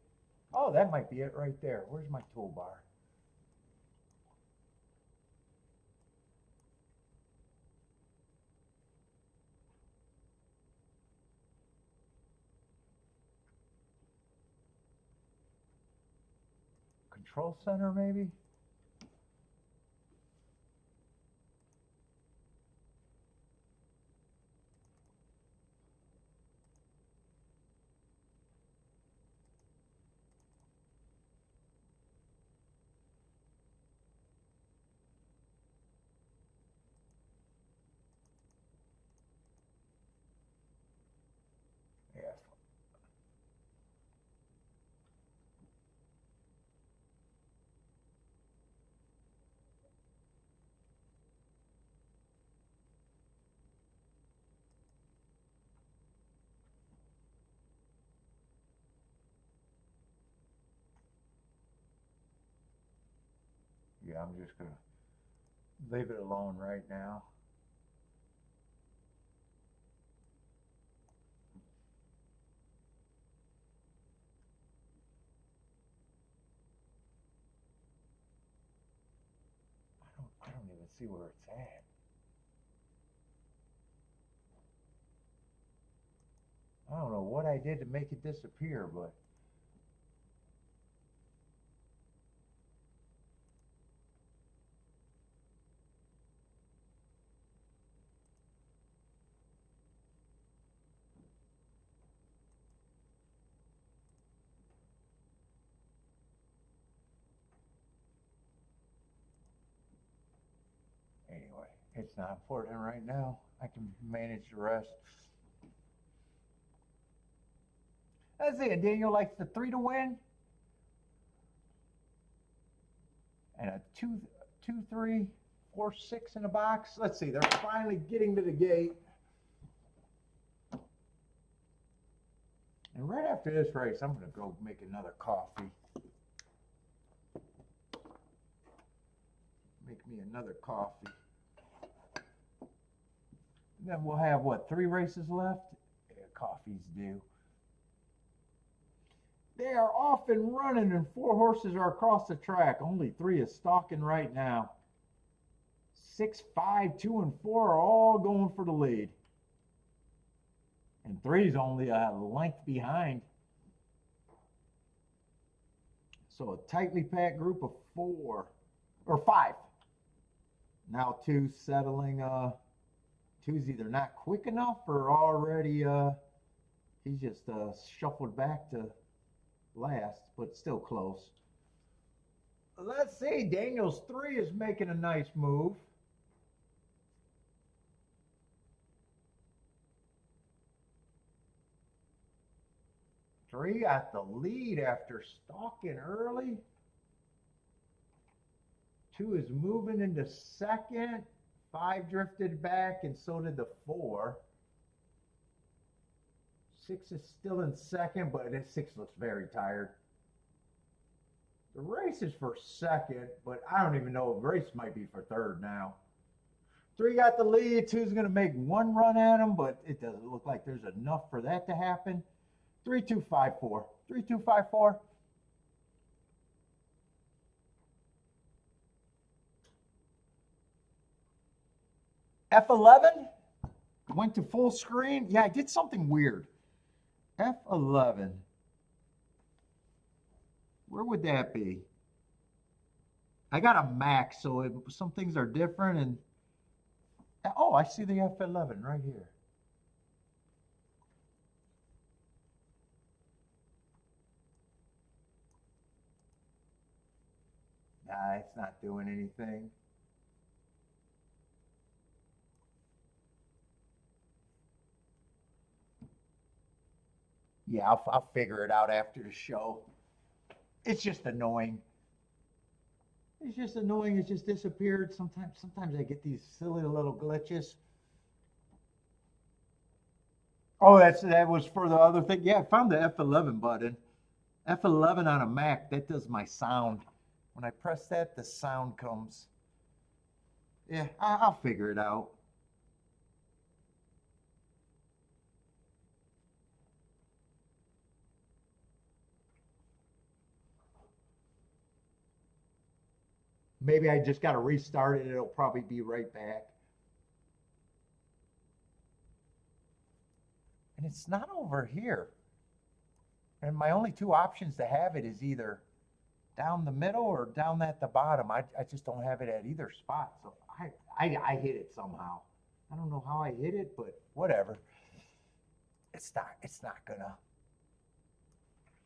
Oh, that might be it right there. Where's my toolbar? Control center, maybe? Yeah. Yeah, I'm just going to leave it alone right now. I don't even see where it's at. I don't know what I did to make it disappear, but anyway, it's not important right now. I can manage the rest. Let's see, Daniel likes the 3 to win. And a 2, 2, 3, 4, 6 in the box. Let's see, they're finally getting to the gate. And right after this race, I'm going to go make another coffee. Make me another coffee. And then we'll have, what, 3 races left? Yeah, coffee's due. They are off and running, and 4 horses are across the track. Only 3 is stalking right now. 6, 5, 2, and 4 are all going for the lead. And 3 is only a length behind. So a tightly packed group of 4 or 5. Now 2 settling. 2's either not quick enough or already he's just shuffled back to last, but still close. Let's see. Daniels 3 is making a nice move. Three got the lead after stalking early. 2 is moving into second. 5 drifted back, and so did the 4. 6 is still in second, but 6 looks very tired. The race is for second, but I don't even know. The race might be for third now. 3 got the lead. 2's going to make one run at him, but it doesn't look like there's enough for that to happen. 3, 2, 5, 4. 3, 2, 5, 4. F11 went to full screen. Yeah, I did something weird. F11. Where would that be? I got a Mac, so some things are different. And oh, I see the F11 right here. Nah, it's not doing anything. Yeah, I'll figure it out after the show. It's just annoying. It's just annoying. It just disappeared. Sometimes I get these silly little glitches. Oh, that was for the other thing. Yeah, I found the F11 button. F11 on a Mac, that does my sound. When I press that, the sound comes. Yeah, I'll figure it out. Maybe I just got to restart it. It'll probably be right back. And it's not over here. And my only 2 options to have it is either down the middle or down at the bottom. I just don't have it at either spot. So I hit it somehow. I don't know how I hit it, but whatever. It's not gonna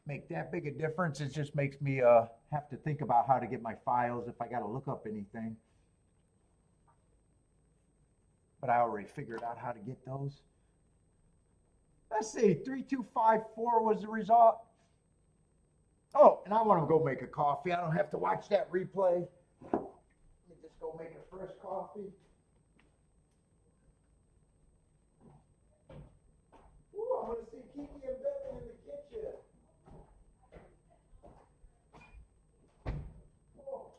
make that big a difference. It just makes me have to think about how to get my files if I got to look up anything. But I already figured out how to get those. Let's see, 3, 2, 5, 4 was the result. Oh, and I want to go make a coffee. I don't have to watch that replay. Let me just go make a fresh coffee. Ooh, I'm going to see Kiki and Billy in the kitchen. Oh.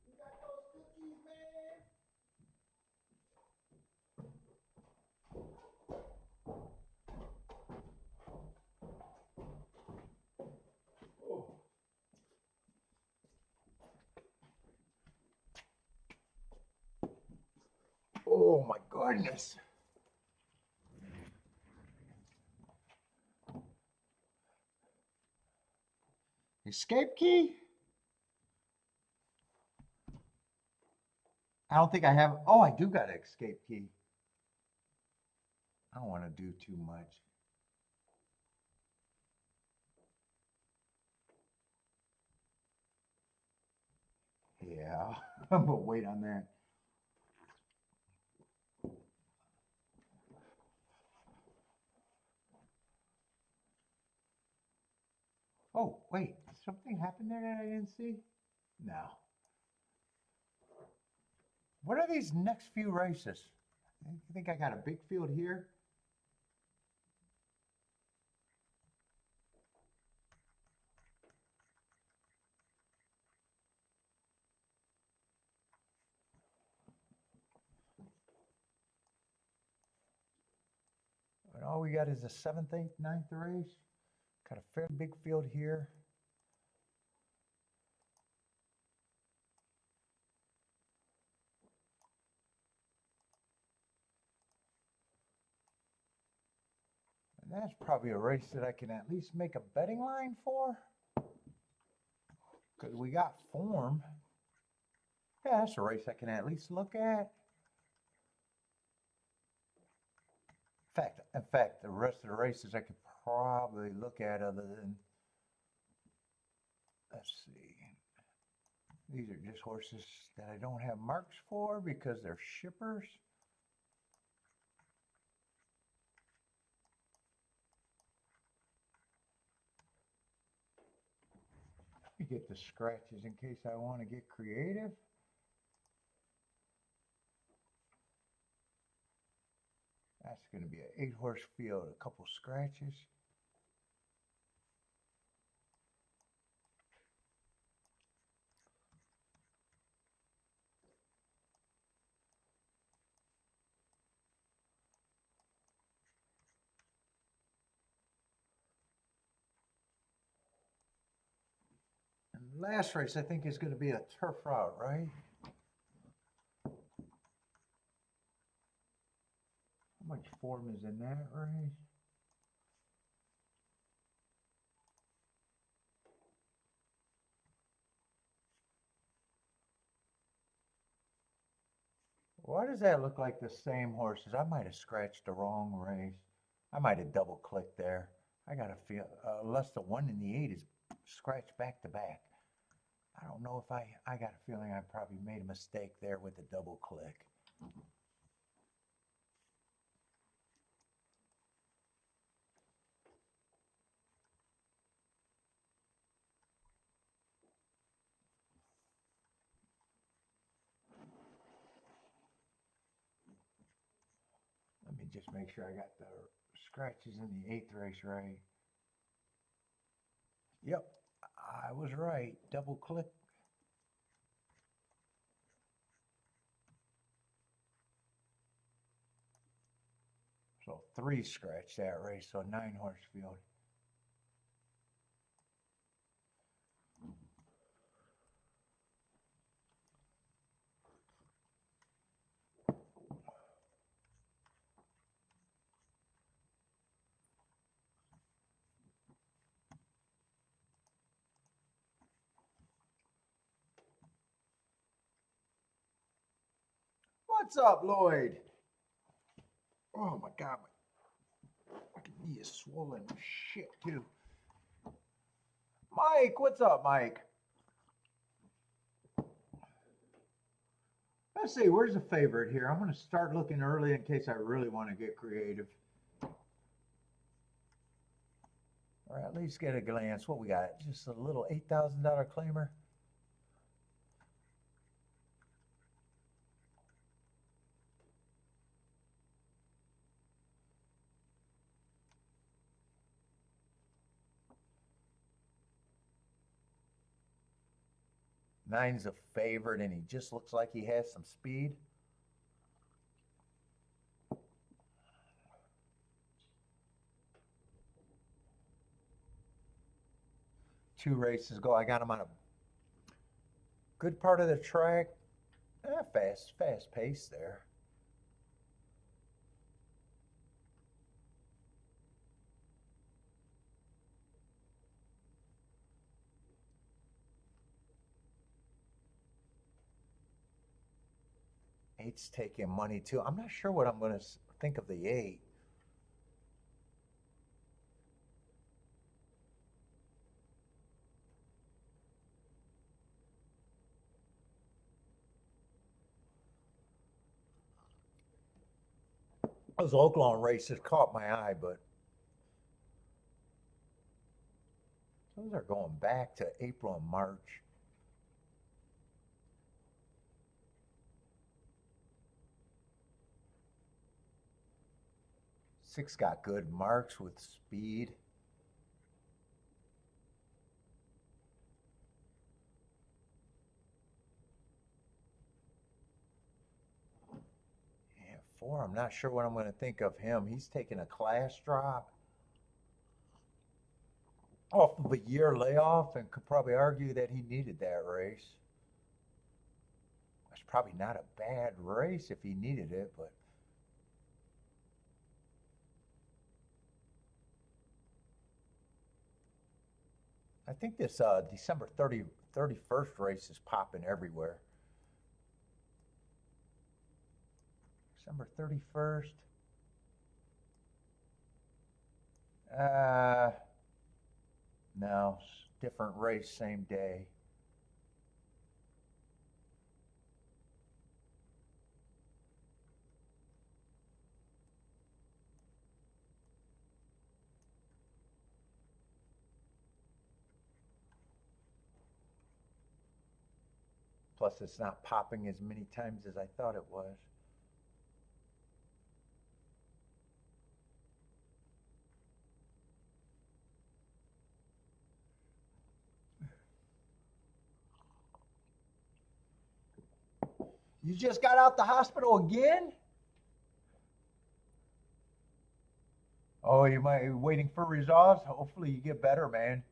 You got those cookies, man? Oh. Oh my goodness. Escape key? I don't think I have. Oh, I do got an escape key. I don't want to do too much. Yeah, I'm gonna wait on that. Oh, wait, something happened there that I didn't see? No. What are these next few races? I think I got a big field here. And all we got is a 7th, 8th, 9th race. Got a fairly big field here. And that's probably a race that I can at least make a betting line for. Because we got form. Yeah, that's a race I can at least look at. In fact, the rest of the races I could probably look at other than, let's see. These are just horses that I don't have marks for because they're shippers. Let me get the scratches in case I want to get creative. That's going to be an 8-horse field, a couple scratches. And the last race I think is going to be a turf route, right? How much form is in that race? Why does that look like the same horses? I might have scratched the wrong race. I might have double clicked there. I got a feel, unless the 1 and the 8 is scratched back to back. I don't know if I got a feeling I probably made a mistake there with the double click. Let me just make sure I got the scratches in the 8th race right. Yep, I was right. Double click. So 3 scratched that race, so 9-horse field. Well, What's up, Lloyd? Oh my God, my fucking knee is swollen. Shit, too. Mike, what's up, Mike? Let's see, where's the favorite here? I'm going to start looking early in case I really want to get creative. Or at least get a glance. What we got? Just a little $8,000 claimer. Nine's a favorite, and he just looks like he has some speed. Two races ago, I got him on a good part of the track. Fast pace there. Eight's taking money too. I'm not sure what I'm going to think of the eight. Those Oaklawn races caught my eye, but those are going back to April and March. Six got good marks with speed. And four, I'm not sure what I'm going to think of him. He's taking a class drop off of a year layoff and could probably argue that he needed that race. It's probably not a bad race if he needed it, but I think this December 31st race is popping everywhere. December 31st. No, different race, same day. Plus, it's not popping as many times as I thought it was. You just got out the hospital again? Oh, you might be waiting for results? Hopefully you get better, man.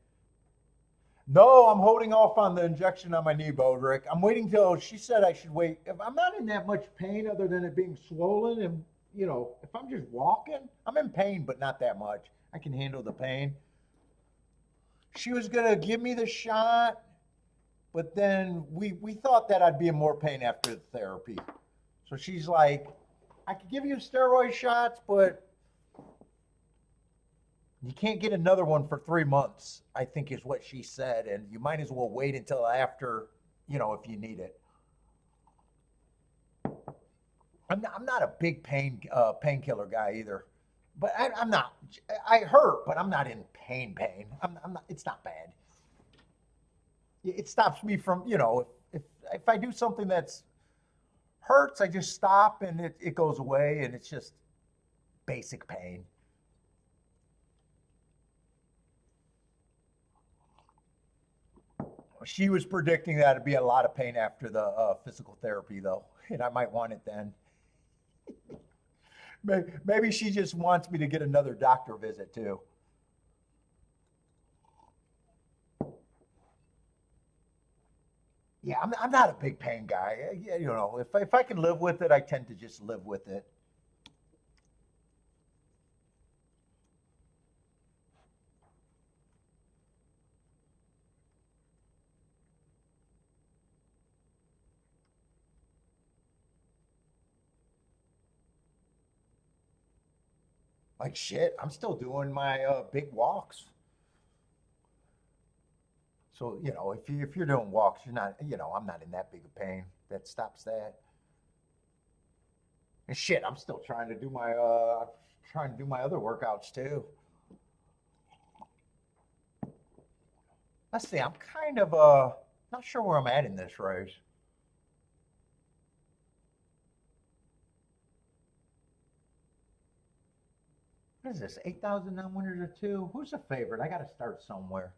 No, I'm holding off on the injection on my knee, Bodrick. I'm waiting till she said I should wait. If I'm not in that much pain other than it being swollen and, if I'm just walking, I'm in pain, but not that much. I can handle the pain. She was going to give me the shot, but then we thought that I'd be in more pain after the therapy. So she's like, I could give you steroid shots, but you can't get another one for 3 months, I think is what she said. And you might as well wait until after, if you need it. I'm not a big painkiller guy either. But I'm not. I hurt, but I'm not in pain. I'm not. It's not bad. It stops me from, if I do something that's hurts, I just stop and it goes away, and it's just basic pain. She was predicting that it'd be a lot of pain after the physical therapy, though, and I might want it then. Maybe she just wants me to get another doctor visit too. Yeah, I'm not a big pain guy. If I can live with it, I tend to just live with it. Like shit, I'm still doing my big walks. So, if you're doing walks, you're not, I'm not in that big of pain. That stops that. And shit, I'm still trying to do my other workouts too. Let's see, I'm kind of not sure where I'm at in this race. What is this? 8,000 winners or two? Who's the favorite? I got to start somewhere.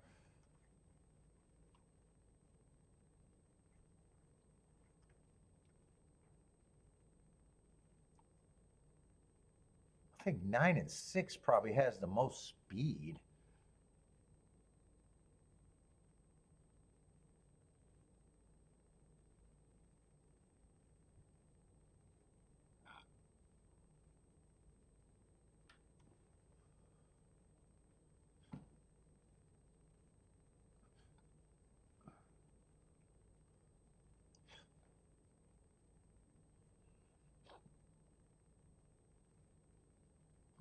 I think 9 and 6 probably has the most speed.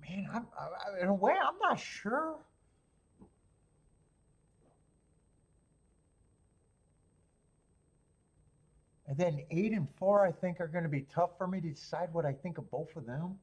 Man, in a way, I'm not sure. And then 8 and 4, I think, are going to be tough for me to decide what I think of both of them.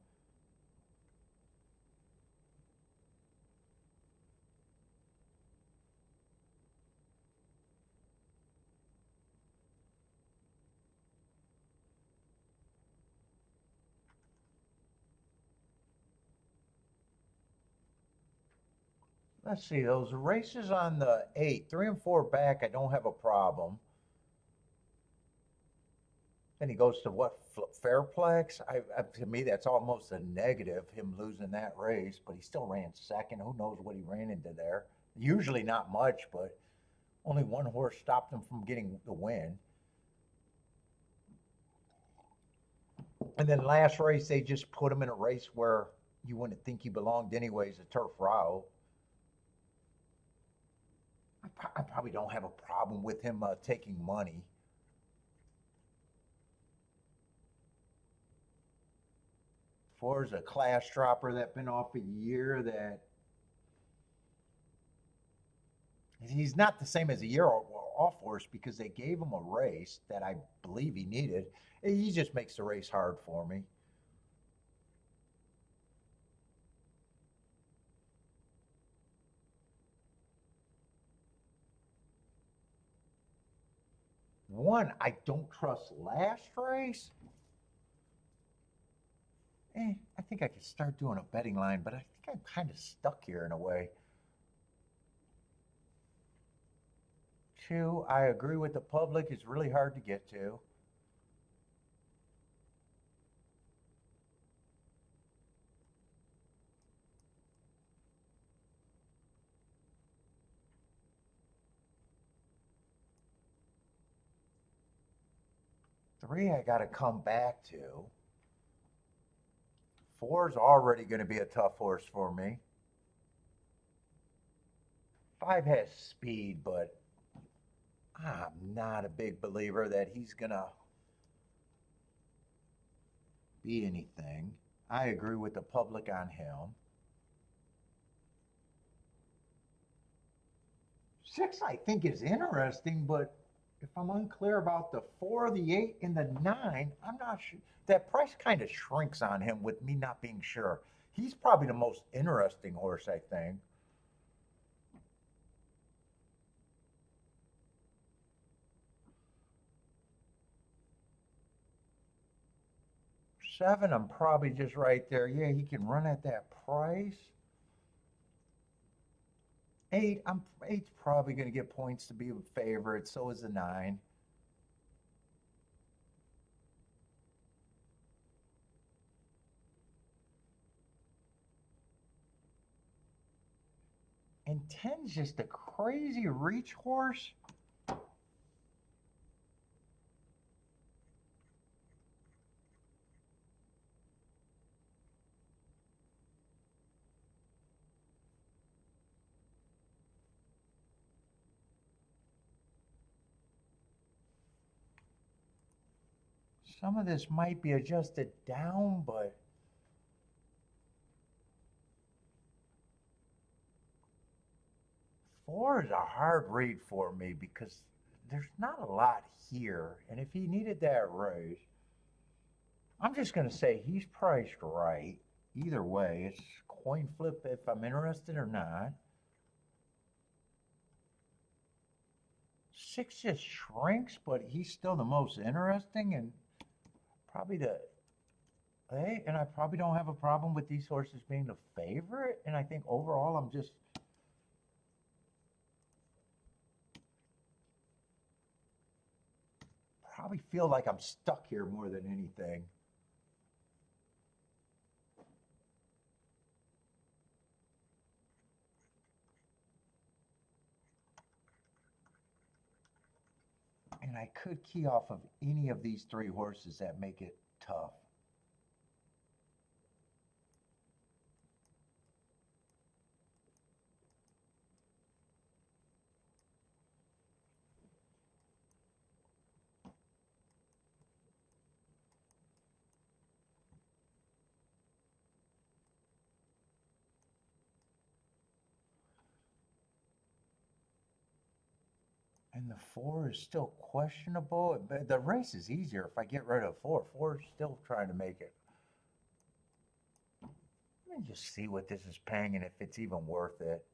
Let's see, those races on the 8, 3 and 4 back, I don't have a problem. Then he goes to what, Fairplex? To me, that's almost a negative, him losing that race, but he still ran second. Who knows what he ran into there? Usually not much, but only one horse stopped him from getting the win. And then last race, they just put him in a race where you wouldn't think he belonged anyways, a turf route. I probably don't have a problem with him taking money. For as a class dropper that been off a year, that he's not the same as a year off horse because they gave him a race that I believe he needed. He just makes the race hard for me. One, I don't trust last race. I think I could start doing a betting line, but I think I'm kind of stuck here in a way. Two, I agree with the public. It's really hard to get to. Three, I got to come back to. Four's already going to be a tough horse for me. Five has speed, but I'm not a big believer that he's going to be anything. I agree with the public on him. Six, I think, is interesting, but if I'm unclear about the four, the eight, and the nine, I'm not sure. That price kind of shrinks on him with me not being sure. He's probably the most interesting horse, I think. Seven, I'm probably just right there. Yeah, he can run at that price. Eight's probably going to get points to be a favorite. So is the nine. And ten's just a crazy reach horse. Some of this might be adjusted down, but 4 is a hard read for me because there's not a lot here. And if he needed that raise, I'm just going to say he's priced right. Either way, it's coin flip if I'm interested or not. 6 just shrinks, but he's still the most interesting and probably the. Hey, and I probably don't have a problem with these horses being the favorite. And I think overall, I'm just. Probably feel like I'm stuck here more than anything. And I could key off of any of these 3 horses that make it tough. And the 4 is still questionable. But the race is easier if I get rid of 4. 4 is still trying to make it. Let me just see what this is paying and if it's even worth it.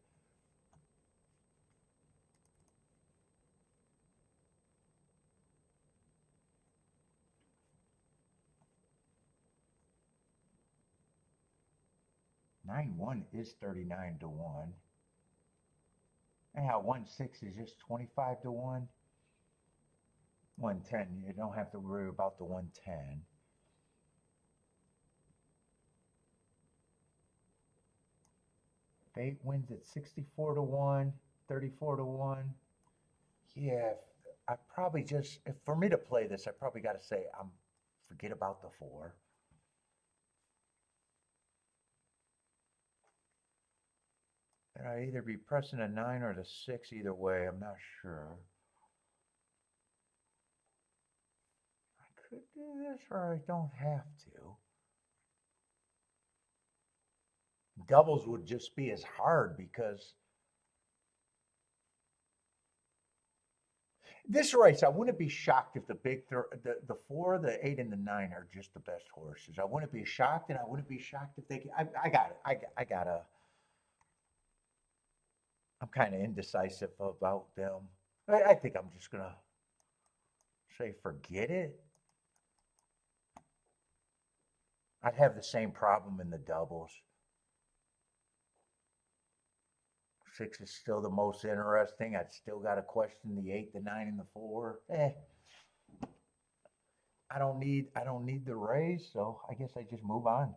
Nine one is 39 to 1. Yeah, 1-6 is just 25 to 1. 110, you don't have to worry about the 110. Fate wins at 64 to 1, 34 to 1. Yeah, I probably just, if for me to play this, I probably got to say, forget about the 4. And I'd either be pressing a 9 or the 6 either way, I'm not sure. I could do this or I don't have to. Doubles would just be as hard because this race, I wouldn't be shocked if the 4, the 8, and the 9 are just the best horses. I wouldn't be shocked, and I wouldn't be shocked if they. I got it. I gotta. I'm kind of indecisive about them. I think I'm just gonna say forget it. I'd have the same problem in the doubles. 6 is still the most interesting. I'd still got to question the 8, the 9, and the 4. I don't need the raise, so I guess I just move on.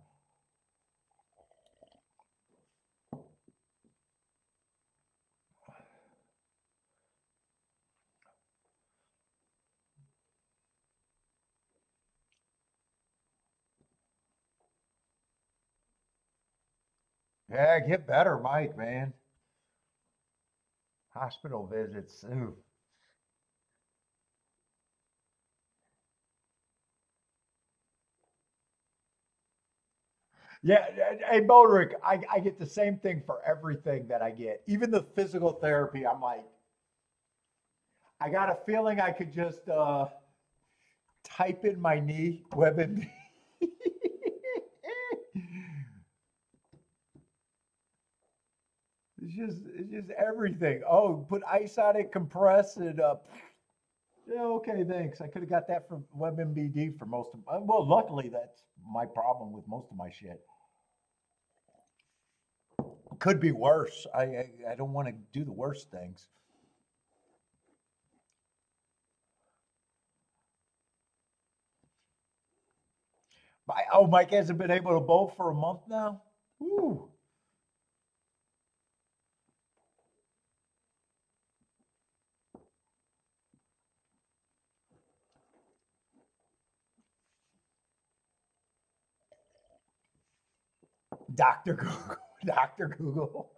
Yeah, get better, Mike, man. Hospital visits. Ooh. Yeah, hey, Bodrick, I get the same thing for everything that I get. Even the physical therapy, I'm like, I got a feeling I could just type in my knee, WebMD. It's just everything. Oh, put ice on it, compress it up. Yeah, okay, thanks. I could have got that from WebMBD for most of. Well, luckily that's my problem with most of my shit. Could be worse. I don't want to do the worst things. Oh, Mike hasn't been able to bowl for a month now. Woo. Doctor Google. Doctor Google.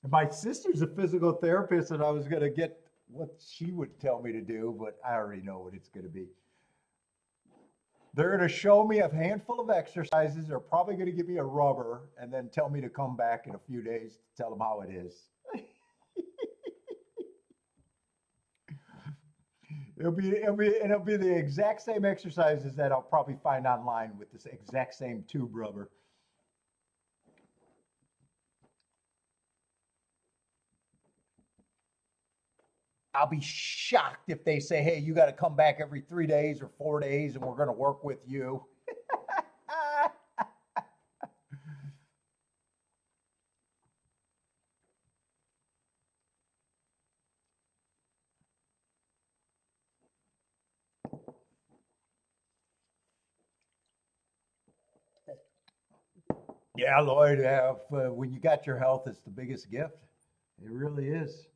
My sister's a physical therapist, and I was gonna get what she would tell me to do, but I already know what it's gonna be. They're going to show me a handful of exercises. They're probably going to give me a rubber and then tell me to come back in a few days to tell them how it is. It'll be the exact same exercises that I'll probably find online with this exact same tube rubber. I'll be shocked if they say, hey, you got to come back every 3 days or 4 days and we're going to work with you. Yeah, Lloyd, when you got your health, it's the biggest gift. It really is.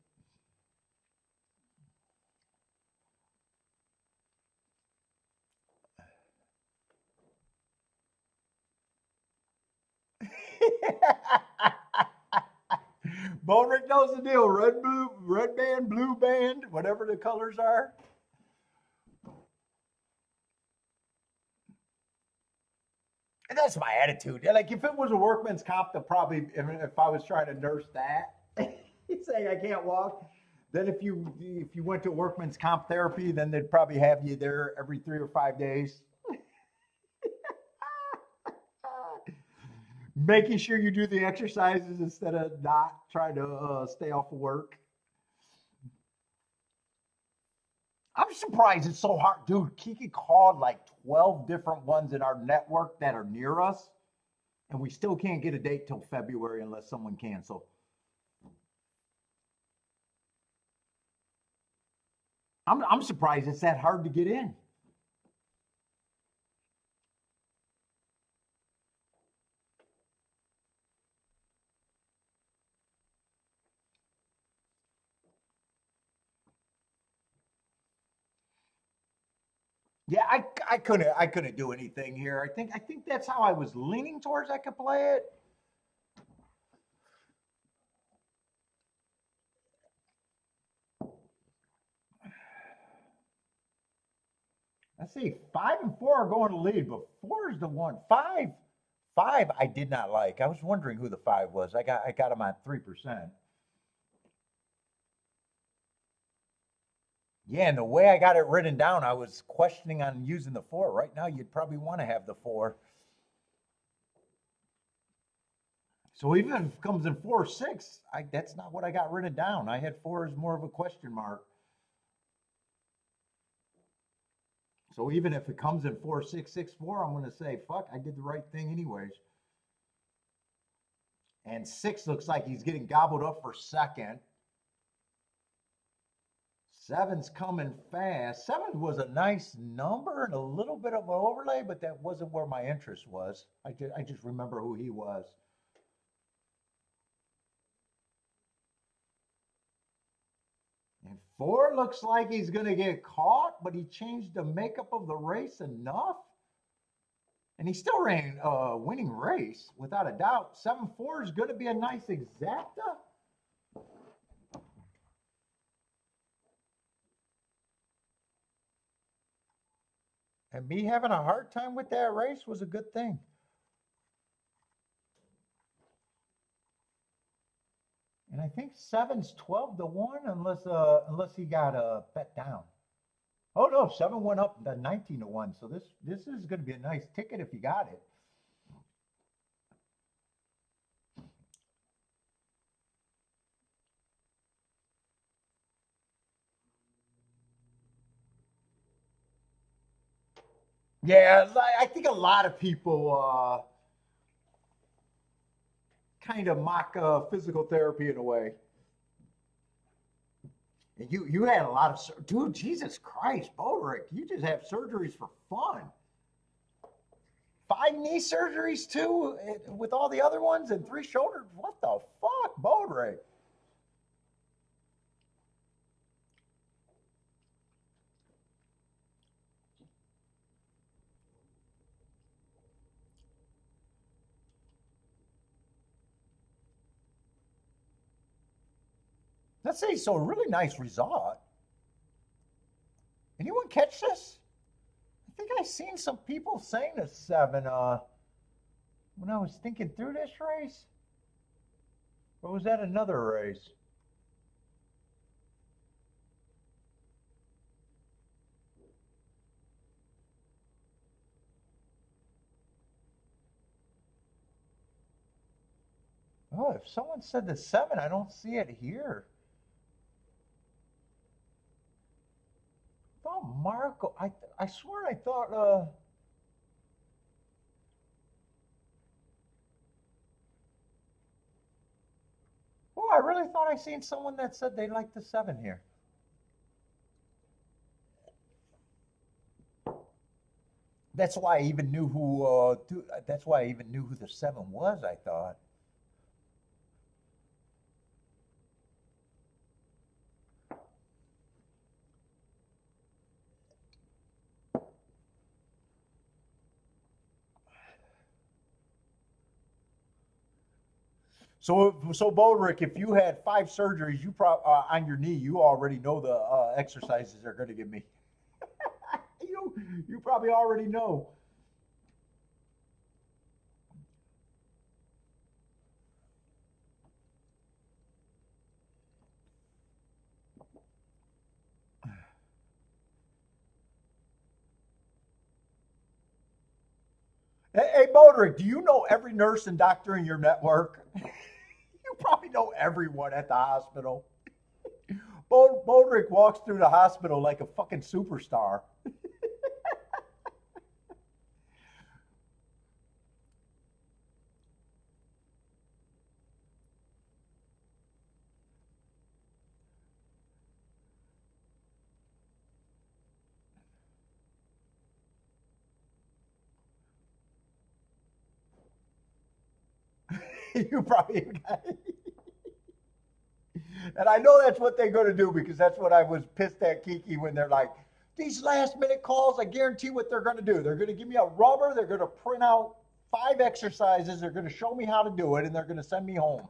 Bodrick knows the deal. Red, blue, red band, blue band, whatever the colors are. And that's my attitude. Like if it was a workman's comp, to probably if I was trying to nurse that, saying I can't walk. Then if you went to workman's comp therapy, then they'd probably have you there every 3 or 5 days, making sure you do the exercises instead of not trying to stay off of work. I'm surprised it's so hard, dude. Kiki called like 12 different ones in our network that are near us, and we still can't get a date till February unless someone cancels. I'm surprised it's that hard to get in. Yeah, I couldn't do anything here. I think that's how I was leaning towards I could play it. Let's see, 5 and 4 are going to lead, but 4 is the one. Five I did not like. I was wondering who the 5 was. I got him at 3%. Yeah, and the way I got it written down, I was questioning on using the 4. Right now, you'd probably want to have the 4. So even if it comes in 4 or 6, that's not what I got written down. I had 4 as more of a question mark. So even if it comes in 4 6 6 4, I'm going to say, fuck, I did the right thing anyways. And 6 looks like he's getting gobbled up for second. 7's coming fast. 7 was a nice number and a little bit of an overlay, but that wasn't where my interest was. I just remember who he was. And 4 looks like he's going to get caught, but he changed the makeup of the race enough. And he still ran a winning race, without a doubt. 7-4 is going to be a nice exacta. And me having a hard time with that race was a good thing. And I think 7's 12 to 1 unless he got bet down. Oh no, 7 went up to 19 to 1. So this is going to be a nice ticket if you got it. Yeah, I think a lot of people kind of mock physical therapy in a way. And you had a lot of dude. Jesus Christ, Bodrick, you just have surgeries for fun. 5 knee surgeries too, with all the other ones, and 3 shoulders. What the fuck, Bodrick? Let's say so. A really nice result. Anyone catch this? I think I seen some people saying a 7 when I was thinking through this race. Or was that another race? Oh, if someone said the 7, I don't see it here. I thought Marco. I swear I thought. Oh, I really thought I seen someone that said they liked the 7 here. That's why I even knew who. That's why I even knew who the 7 was. I thought. So Bodrick, if you had 5 surgeries, you on your knee, you already know the exercises they're going to give me. you you probably already know. Hey, Bodrick, do you know every nurse and doctor in your network? You probably know everyone at the hospital. Bodrick walks through the hospital like a fucking superstar. You probably, and I know that's what they're going to do because that's what I was pissed at Kiki when they're like, these last minute calls, I guarantee what they're going to do. They're going to give me a rubber, they're going to print out 5 exercises, they're going to show me how to do it, and they're going to send me home.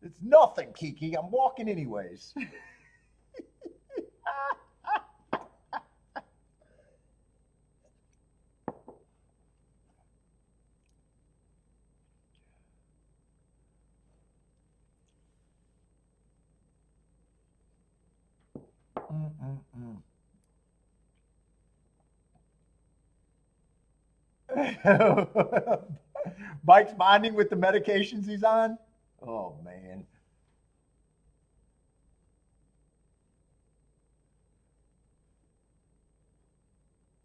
It's nothing, Kiki. I'm walking anyways. Mm-mm-mm. Mike's bonding with the medications he's on. Oh man,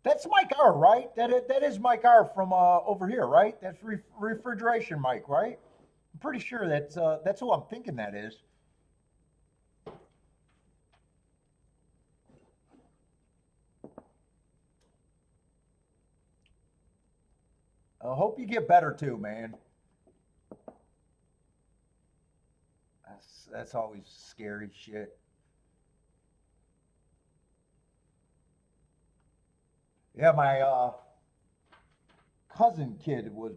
that's Mike R, right? That is Mike R from over here, right? That's refrigeration Mike, right? I'm pretty sure that's who I'm thinking that is. I hope you get better too, man. That's always scary shit. Yeah, my cousin kid was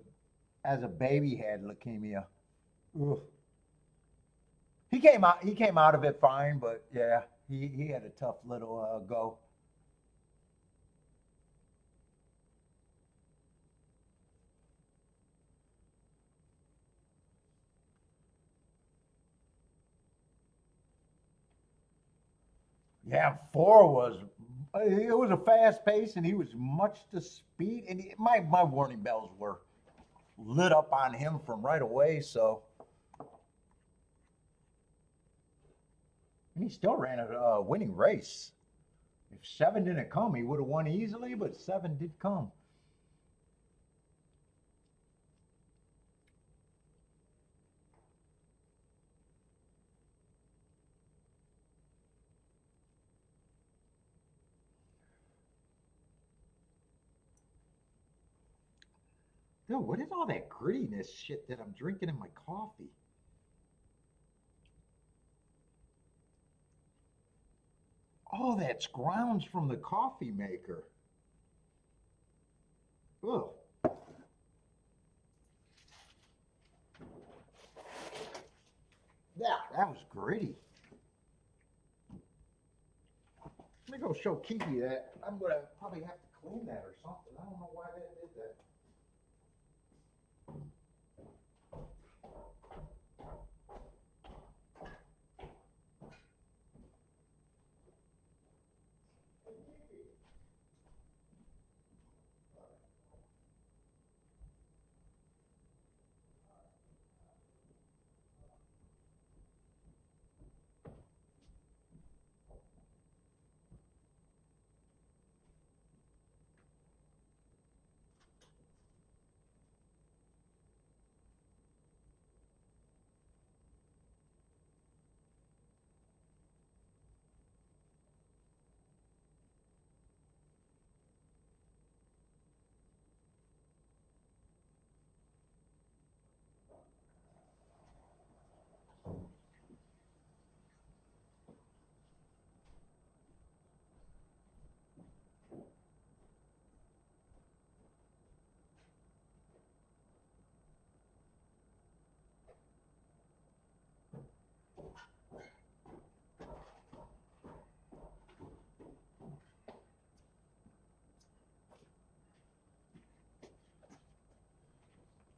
as a baby had leukemia. Ugh. He came out of it fine, but yeah, he had a tough little go. Yeah, 4 was it was a fast pace, and he was much to speed, and my warning bells were lit up on him from right away. So and he still ran a winning race. If 7 didn't come, he would have won easily, but 7 did come. Dude, what is all that grittiness shit that I'm drinking in my coffee? Oh, that's grounds from the coffee maker. Ugh. Yeah, that was gritty. Let me go show Kiki that. I'm gonna probably have to clean that or something. I don't know why that did that.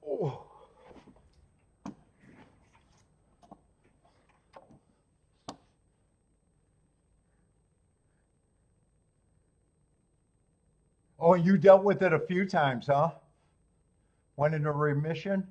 Oh. Oh, you dealt with it a few times, huh? Went into remission?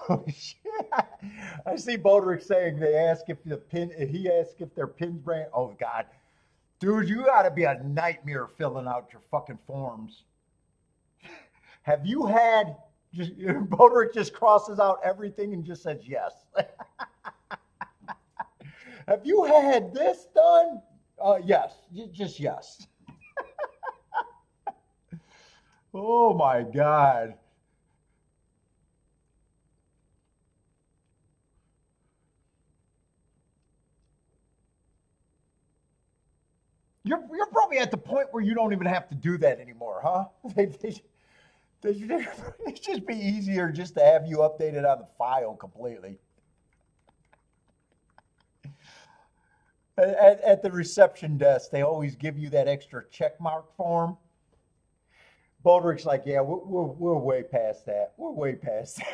Oh shit! I see Bodrick saying they ask if the pin. He asked if their pins brand. Oh god, dude, you got to be a nightmare filling out your fucking forms. Have you had? Just Bodrick just crosses out everything and just says yes. Have you had this done? Yes, just yes. Oh my god. You're probably at the point where you don't even have to do that anymore, huh? It'd just be easier just to have you updated on the file completely. At the reception desk, they always give you that extra check mark form. Baldrick's like, yeah, we're way past that. We're way past that.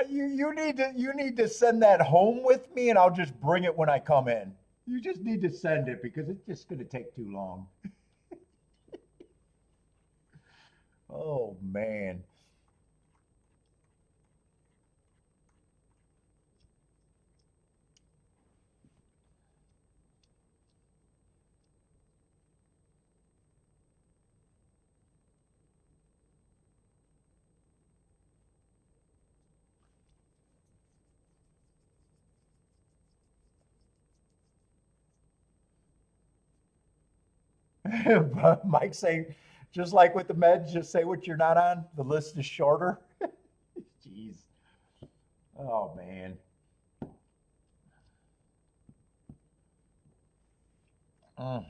You need to send that home with me, and I'll just bring it when I come in. You just need to send it because it's just going to take too long. Oh man. Mike saying, just like with the meds, just say what you're not on. The list is shorter. Jeez. Oh man. Mm.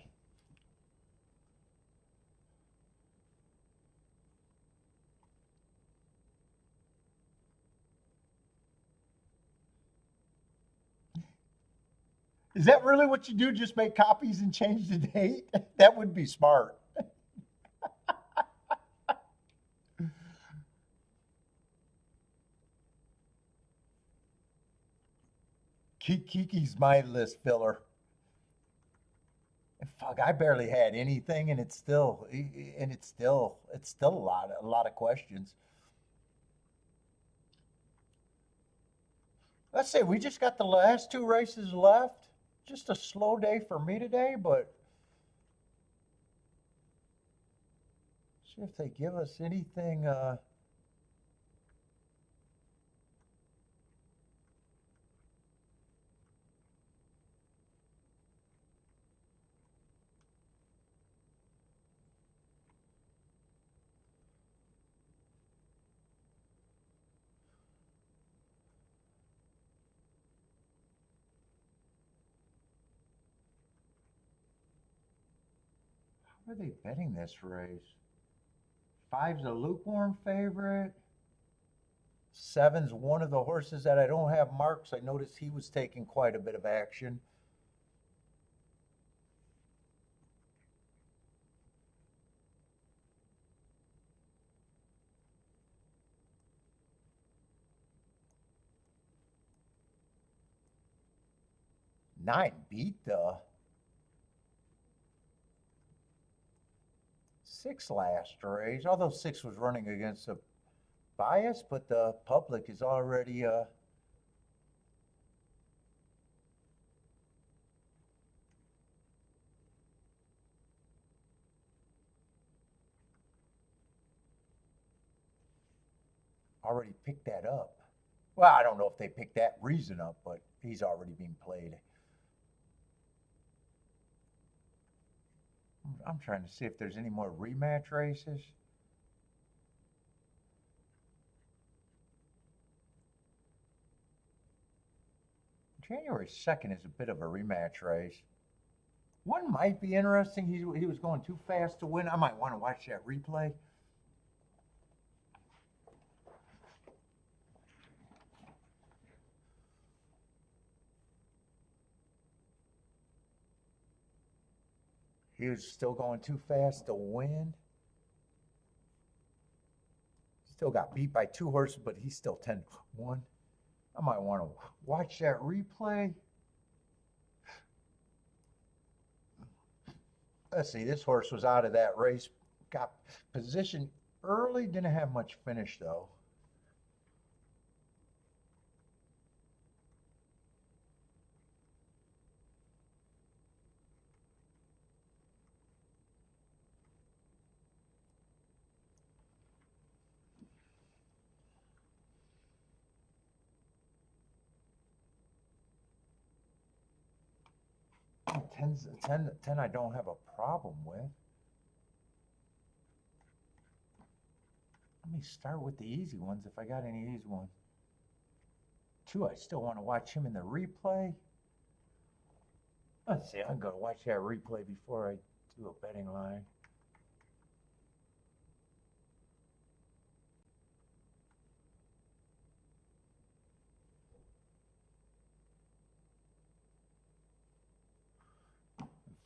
Is that really what you do? Just make copies and change the date? That would be smart. Kiki's my list filler. Fuck, I barely had anything, and it's still a lot of questions. Let's say we just got the last two races left. Just a slow day for me today, but See if they give us anything. How are they betting this race? Five's a lukewarm favorite. Seven's one of the horses that I don't have marks. I noticed he was taking quite a bit of action. Nine beat the 6 last race, although 6 was running against a bias, but the public is already already picked that up. Well, I don't know if they picked that reason up, but he's already being played. I'm trying to see if there's any more rematch races. January 2nd is a bit of a rematch race. One might be interesting. He was going too fast to win. I might want to watch that replay. He was still going too fast to win. Still got beat by 2 horses, but he's still 10-1. I might want to watch that replay. Let's see, this horse was out of that race. Got positioned early, didn't have much finish though. Oh, 10 I don't have a problem with. Let me start with the easy ones if I got any easy ones. 2, I still want to watch him in the replay. Let's see, I'm going to watch that replay before I do a betting line.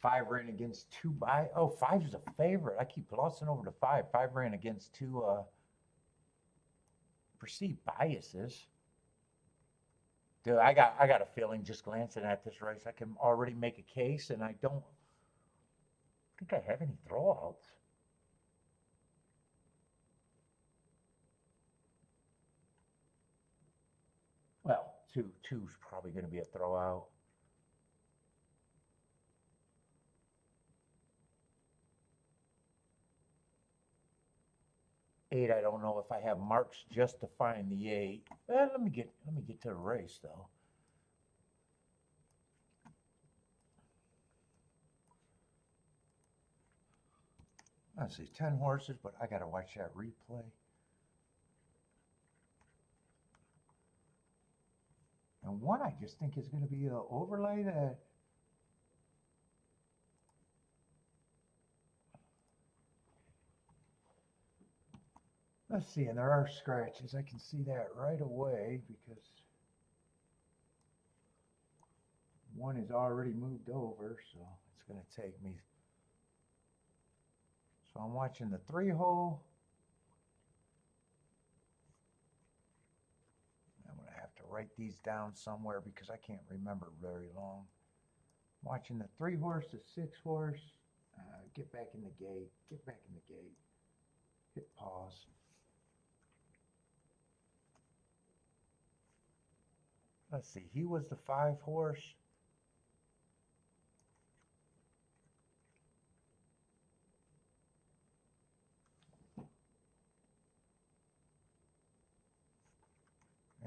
Five ran against 2 by. Oh, 5 is a favorite. I keep glossing over to 5. 5 ran against 2 perceived biases. Dude, I got a feeling just glancing at this race, I can already make a case, and I don't think I have any throwouts. Well, two's probably going to be a throwout. Eight, I don't know if I have marks justifying the 8. Let me get to the race though. Let's see, 10 horses, but I gotta watch that replay. And 1 I just think is gonna be an overlay that let's see, and there are scratches. I can see that right away because 1 is already moved over, so it's going to take me. So I'm watching the 3-hole. I'm going to have to write these down somewhere because I can't remember very long. Watching the 3-horse, the 6-horse. Get back in the gate. Get back in the gate. Hit pause. Let's see, he was the 5-horse.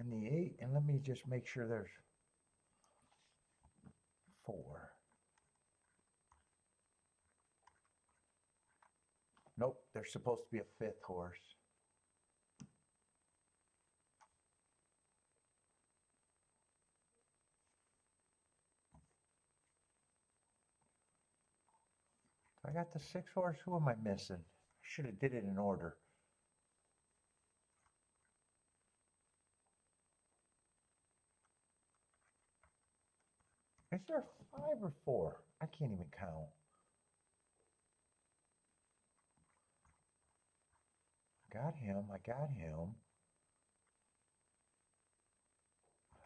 and the 8, and let me just make sure there's 4. Nope, there's supposed to be a 5th horse. I got the 6th horse. Who am I missing? I should have did it in order. Is there 5 or 4? I can't even count. Got him. I got him.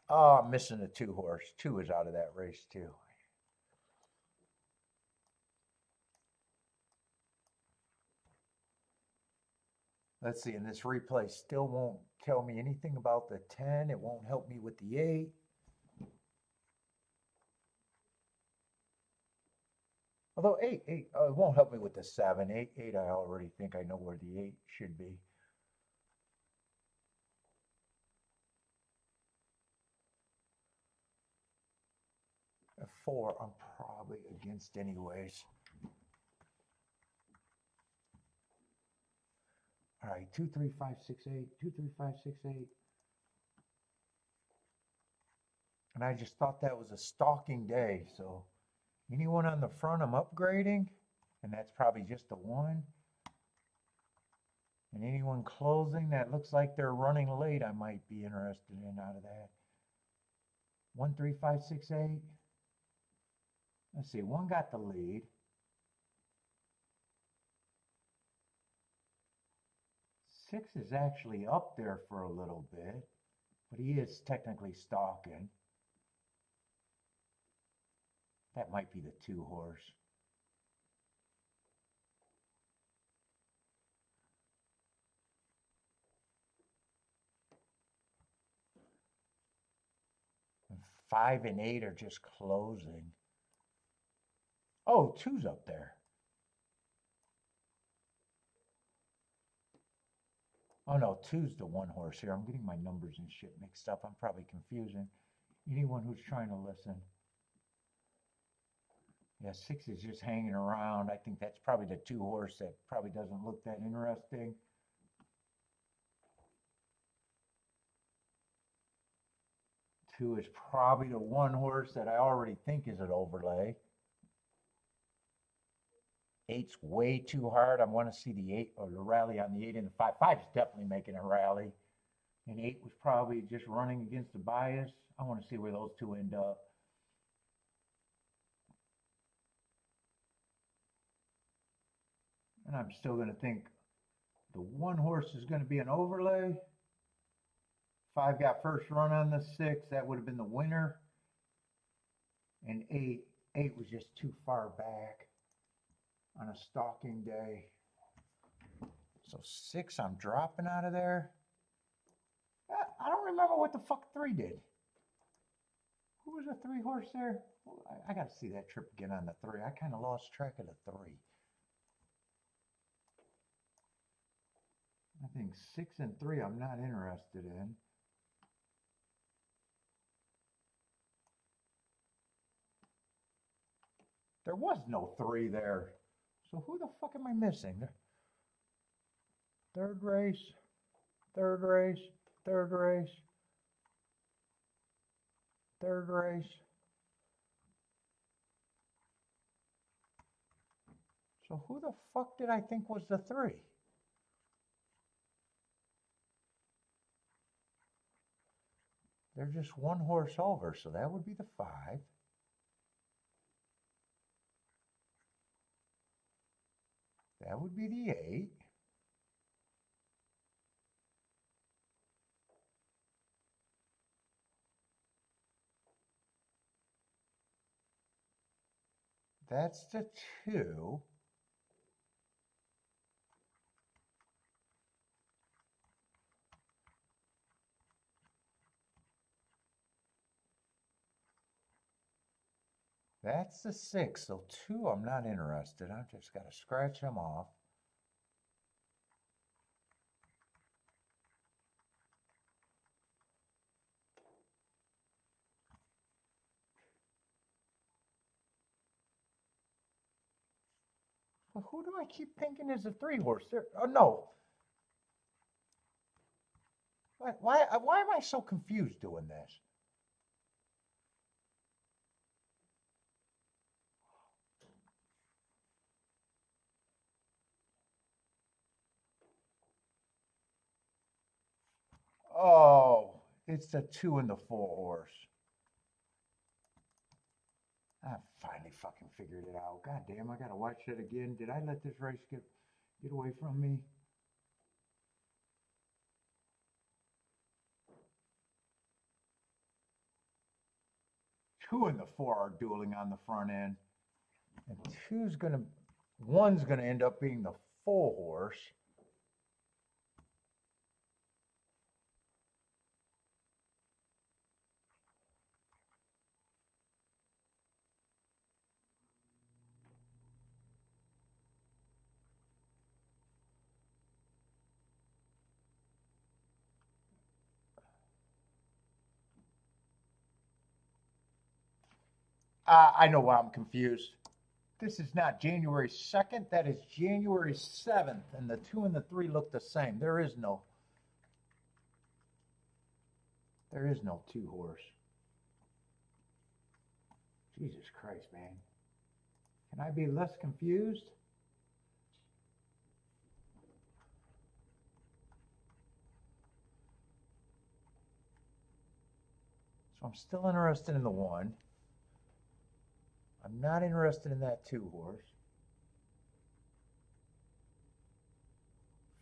Oh, I'm missing a 2 horse. 2 is out of that race too. Let's see, and this replay still won't tell me anything about the 10. It won't help me with the 8. Although 8, it won't help me with the 7. 8, I already think I know where the 8 should be. A 4, I'm probably against anyways. All right, 2, 3, 5, 6, 8. 2, 3, 5, 6, 8. And I just thought that was a stalking day. So anyone on the front, I'm upgrading. And that's probably just a 1. And anyone closing that looks like they're running late, I might be interested in out of that. 1, 3, 5, 6, 8. Let's see, 1 got the lead. 6 is actually up there for a little bit, but he is technically stalking. That might be the 2 horse. And 5 and 8 are just closing. Oh, 2's up there. Oh no, 2's the 1 horse here. I'm getting my numbers and shit mixed up. I'm probably confusing anyone who's trying to listen. Yeah, 6 is just hanging around. I think that's probably the 2 horse that probably doesn't look that interesting. Two is probably the 1 horse that I already think is an overlay. 8's way too hard. I want to see the 8 or the rally on the 8 and the 5. 5 is definitely making a rally. And 8 was probably just running against the bias. I want to see where those 2 end up. And I'm still going to think the 1 horse is going to be an overlay. 5 got first run on the 6. That would have been the winner. And 8 was just too far back on a stalking day. So 6, I'm dropping out of there. I don't remember what the fuck 3 did. Who was the 3 horse there? I got to see that trip again on the 3. I kind of lost track of the 3. I think 6 and 3 I'm not interested in. There was no 3 there. So who the fuck am I missing? Third race, third race, third race, third race. So who the fuck did I think was the 3? They're just 1 horse over, so that would be the 5. That would be the 8. That's the 2. That's the 6. So 2, I'm not interested. I've just got to scratch them off. But who do I keep thinking is a 3-horse? There, oh no. Why am I so confused doing this? Oh, it's the 2 and the 4-horse. I finally fucking figured it out. God damn, I gotta watch that again. Did I let this race get away from me? Two and the 4 are dueling on the front end. And one's gonna end up being the 4-horse. I know why I'm confused. This is not January 2nd. That is January 7th. And the 2 and the 3 look the same. There is no 2-horse. Jesus Christ, man. Can I be less confused? So I'm still interested in the 1. I'm not interested in that 2-horse.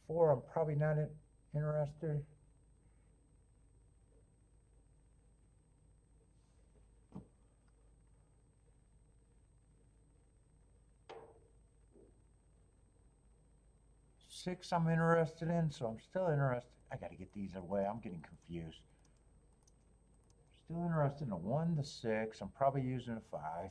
4, I'm probably not interested. Six, I'm interested in, so I'm still interested. I got to get these away. I'm getting confused. Still interested in a 1, the 6. I'm probably using a 5.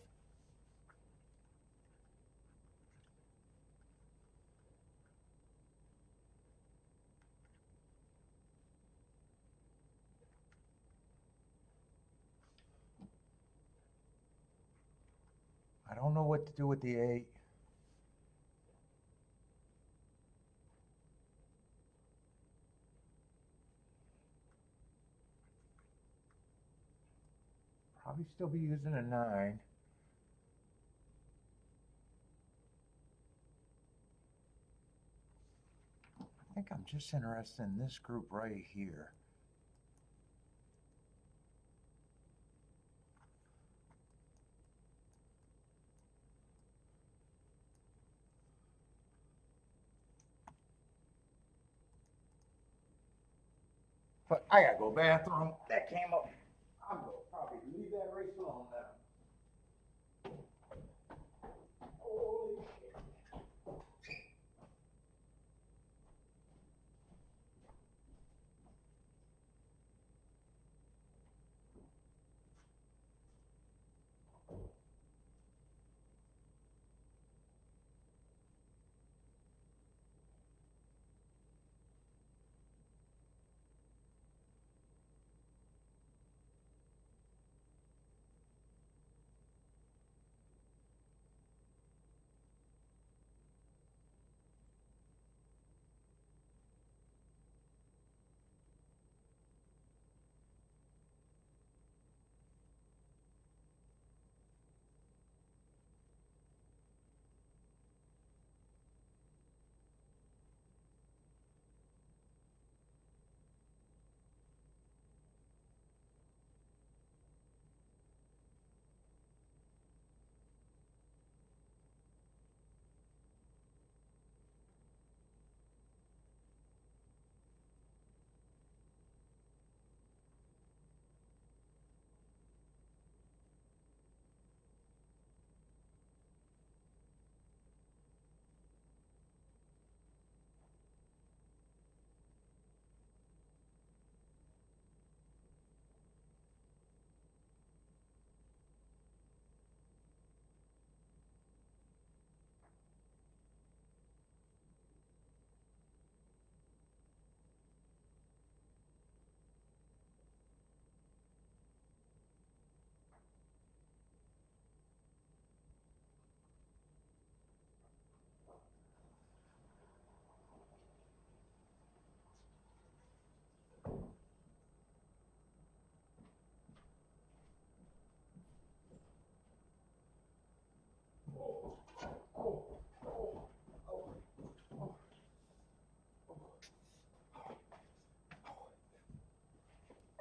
I don't know what to do with the 8. Probably still be using a 9. I think I'm just interested in this group right here. But I gotta go bathroom. That came up. I'm gonna probably leave that race alone now. Holy shit.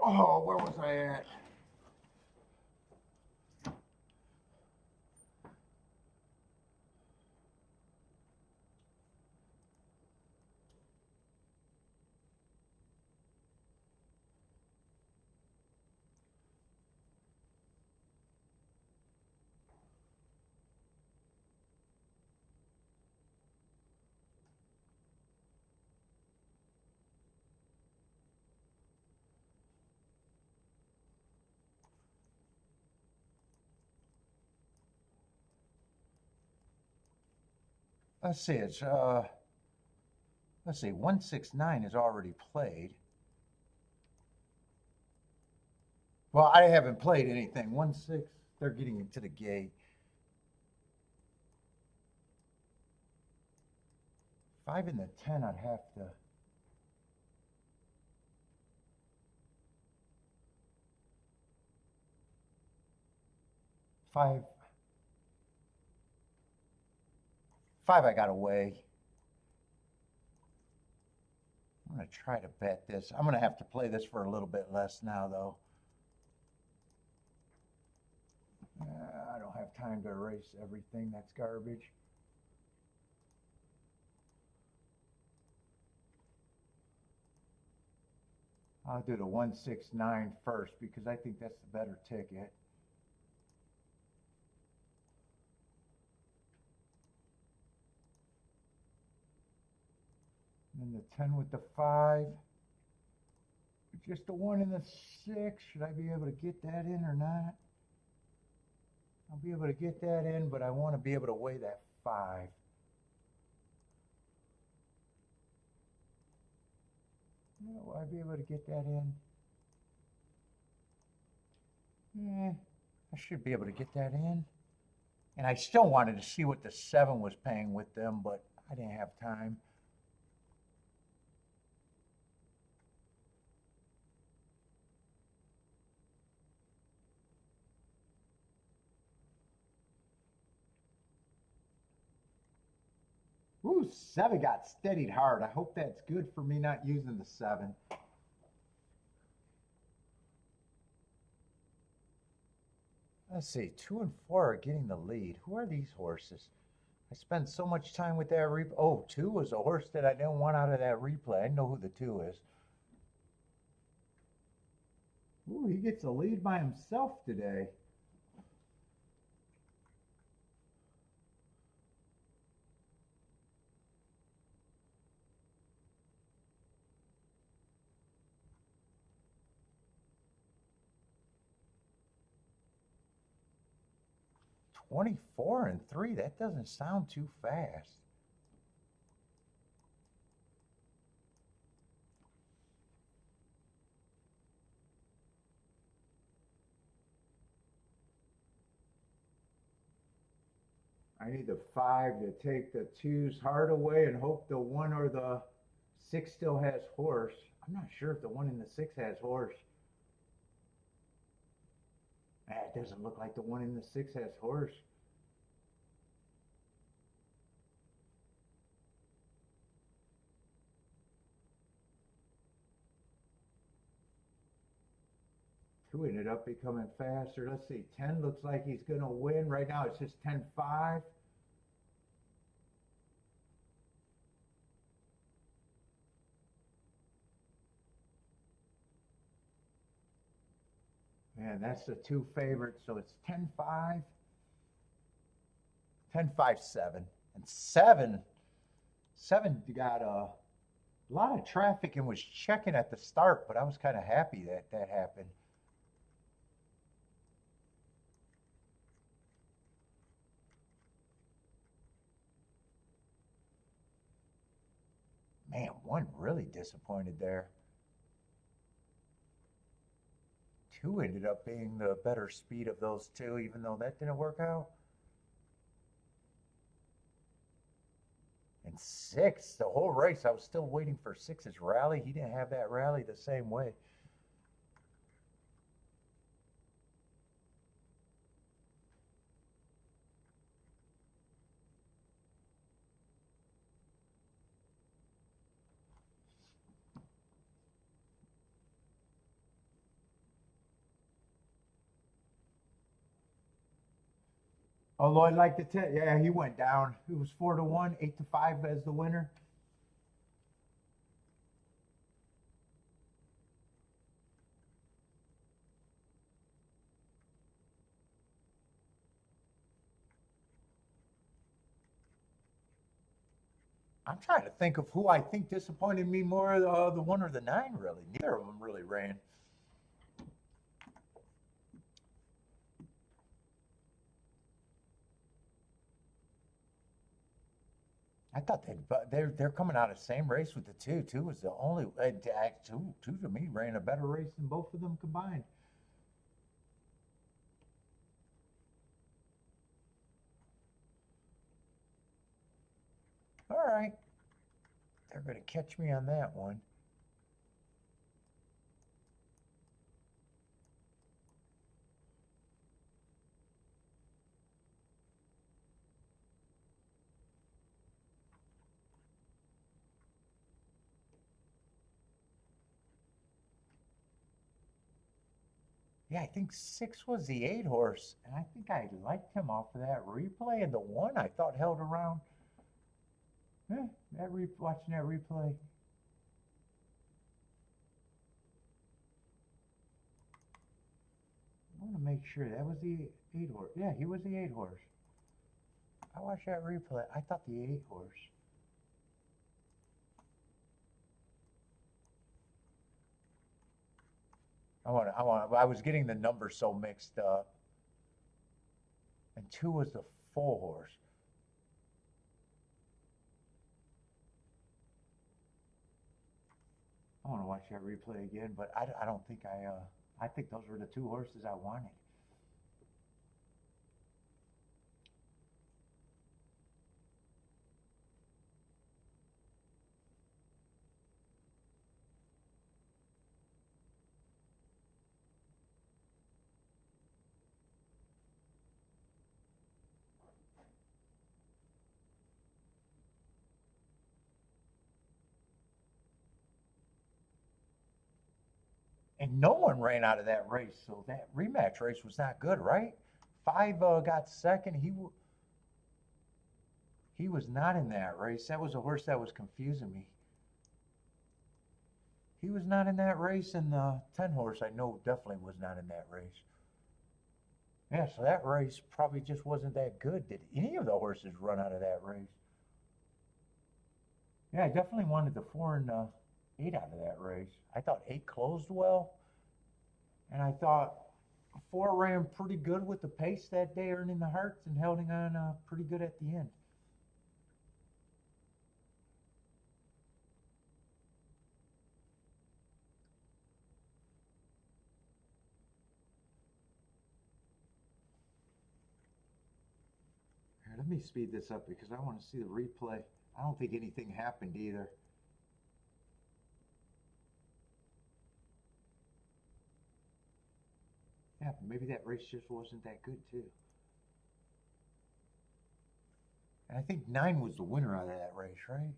Oh, where was I at? Let's see, let's see, 169 is already played. Well, I haven't played anything. 1-6, they're getting into the gate. 5 and the 10, I'd have to. Five, I got away. I'm gonna try to bet this. I'm gonna have to play this for a little bit less now, though. I don't have time to erase everything. That's garbage. I'll do the 169 first because I think that's the better ticket. And then the 10 with the 5. Just the 1 and the 6. Should I be able to get that in or not? I'll be able to get that in, but I want to be able to weigh that 5. Will I be able to get that in? Yeah, I should be able to get that in. And I still wanted to see what the 7 was paying with them, but I didn't have time. Ooh, 7 got steadied hard. I hope that's good for me not using the 7. Let's see, 2 and 4 are getting the lead. Who are these horses? I spent so much time with that replay. Oh, 2 was a horse that I didn't want out of that replay. I know who the 2 is. Ooh, he gets a lead by himself today. $24-3. That doesn't sound too fast. I need the 5 to take the 2's heart away and hope the 1 or the 6 still has horse. I'm not sure if the 1 and the 6 has horse. It doesn't look like the 1 and the 6 has horse. Two ended up becoming faster. Let's see, 10 looks like he's going to win. Right now it's just 10-5. Man, that's the 2 favorites, so it's 10-5. 10-5-7. And 7 got a lot of traffic and was checking at the start, but I was kind of happy that that happened. Man, 1 really disappointed there. 2 ended up being the better speed of those 2, even though that didn't work out. And 6, the whole race, I was still waiting for 6's rally. He didn't have that rally the same way. Oh, Lloyd liked the 10. Yeah, he went down. It was 4-1, 8-5 as the winner. I'm trying to think of who I think disappointed me more, the 1 or the 9, really. Neither of them really ran. I thought they're coming out of the same race with the 2. 2 was the only, 2 to me ran a better race than both of them combined. All right. They're going to catch me on that one. Yeah, I think 6 was the 8 horse, and I think I liked him off of that replay. And the 1 I thought held around. Watching that replay. I want to make sure that was the 8 horse. Yeah, he was the 8 horse. I watched that replay. I thought the 8 horse. I was getting the numbers so mixed up. And 2 was the 4 horse. I want to watch that replay again, but I don't think I think those were the 2 horses I wanted. And no one ran out of that race, so that rematch race was not good, right? 5 got second. He was not in that race. That was a horse that was confusing me. He was not in that race, and the 10 horse I know definitely was not in that race. Yeah, so that race probably just wasn't that good. Did any of the horses run out of that race? Yeah, I definitely wanted the 4 and 8 out of that race. I thought 8 closed well, and I thought 4 ran pretty good with the pace that day, earning the hearts and holding on pretty good at the end. Here, let me speed this up because I want to see the replay. I don't think anything happened either. Yeah, maybe that race just wasn't that good too. And I think 9 was the winner out of that race, right? And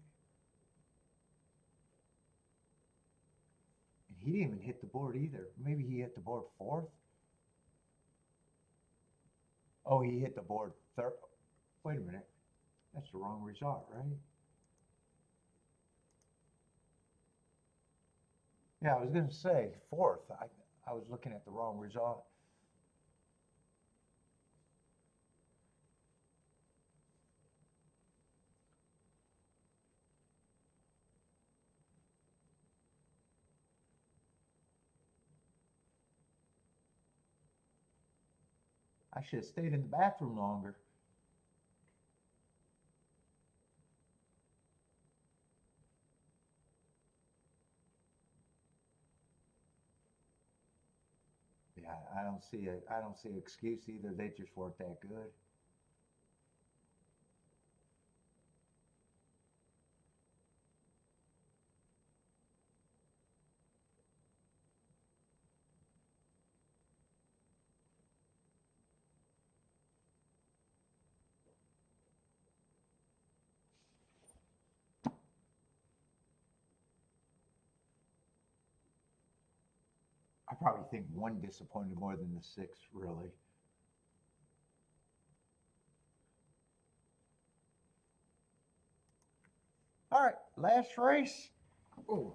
he didn't even hit the board either. Maybe he hit the board 4th. Oh, he hit the board 3rd. Wait a minute. That's the wrong result, right? Yeah, I was going to say 4th. I was looking at the wrong result. I should have stayed in the bathroom longer. Yeah, I don't see an excuse either. They just weren't that good. I probably think 1 disappointed more than the 6, really. last race. Ooh.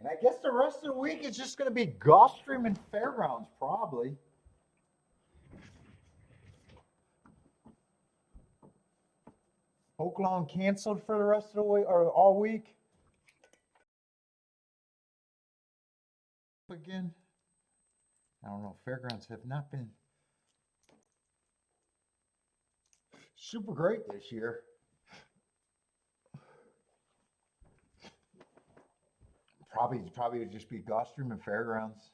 And I guess the rest of the week is just going to be Gulfstream and Fairgrounds, probably. Oaklawn canceled for the rest of the week, or all week. Again, I don't know. Fairgrounds have not been super great this year. Probably would just be Gulfstream and Fairgrounds.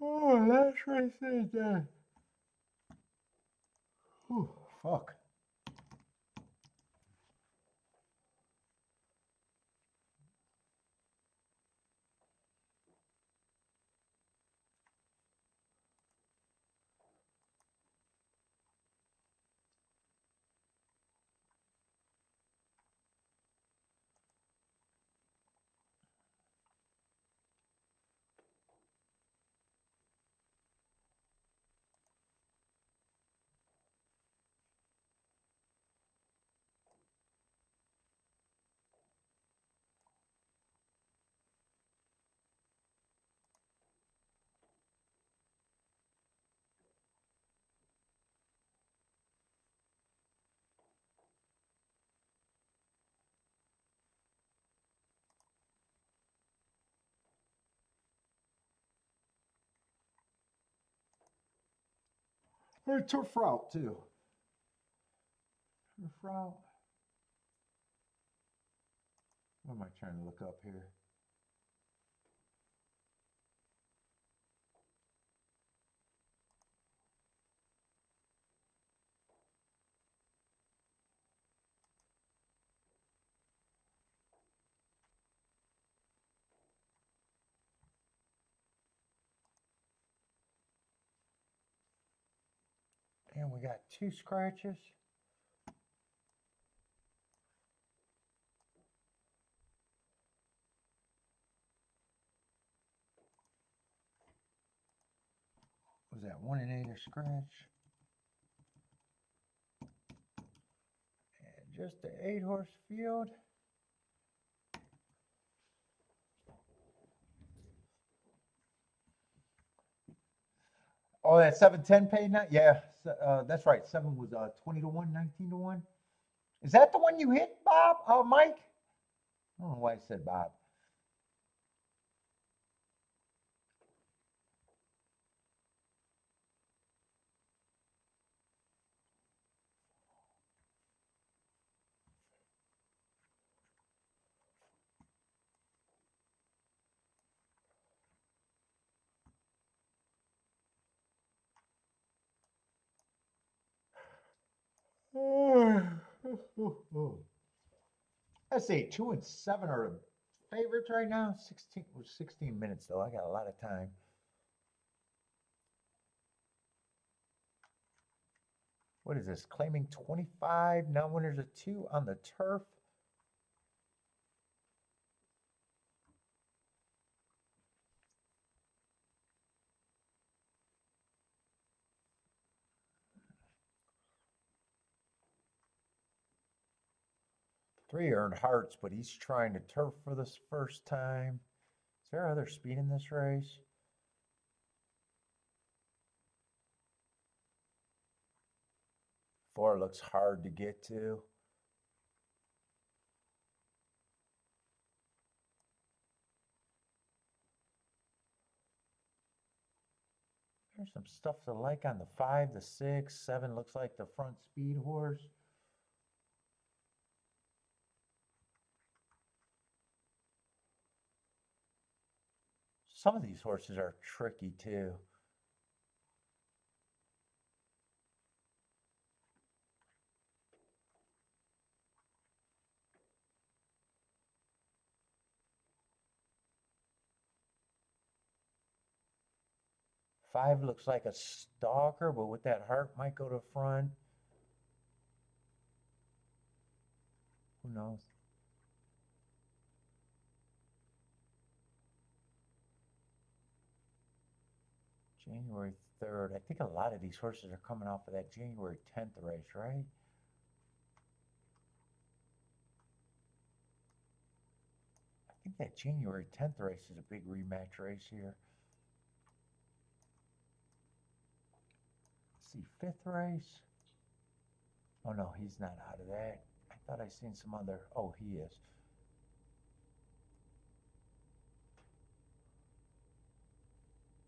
Oh, last race is that. Oh, fuck. Or turf route, too. Turf route. What am I trying to look up here? And we got 2 scratches. Was that 1 and 8 scratch? And just the 8-horse field. Oh, that 710 paid now? Yeah, that's right. 7 was 20 to 1, 19 to 1. Is that the one you hit, Bob? Mike? I don't know why I said Bob. Let's see, 2 and 7 are the favorites right now. 16 minutes though. I got a lot of time. What is this? Claiming 25 non-winners of 2 on the turf. Three earned hearts, but he's trying to turf for this first time. Is there other speed in this race? 4 looks hard to get to. There's some stuff to like on the 5, the 6, 7 looks like the front speed horse. Some of these horses are tricky too. Five looks like a stalker, but with that heart might go to front. Who knows? January 3rd. I think a lot of these horses are coming off of that January 10th race, right? I think that January 10th race is a big rematch race here. Let's see, 5th race. Oh no, he's not out of that. I thought I seen some other. Oh, he is.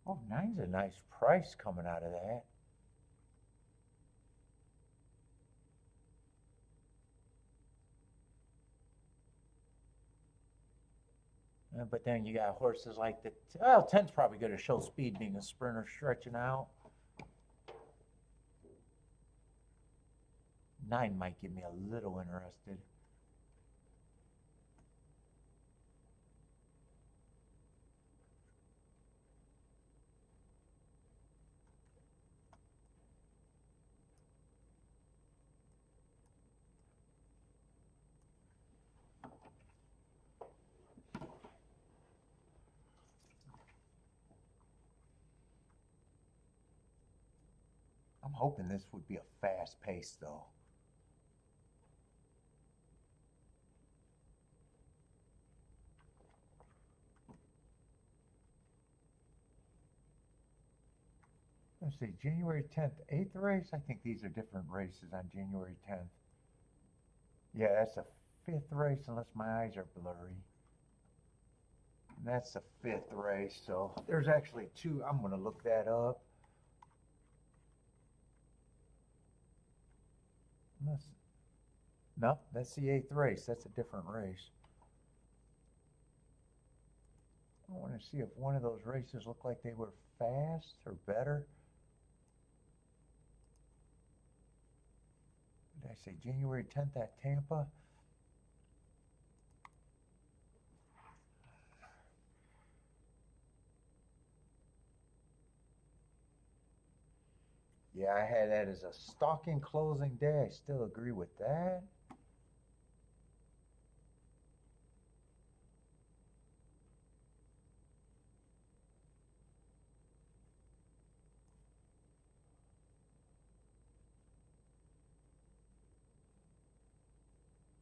Oh, 9's a nice price coming out of that. But then you got horses like the, well, 10's probably going to show speed being a sprinter stretching out. 9 might get me a little interested. I'm hoping this would be a fast pace though. Let's see, January 10th, 8th race? I think these are different races on January 10th. Yeah, that's the 5th race unless my eyes are blurry. And that's the 5th race, so there's actually 2. I'm going to look that up. No, that's the 8th race. That's a different race. I want to see if one of those races looked like they were fast or better. Did I say January 10th at Tampa? Yeah, I had that as a stalking closing day. I still agree with that.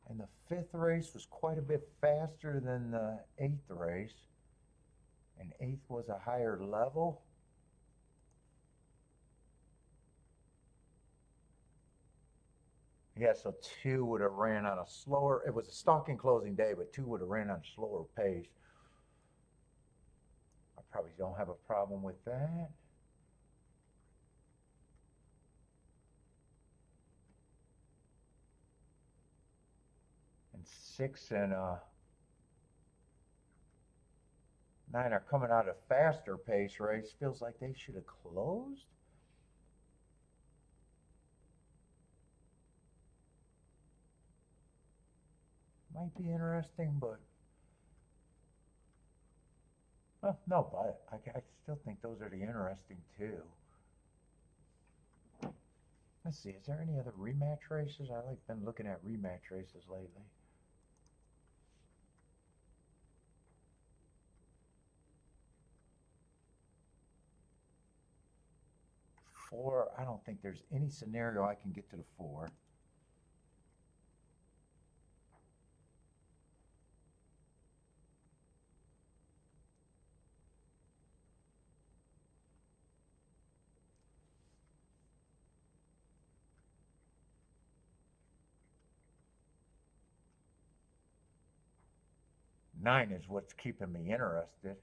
And the 5th race was quite a bit faster than the 8th race. And 8th was a higher level. Yeah, so 2 would have ran on a slower, it was a stalking closing day, but 2 would have ran on a slower pace. I probably don't have a problem with that. And 6 and 9 are coming out of faster pace race. Feels like they should have closed. might be interesting, but well, no, but I still think those are the interesting too. Let's see, is there any other rematch races? I like been looking at rematch races lately. Four, I don't think there's any scenario I can get to the four. Nine is what's keeping me interested.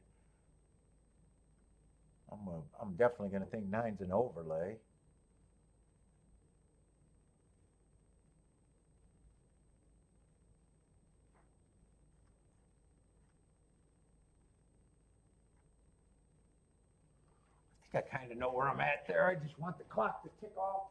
I'm definitely going to think nine's an overlay. I think I kind of know where I'm at there. I just want the clock to tick off.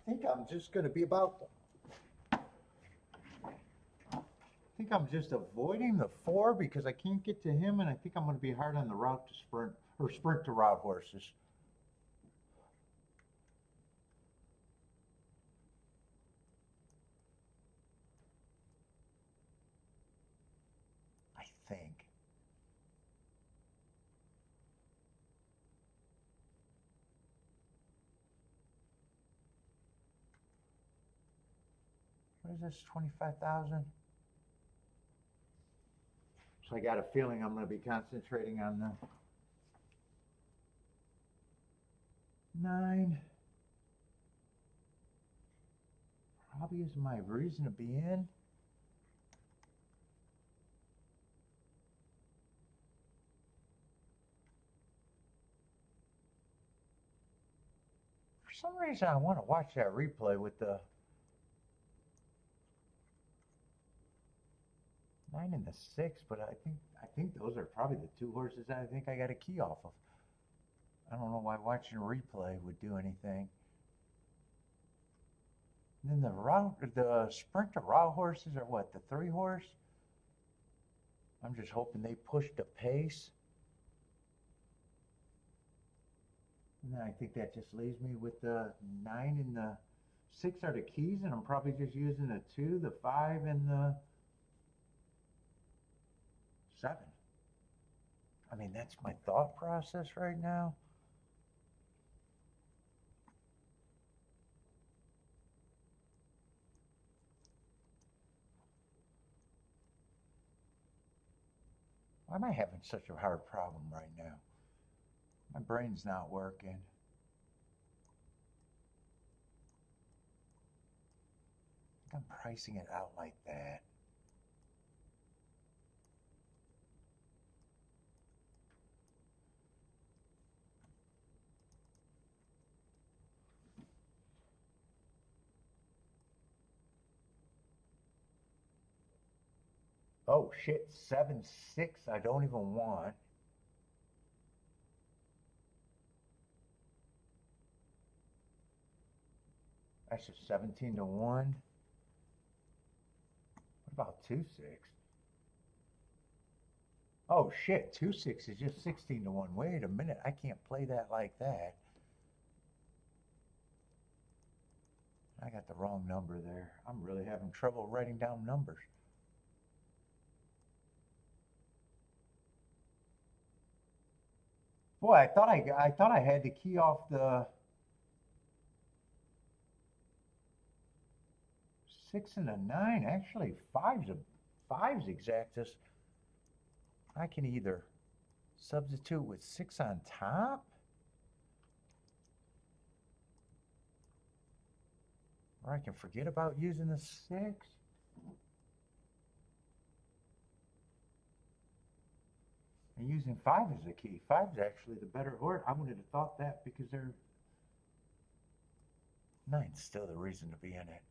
I think I'm just going to be about. I think I'm just avoiding the four because I can't get to him, and I think I'm going to be hard on the route to sprint or sprint to route horses. I think. What is this? 25,000. So I got a feeling I'm going to be concentrating on the 9. Probably is my reason to be in. For some reason, I want to watch that replay with the 9 and the 6, but I think those are probably the two horses that I think I got a key off of. I don't know why watching a replay would do anything. And then the sprint to route horses are what, the 3 horse? I'm just hoping they push the pace. And then I think that just leaves me with the 9 and the 6 are the keys, and I'm probably just using the 2, the 5, and the 7. I mean, that's my thought process right now. Why am I having such a hard problem right now? My brain's not working. I think I'm pricing it out like that. Oh shit, 7.6 I don't even want. That's just 17 to 1. What about 2.6? Oh shit, 2.6 is just 16 to 1. Wait a minute, I can't play that like that. I got the wrong number there. I'm really having trouble writing down numbers. Boy, I thought I had to key off the 6 and a 9. Actually, five's exactus. I can either substitute with 6 on top, or I can forget about using the 6. And using 5 as a key. 5 is actually the better word. I wouldn't have thought that because they're 9's still the reason to be in it.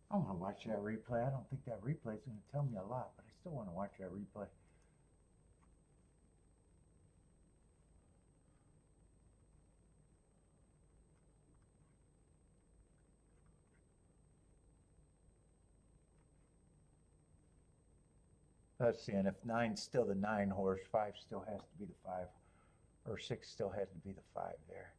I want to watch that replay. I don't think that replay is going to tell me a lot, but I still want to watch that replay. Let's see, and if 9's still the 9 horse, 5 still has to be the 5, or 6 still has to be the 5 there.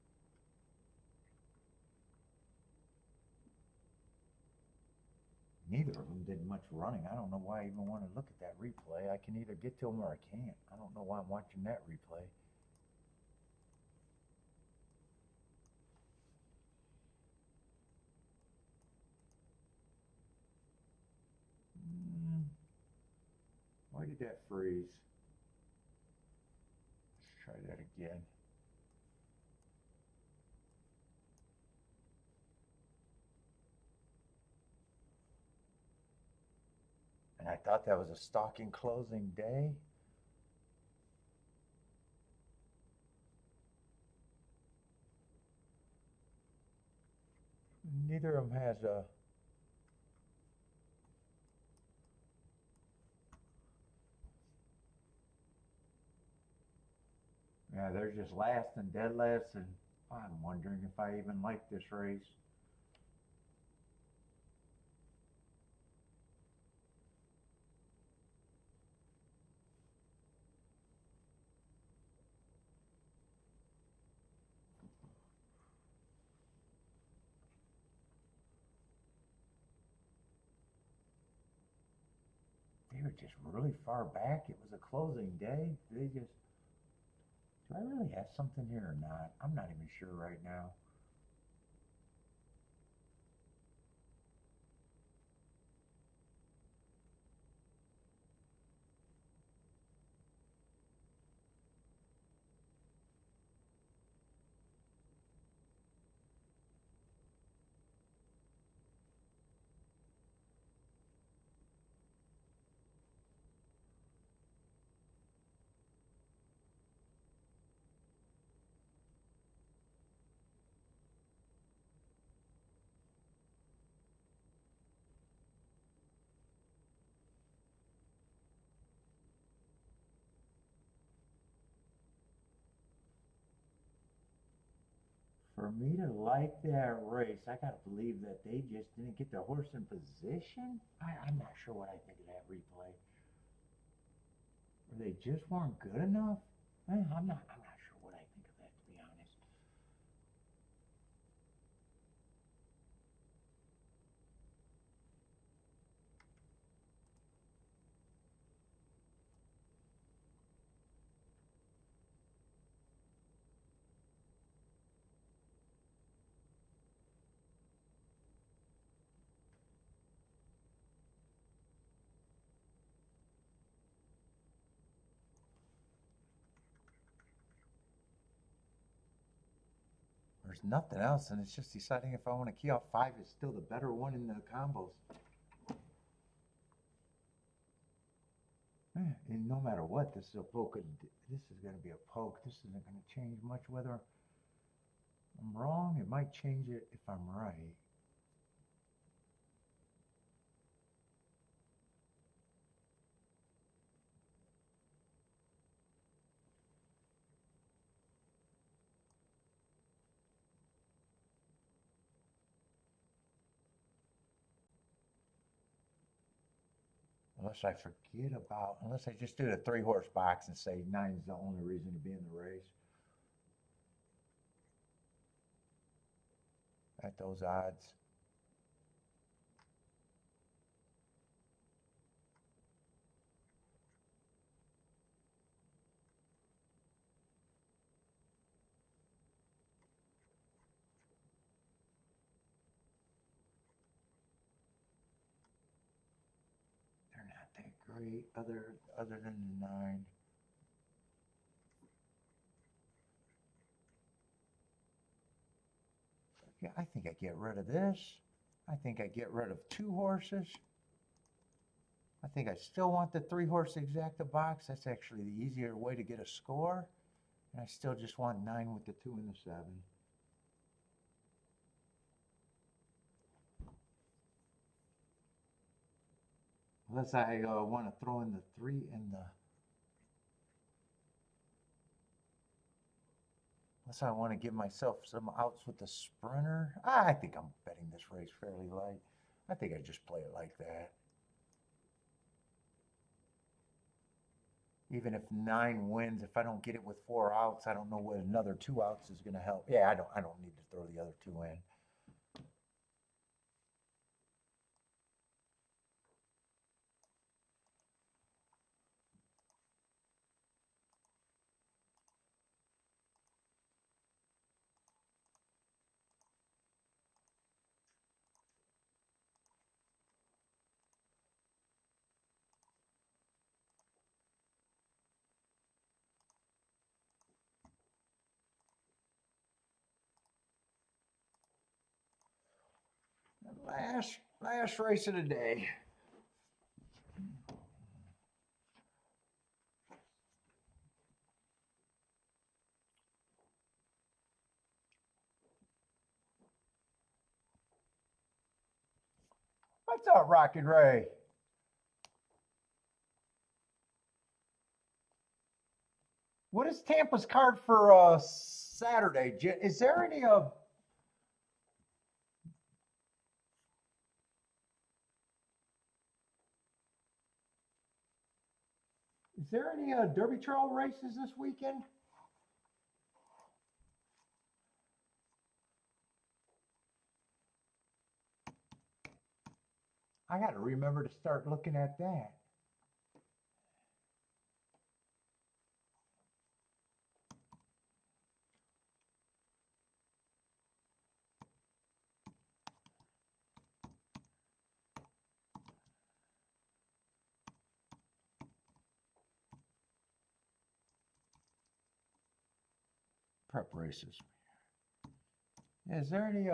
Neither of them did much running. I don't know why I even want to look at that replay. I can either get to them or I can't. I don't know why I'm watching that replay. Why did that freeze? Let's try that again. And I thought that was a stalking closing day. Neither of them has a... Yeah, they're just last and dead last, and I'm wondering if I even like this race. They were just really far back. It was a closing day. They just... Do I really have something here or not? I'm not even sure right now. For me to like that race, I gotta believe that they just didn't get the horse in position. I'm not sure what I think of that replay. Or they just weren't good enough. I'm not sure what I think of that, to be honest. There's nothing else, and it's just deciding if I want to key off 5 is still the better one in the combos. And no matter what, this is a poke. This is going to be a poke. This isn't going to change much whether I'm wrong. It might change it if I'm right. Unless I forget about, unless I just do the 3-horse box and say 9 is the only reason to be in the race. At those odds. They're not that great other than the 9. Yeah, I think I get rid of this. I think I get rid of 2 horses. I think I still want the 3-horse exacta box. That's actually the easier way to get a score. And I still just want 9 with the 2 and the 7. Unless I want to throw in the 3 and the... Unless I want to give myself some outs with the sprinter. I think I'm betting this race fairly light. I think I just play it like that. Even if 9 wins, if I don't get it with 4 outs, I don't know what another 2 outs is going to help. Yeah, I don't need to throw the other 2 in. Last race of the day. What's up, Rocket Ray? What is Tampa's card for Saturday? Is there any Derby Trail races this weekend? I got to remember to start looking at that. Prep races. Is there any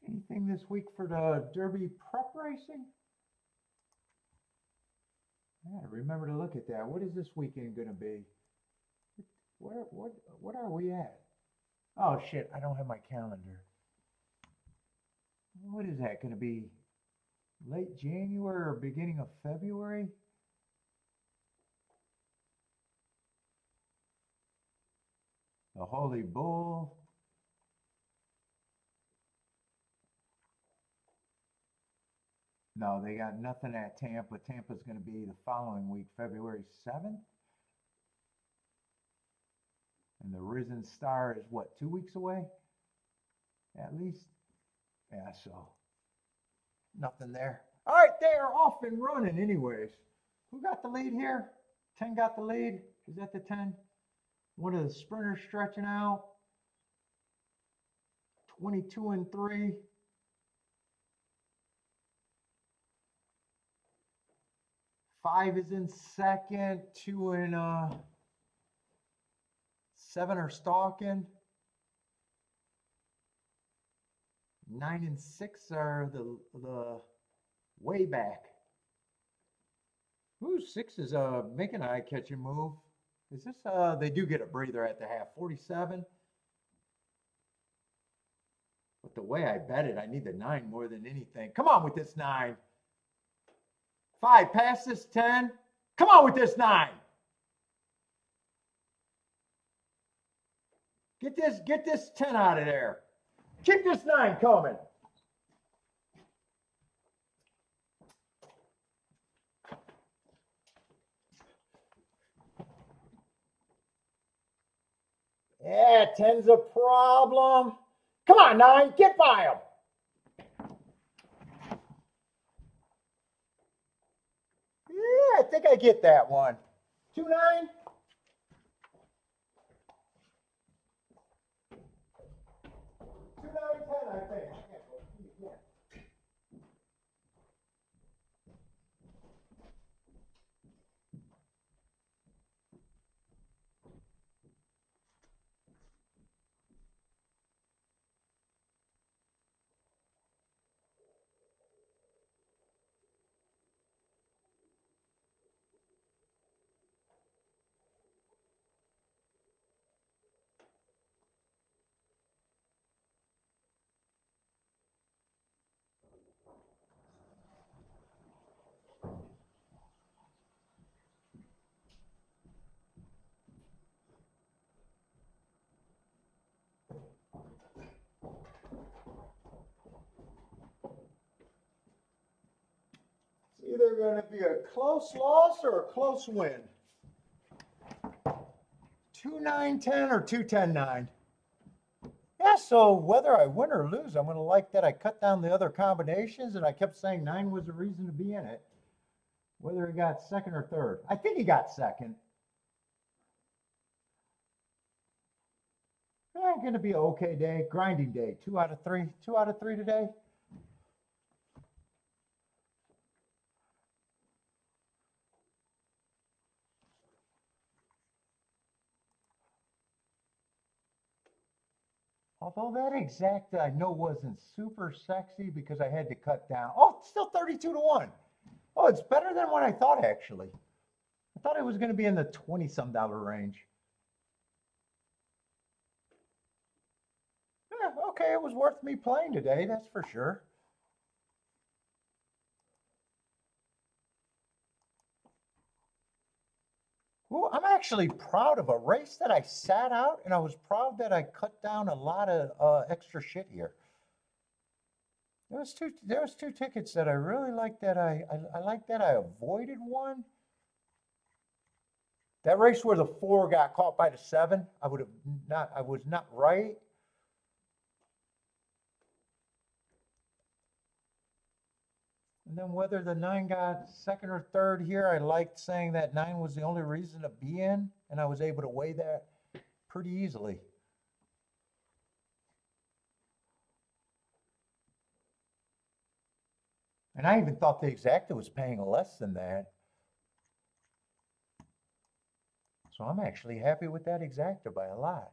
anything this week for the Derby prep racing? I gotta remember to look at that. What is this weekend gonna be? What are we at? Oh shit, I don't have my calendar. What is that gonna be? Late January or beginning of February? The Holy Bull. No, they got nothing at Tampa. Tampa's going to be the following week, February 7th. And the Risen Star is what, 2 weeks away? At least? Yeah, so nothing there. All right, they are off and running anyways. Who got the lead here? 10 got the lead. Is that the 10? One of the sprinters stretching out. 22 and 3. 5 is in second. 2 and 7 are stalking. 9 and 6 are the way back. Ooh, 6 is making an eye-catching move. Is this they do get a breather at the half. 47. But the way I bet it, I need the 9 more than anything. Come on with this 9. 5, pass this 10. Come on with this 9. Get this 10 out of there. Keep this 9 coming. Yeah, 10's a problem. Come on, 9, get by him. Yeah, I think I get that one. 2, 9. 2, 9, 10, I think. Yeah. It's either going to be a close loss or a close win. 2, 9, 10 or 2, 10, 9. Yeah, so whether I win or lose, I'm going to like that I cut down the other combinations, and I kept saying 9 was a reason to be in it. Whether he got second or third. I think he got second. Yeah, going to be an okay day. Grinding day. 2 out of 3. 2 out of 3 today. Although that exact I know wasn't super sexy because I had to cut down. Oh, it's still 32 to 1. Oh, it's better than what I thought, actually. I thought it was going to be in the 20-some dollar range. Yeah, okay, it was worth me playing today, that's for sure. Well, I'm actually proud of a race that I sat out, and I was proud that I cut down a lot of extra shit here. There was two tickets that I really liked that I like that I avoided one. That race where the 4 got caught by the 7, I was not right. And then whether the 9 got second or third here, I liked saying that 9 was the only reason to be in, and I was able to weigh that pretty easily. And I even thought the exacta was paying less than that. So I'm actually happy with that exacta by a lot.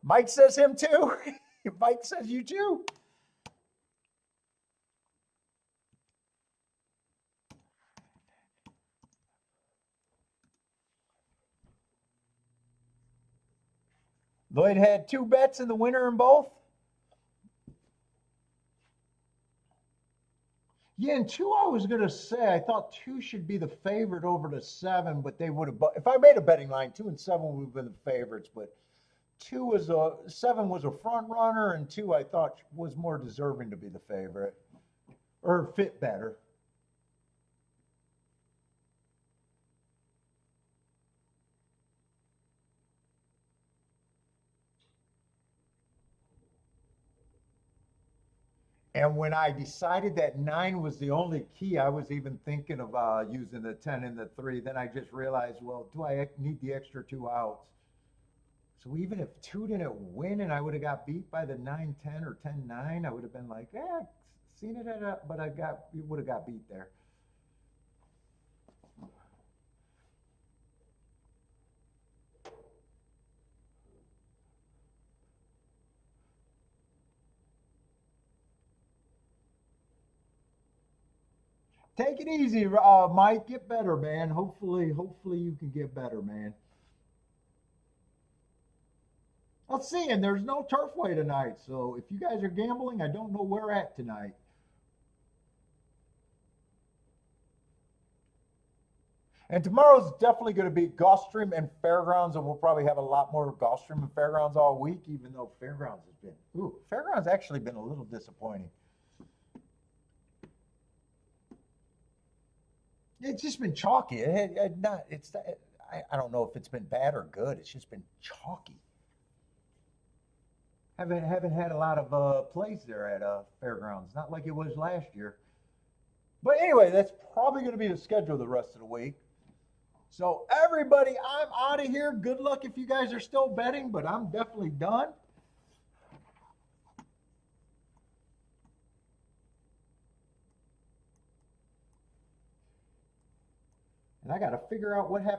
Mike says him too. Mike says you too. Lloyd had 2 bets in the winner in both. Yeah, and 2 I was going to say, I thought 2 should be the favorite over the 7, but they would have, if I made a betting line, 2 and 7 would have been the favorites, but 7 was a front runner, and 2 I thought was more deserving to be the favorite, or fit better. And when I decided that 9 was the only key, I was even thinking of using the 10 and the 3. Then I just realized, well, do I need the extra 2 outs? So even if 2 didn't win and I would have got beat by the 9-10 or 10-9, I would have been like, seen it but would have got beat there. Take it easy, Mike. Get better, man. Hopefully you can get better, man. Let's see, and there's no Turfway tonight, so if you guys are gambling, I don't know where at tonight. And tomorrow's definitely going to be Gulfstream and Fairgrounds, and we'll probably have a lot more Gulfstream and Fairgrounds all week, even though Fairgrounds has been, Fairgrounds actually been a little disappointing. It's just been chalky. I don't know if it's been bad or good. It's just been chalky. Haven't had a lot of plays there at Fairgrounds. Not like it was last year. But anyway, that's probably going to be the schedule the rest of the week. So everybody, I'm out of here. Good luck if you guys are still betting, but I'm definitely done. And I got to figure out what happened.